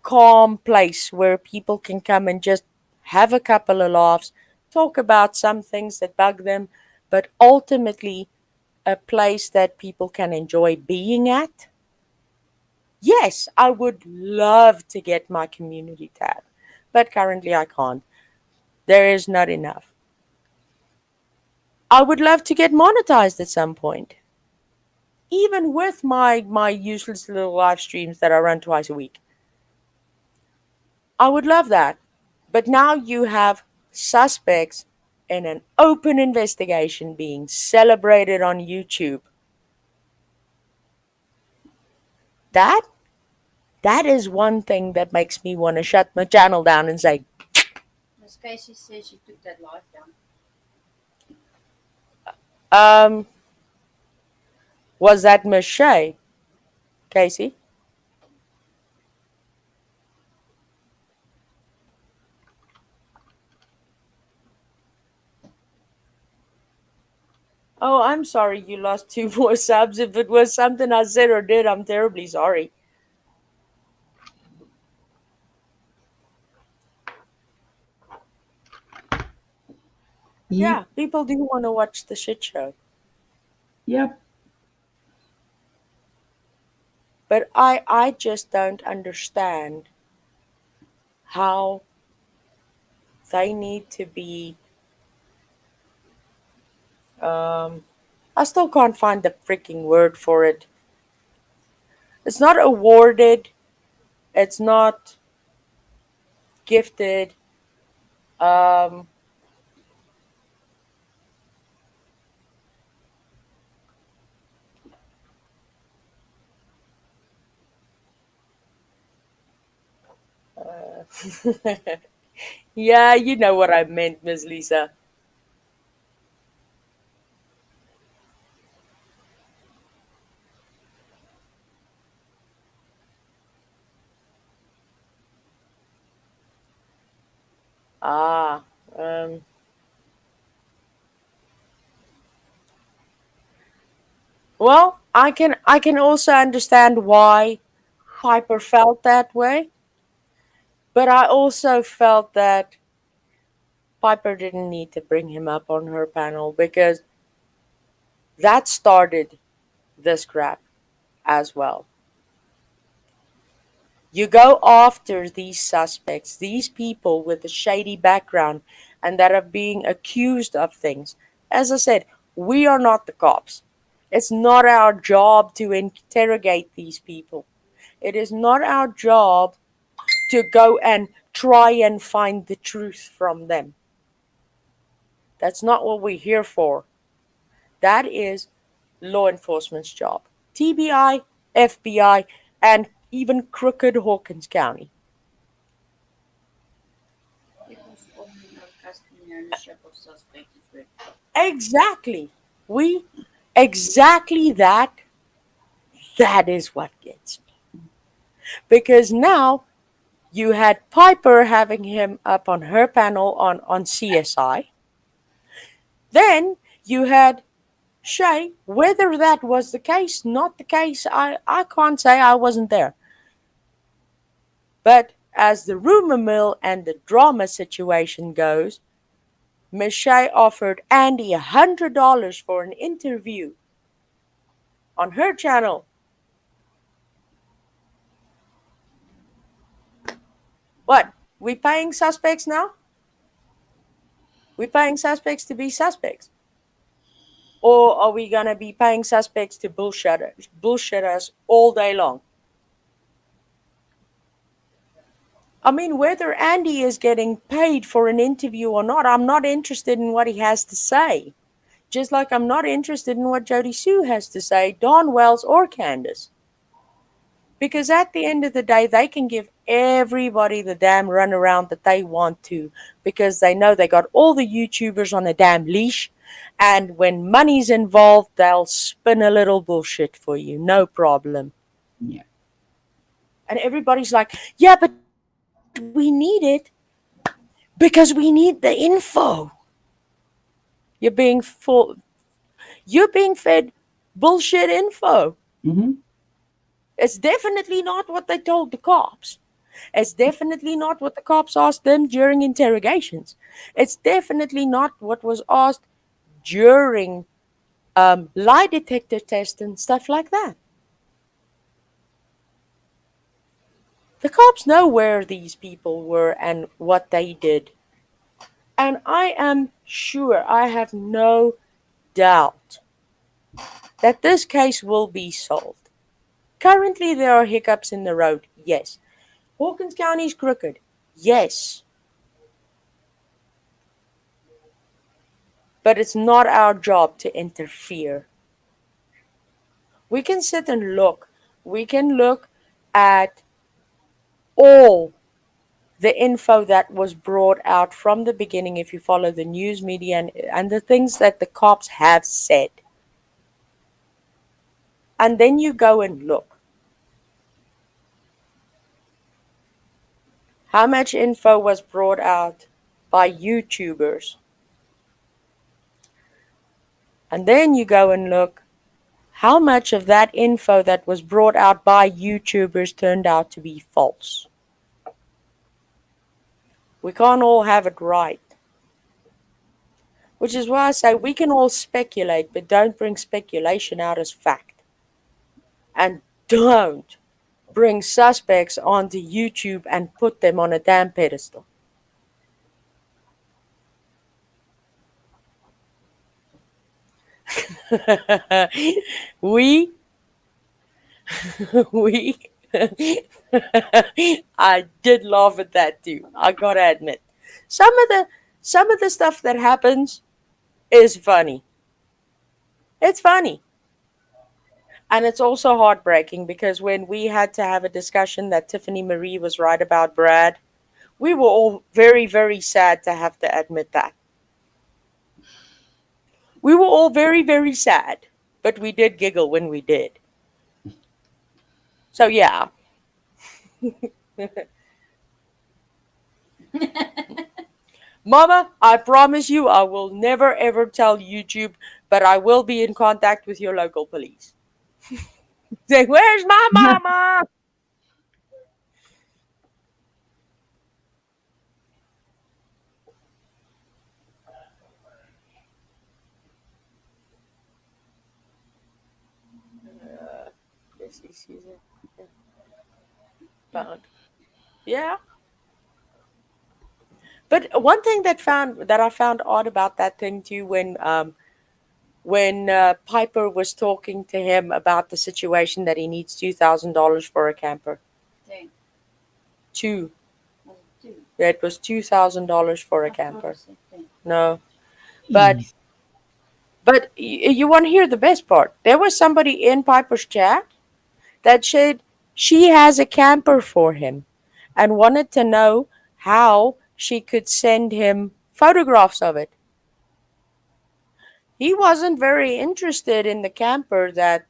calm place where people can come and just have a couple of laughs, talk about some things that bug them, but ultimately a place that people can enjoy being at. Yes, I would love to get my community tab, but currently I can't. There is not enough. I would love to get monetized at some point, even with my useless little live streams that I run twice a week. I would love that. But now you have suspects in an open investigation being celebrated on YouTube. That that is one thing that makes me want to shut my channel down and say, Miss Casey says she took that live down. um, was that Miss Shay, Casey? Oh, I'm sorry you lost two more subs. If it was something I said or did, I'm terribly sorry. Yep. Yeah, people do want to watch the shit show. Yep. But I just don't understand how they need to be. Um, I still can't find the freaking word for it. It's not awarded. It's not gifted. Um, yeah, you know what I meant, Miss Lisa. Ah, um, well, I can also understand why Piper felt that way, but I also felt that Piper didn't need to bring him up on her panel because that started this crap. as well. You go after these suspects, these people with a shady background and that are being accused of things. As I said, we are not the cops. It's not our job to interrogate these people. It is not our job to go and try and find the truth from them. That's not what we're here for. That is law enforcement's job. TBI, FBI, and even crooked Hawkins County. Because only our custody and ownership of suspect is with. Exactly. We exactly that is what gets me. Because now you had Piper having him up on her panel on CSI. Then you had Shay, whether that was the case, not the case, I can't say, I wasn't there. But as the rumor mill and the drama situation goes, Miss Shay offered Andy $100 for an interview on her channel. What? We paying suspects now? We paying suspects to be suspects? Or are we gonna be paying suspects to bullshit us all day long? I mean, whether Andy is getting paid for an interview or not, I'm not interested in what he has to say. Just like I'm not interested in what Jody Sue has to say, Don Wells or Candace. Because at the end of the day, they can give everybody the damn runaround that they want to because they know they got all the YouTubers on a damn leash. And when money's involved, they'll spin a little bullshit for you. No problem. Yeah. And everybody's like, yeah, but we need it because we need the info. You're being full, you're being fed bullshit info. Mm-hmm. It's definitely not what they told the cops. It's definitely not what the cops asked them during interrogations. It's definitely not what was asked during lie detector tests and stuff like that. The cops know where these people were and what they did. And I am sure, I have no doubt, that this case will be solved. Currently, there are hiccups in the road, yes. Hawkins County is crooked, yes. But it's not our job to interfere. We can sit and look. We can look at all the info that was brought out from the beginning if you follow the news media and the things that the cops have said. And then you go and look. How much info was brought out by YouTubers? And then you go and look how much of that info that was brought out by YouTubers turned out to be false. We can't all have it right. Which is why I say we can all speculate, but don't bring speculation out as fact. And don't bring suspects onto YouTube and put them on a damn pedestal. we we I did laugh at that too. I gotta admit. Some of the stuff that happens is funny. It's funny. And it's also heartbreaking because when we had to have a discussion that Tiffany Marie was right about Brad, we were all very, very sad to have to admit that. We were all very, very sad, but we did giggle when we did. So, yeah. Mama, I promise you I will never ever tell YouTube, but I will be in contact with your local police. Say, where's my mama? she's a pound. Yeah. But one thing that I found odd about that thing too, when Piper was talking to him about the situation that he needs $2,000 for a camper. Ten. Two. Was it two? Yeah, it was $2,000 for a I thought camper. it said ten. No, but Jeez. you want to hear the best part? There was somebody in Piper's chat that said she has a camper for him and wanted to know how she could send him photographs of it. He wasn't very interested in the camper that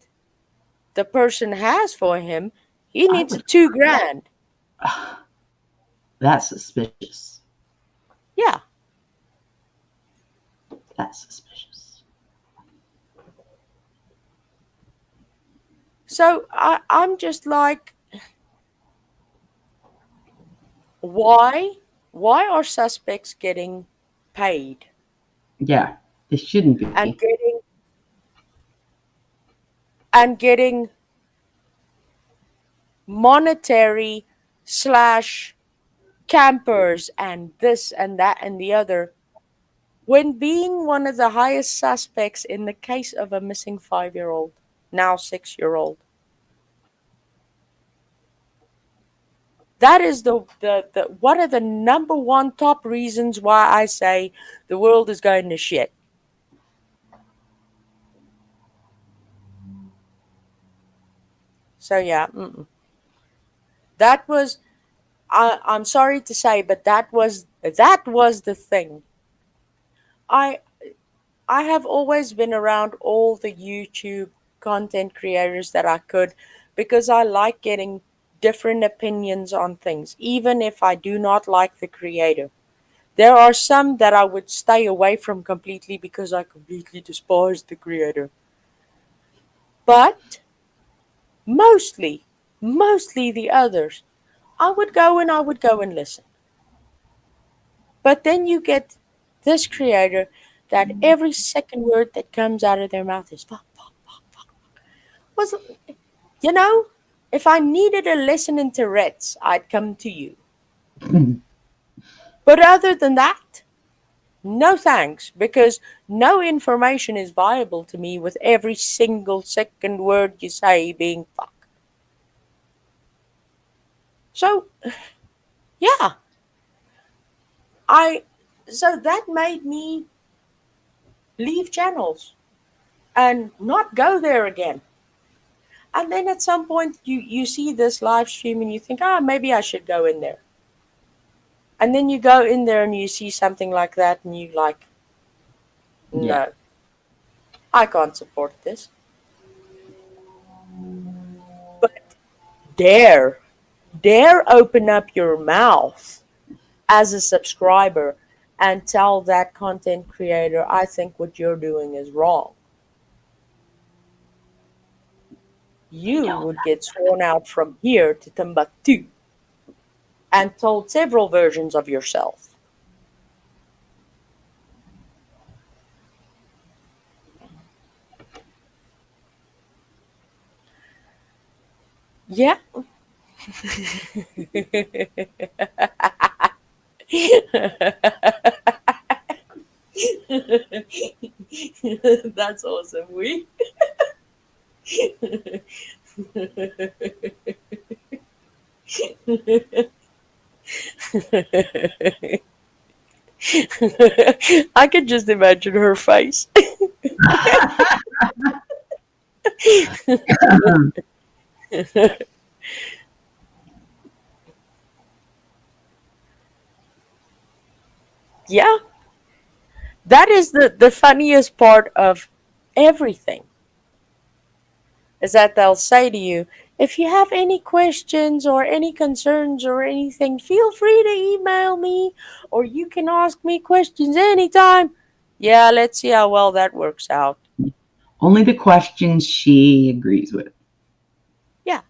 the person has for him. He I needs would. 2 grand. That's suspicious. Yeah. That's suspicious. So I'm just like, why? Why are suspects getting paid Yeah, it shouldn't be. and getting monetary slash campers and this and that and the other when being one of the highest suspects in the case of a missing 5-year-old, now 6-year-old? That is the one of the number one top reasons why I say the world is going to shit. So yeah, that was, I'm sorry to say, but that was the thing. I I have always been around all the YouTube content creators that I could because I like getting different opinions on things, even if I do not like the creator. There are some that I would stay away from completely because I completely despise the creator. But mostly, mostly the others, I would go and listen. But then you get this creator that every second word that comes out of their mouth is fuck, fuck, fuck, fuck. Was you know, if I needed a lesson in Tourette's, I'd come to you. But other than that, no thanks, because no information is viable to me with every single second word you say being fuck. So, yeah, I so that made me leave channels and not go there again. And then at some point you see this live stream and you think, ah, maybe I should go in there. And then you go in there and you see something like that and you like, Yeah. no, I can't support this. But dare, dare open up your mouth as a subscriber and tell that content creator, I think what you're doing is wrong. You No. would get sworn out from here to Timbuktu and told several versions of yourself. Yeah. That's awesome. We. I can just imagine her face. Yeah, that is the funniest part of everything is that they'll say to you, if you have any questions or any concerns or anything, feel free to email me or you can ask me questions anytime. Yeah, let's see how well that works out. Only the questions she agrees with. Yeah.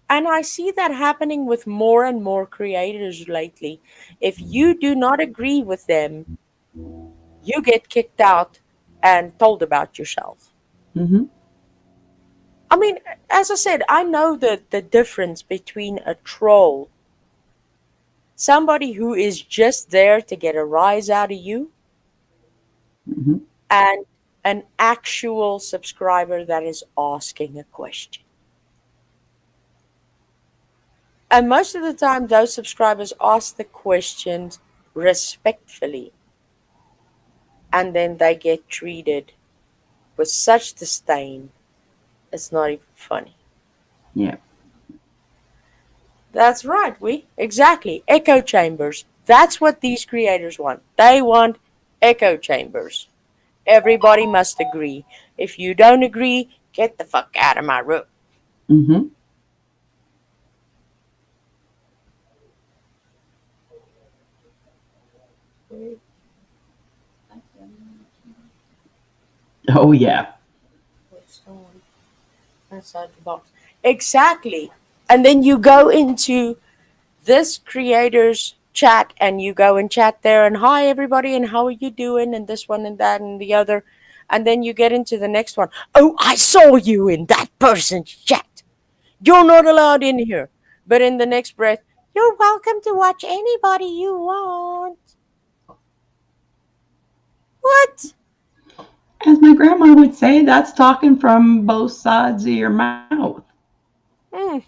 And I see that happening with more and more creators lately. If you do not agree with them, you get kicked out and told about yourself. Hmm. I mean, as I said, I know the difference between a troll, somebody who is just there to get a rise out of you, Hmm. and an actual subscriber that is asking a question. And most of the time, those subscribers ask the questions respectfully, and then they get treated with such disdain, it's not even funny. Yeah. That's right, we exactly echo chambers. That's what these creators want. They want echo chambers. Everybody must agree. If you don't agree, get the fuck out of my room. Hmm. Oh yeah. Outside the box. Exactly. And then you go into this creator's chat and you go and chat there and hi everybody and how are you doing and this one and that and the other. And then you get into the next one. Oh, I saw you in that person's chat. You're not allowed in here. But in the next breath, you're welcome to watch anybody you want. What? As my grandma would say, that's talking from both sides of your mouth. Mm.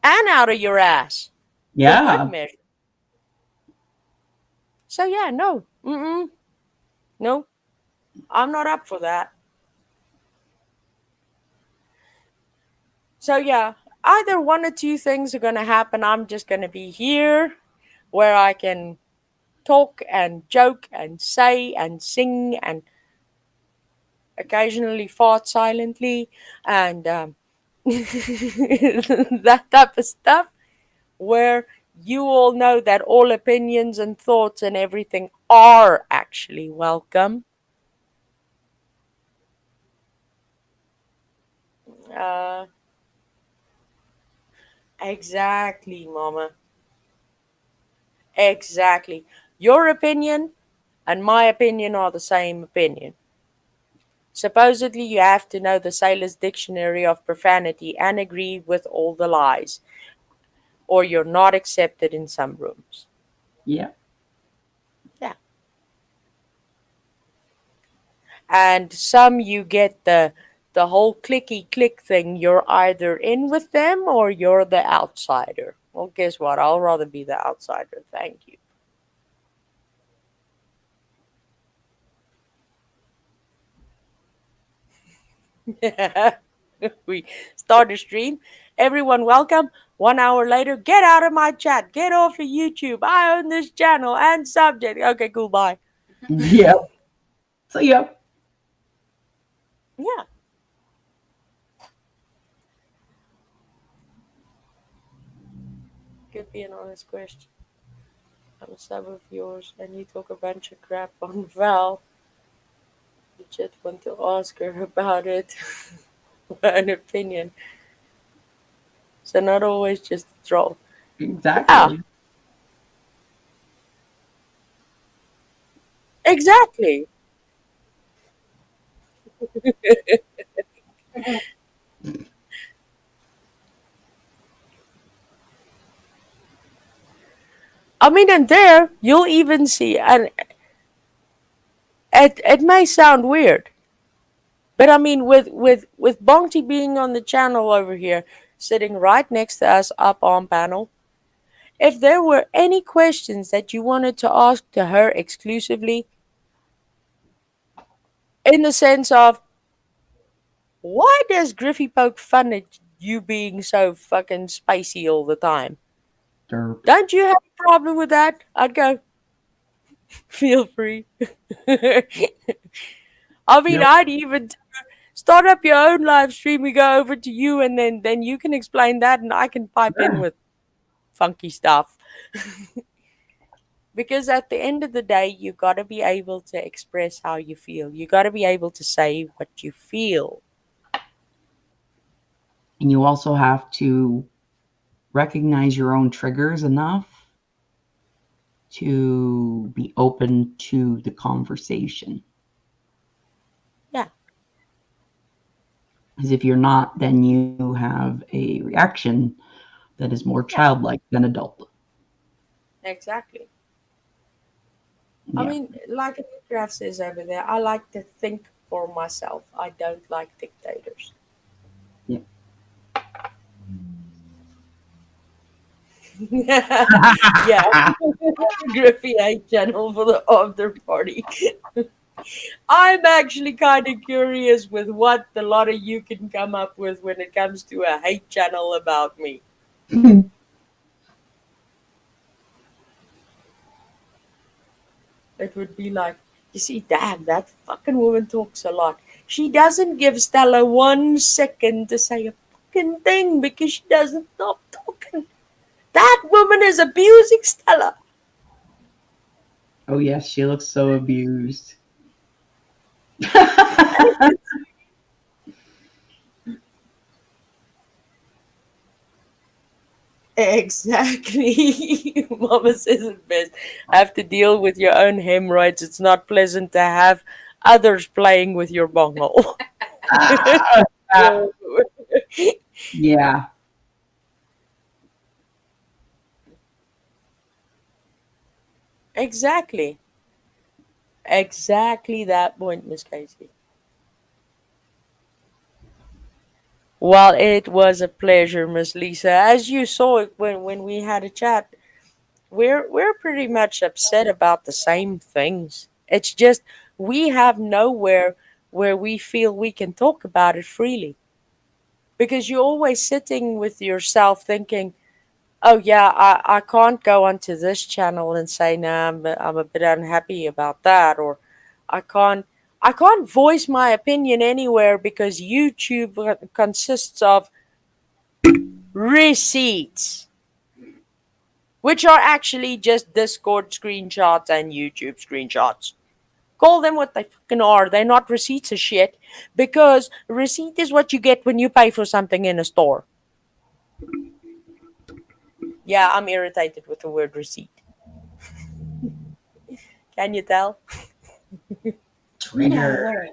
And out of your ass. For good Yeah. measure. So yeah, no. Mm-mm. No. I'm not up for that. So yeah, either one or two things are gonna happen. I'm just gonna be here where I can talk and joke and say and sing and occasionally fart silently and that type of stuff where you all know that all opinions and thoughts and everything are actually welcome. Uh, exactly, Mama. Exactly. Your opinion and my opinion are the same opinion. Supposedly, you have to know the Sailor's Dictionary of Profanity and agree with all the lies, or you're not accepted in some rooms. Yeah. Yeah. And some you get the whole clicky click thing. You're either in with them or you're the outsider. Well, guess what? I'll rather be the outsider. Thank you. We start a stream. Everyone, welcome. 1 hour later, get out of my chat. Get off of YouTube. I own this channel and subject. Okay, cool. Bye. Yep. So yep. Yeah, could be an honest question. I'm a sub of yours, and you talk a bunch of crap on Val. You just want to ask her about it. An opinion. So not always just a troll. Yeah, Exactly. exactly. I mean, and there you'll even see, and it may sound weird, but I mean, with Bonti being on the channel over here, sitting right next to us up on panel, if there were any questions that you wanted to ask to her exclusively, in the sense of why does Griffey poke fun at you being so fucking spicy all the time? Derp. Don't you have a problem with that? I'd go, feel free. I mean, Yep. I'd even start up your own live stream. We go over to you, and then you can explain that, and I can pipe in Sure. with funky stuff. Because at the end of the day, you got to be able to express how you feel. You got to be able to say what you feel. And you also have to recognize your own triggers enough to be open to the conversation. Yeah. Because if you're not, then you have a reaction that is more Yeah, childlike than adult. exactly. I Yeah. mean, like Graf says over there, I like to think for myself. I don't like dictators. Yeah. Yeah, Griffy A channel for the after party. I'm actually kind of curious with what a lot of you can come up with when it comes to a hate channel about me. It would be like, you see, damn, that fucking woman talks a lot. She doesn't give Stella 1 second to say a fucking thing because she doesn't stop talking. That woman is abusing Stella. Oh yes, she looks so abused. Exactly. Mama says it best. Have to deal with your own hemorrhoids. It's not pleasant to have others playing with your bunghole. Ah, yeah. Exactly. Exactly that point, Miss Casey. Well, it was a pleasure, Miss Lisa. As you saw it when we had a chat, we're pretty much upset about the same things. It's just we have nowhere where we feel we can talk about it freely. Because you're always sitting with yourself thinking, oh yeah, I can't go onto this channel and say, nah, I'm a bit unhappy about that, or I can't I can't voice my opinion anywhere because YouTube consists of receipts, which are actually just Discord screenshots and YouTube screenshots. Call them what they fucking are. They're not receipts of shit because receipt is what you get when you pay for something in a store. Yeah, I'm irritated with the word receipt. Can you tell? Trigger.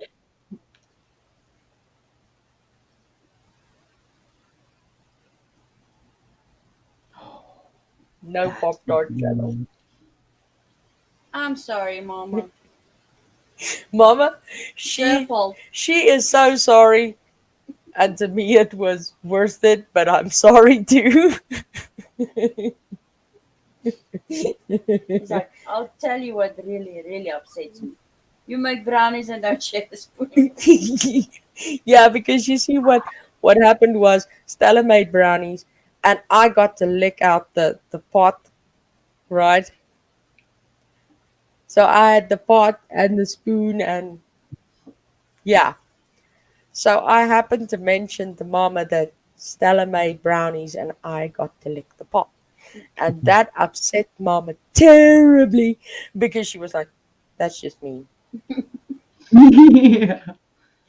No That's Pop Tart channel. I'm sorry, Mama. Mama, It's your she fault. she is so sorry, and to me it was worth it. But I'm sorry too. He's like, I'll tell you what really, really upsets me. You make brownies and don't share the spoon. Yeah, because you see what happened was Stella made brownies, and I got to lick out the pot, right? So I had the pot and the spoon, and yeah. So I happened to mention to Mama that Stella made brownies, and I got to lick the pot. And that upset Mama terribly because she was like, that's just me. Yeah.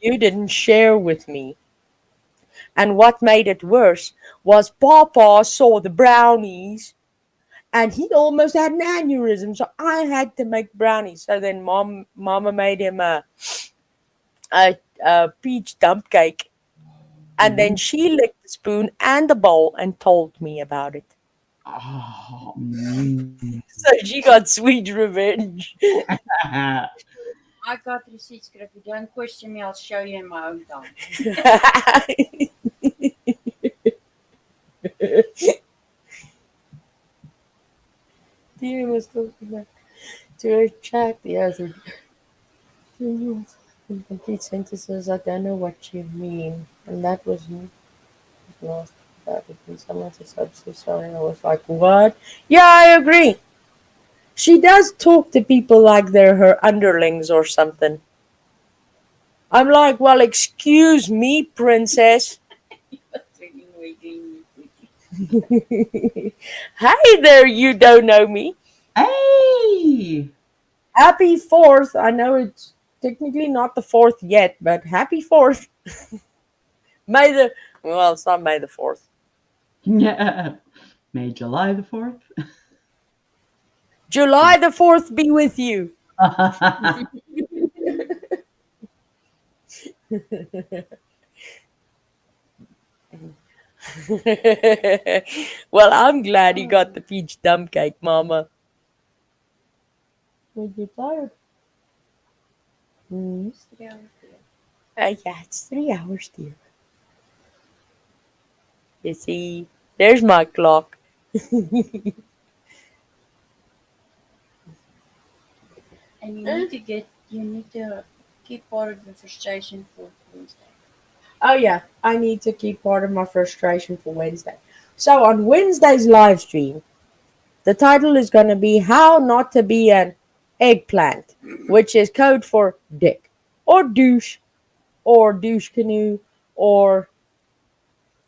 You didn't share with me. And what made it worse was Papa saw the brownies and he almost had an aneurysm. So I had to make brownies. So then Mama made him a peach dump cake. And then Ooh. she licked the spoon and the bowl and told me about it. Oh, mm. So she got sweet revenge. I got receipts, Griffy. Don't question me. I'll show you in my own time. Dear was talking back to her chat the other day. Incomplete sentences, I don't know what you mean. And that was lost about it. And someone said, I'm so sorry. I was like, what? Yeah, I agree. She does talk to people like they're her underlings or something. I'm like, well, excuse me, princess. Hi there, you don't know me. Hey! Happy 4th. I know it's technically not the 4th yet, but happy 4th. May the, well, it's not May the 4th. Yeah. May July the 4th. July the 4th be with you. Well, I'm glad you got the peach dump cake, Mama. Were you tired? Mm. Yeah, it's 3 hours, dear. You see, there's my clock. And you need to keep part of the frustration for Wednesday. Oh yeah, I need to keep part of my frustration for Wednesday. So on Wednesday's live stream, the title is going to be How Not to Be an Eggplant, which is code for dick or douche canoe or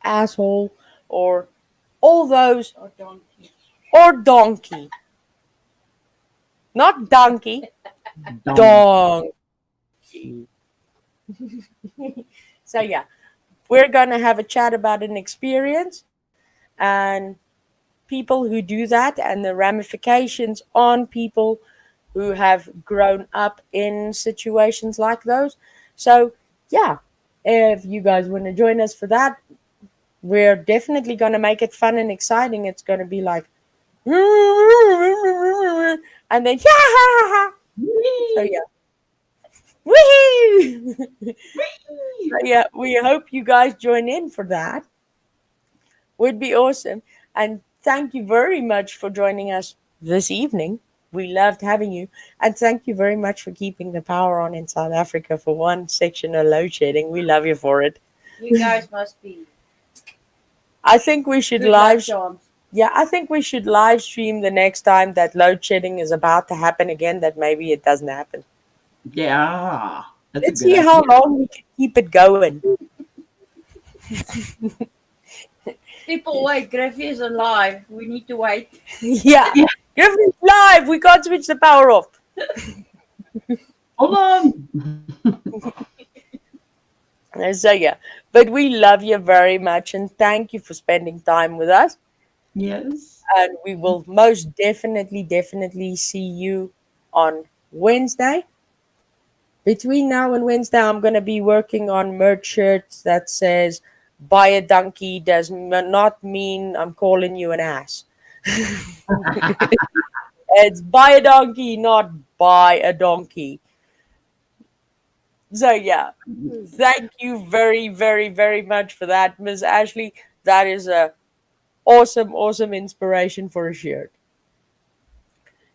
asshole or all those Or donkey. or donkey. Not donkey, Don't. donkey. So yeah, we're going to have a chat about an experience and people who do that and the ramifications on people who have grown up in situations like those. So, yeah, if you guys want to join us for that, we're definitely going to make it fun and exciting. It's going to be like, and then, yeah. So, Whee! yeah. Woohoo! So, Whee! yeah, we hope you guys join in for that. Would be awesome. And thank you very much for joining us this evening. We loved having you. And thank you very much for keeping the power on in South Africa for one section of load shedding. We love you for it. You guys must be I think we should good luck live. charms. Yeah, I think we should live stream the next time that load shedding is about to happen again. That maybe it doesn't happen. Yeah, that's a Let's good see how idea. long we can keep it going. People, wait, Griffey is alive. We need to wait. Yeah, Yeah, Griffith's live. We can't switch the power off. hold on. So yeah, but we love you very much and thank you for spending time with us. Yes. And we will most definitely see you on Wednesday. Between now and Wednesday, I'm going to be working on merch shirts that says "Buy a donkey" does not mean I'm calling you an ass. It's buy a donkey, not buy a donkey. So yeah, thank you very much for that, Miss Ashley. That is a awesome inspiration for a shirt.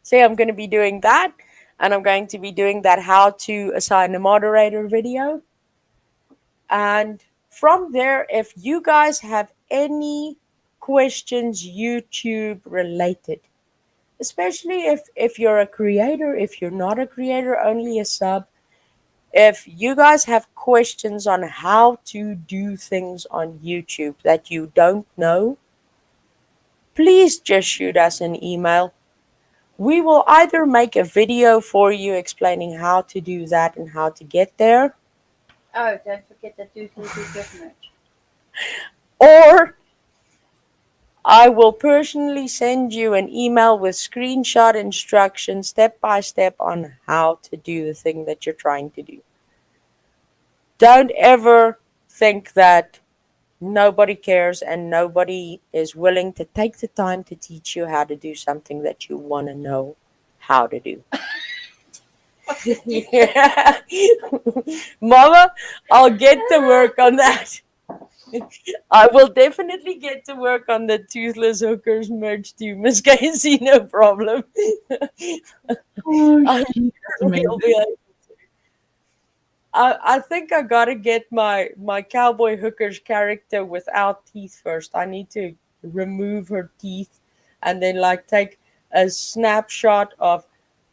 So I'm going to be doing that, and I'm going to be doing that how to assign a moderator video. And from there, if you guys have any questions YouTube related, especially if you're a creator, if you're not a creator, only a sub, if you guys have questions on how to do things on YouTube that you don't know, please just shoot us an email. We will either make a video for you explaining how to do that and how to get there, Oh, don't forget the Toothless gift merch. or I will personally send you an email with screenshot instructions step by step on how to do the thing that you're trying to do. Don't ever think that nobody cares and nobody is willing to take the time to teach you how to do something that you want to know how to do. Yeah. Mama, I'll get to work on that. I will definitely get to work on the Toothless Hookers merch too, Miss Casey, no problem. Oh, I'm shit, sure that's we'll amazing. be able. I think I gotta get my cowboy hooker's character without teeth first. I need to remove her teeth and then like take a snapshot of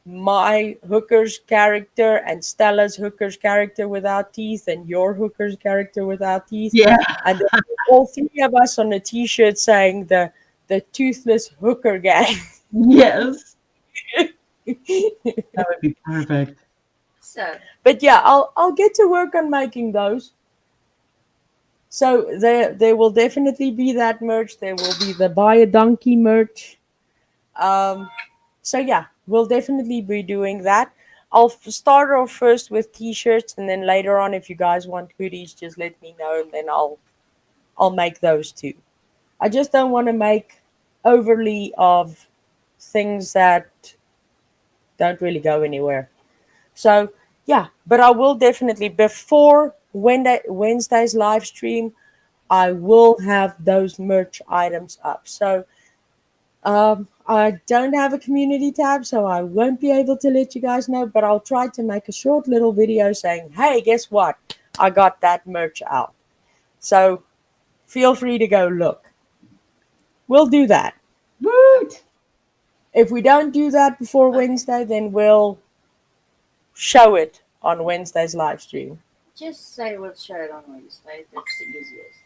my hooker's character and Stella's hooker's character without teeth and your hooker's character without teeth, Yeah, and then all three of us on a T-shirt saying the toothless hooker gang. yes, that would be perfect. So, But yeah, I'll get to work on making those. So there will definitely be that merch. There will be the buy a donkey merch. Um, so yeah, we'll definitely be doing that. I'll start off first with t-shirts, and then later on, if you guys want hoodies, just let me know, and then I'll make those two. I just don't want to make overly of things that don't really go anywhere. So yeah, but I will definitely before Wednesday's live stream, I will have those merch items up. So I don't have a community tab, so I won't be able to let you guys know. But I'll try to make a short little video saying, "Hey, guess what? I got that merch out." So feel free to go look. We'll do that. Woot! If we don't do that before Wednesday, then we'll show it on Wednesday's live stream. Just say we'll share it on Wednesday. That's the easiest.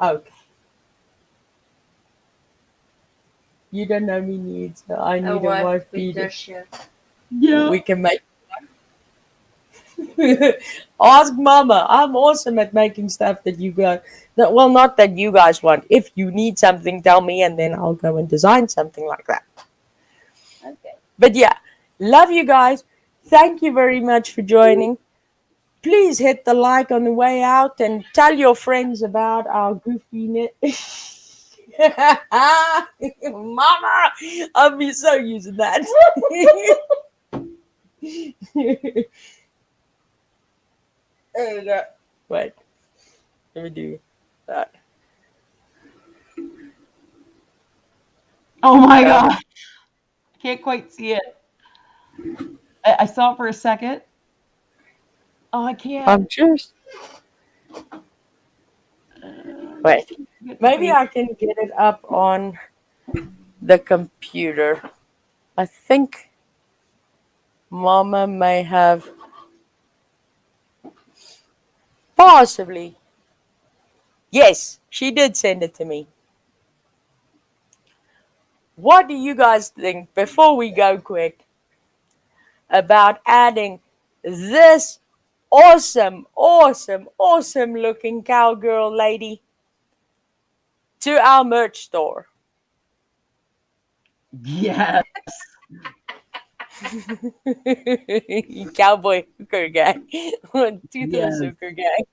Okay. You don't know me needs. I need a wife beater. Peter shirt. Yeah. We can make. Ask Mama. I'm awesome at making stuff that you guys. That, well, not that you guys want. If you need something, tell me, and then I'll go and design something like that. Okay. But yeah, love you guys. Thank you very much for joining. Please hit the like on the way out and tell your friends about our goofy Mama, I'll be so using that. There we go. Wait. Let me do that. Oh my God. I can't quite see it. I saw it for a second. Oh, I can't. I'm just. Wait. Maybe I can get it up on the computer. I think Mama may have possibly. Yes, she did send it to me. What do you guys think, before we go quick, about adding this awesome looking cowgirl lady to our merch store? Yes. Cowboy hooker guy. Toothless Yes. hooker guy.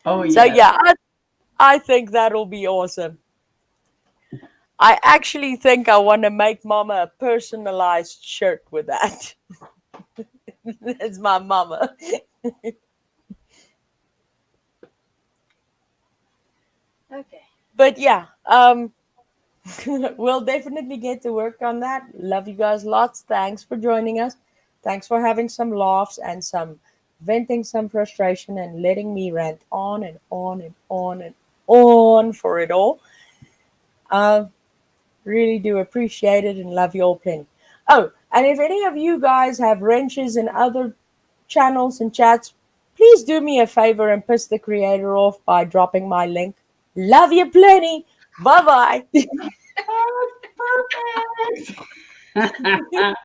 Oh, So yeah. yeah, I think that'll be awesome. I actually think I want to make Mama a personalized shirt with that. That's my Mama. Okay. But yeah, we'll definitely get to work on that. Love you guys lots. Thanks for joining us. Thanks for having some laughs and some venting some frustration and letting me rant on and on and on and on for it all. Really do appreciate it and love you all plenty. Oh, and if any of you guys have wrenches in other channels and chats, please do me a favor and piss the creator off by dropping my link. Love you plenty. Bye bye. Oh, perfect.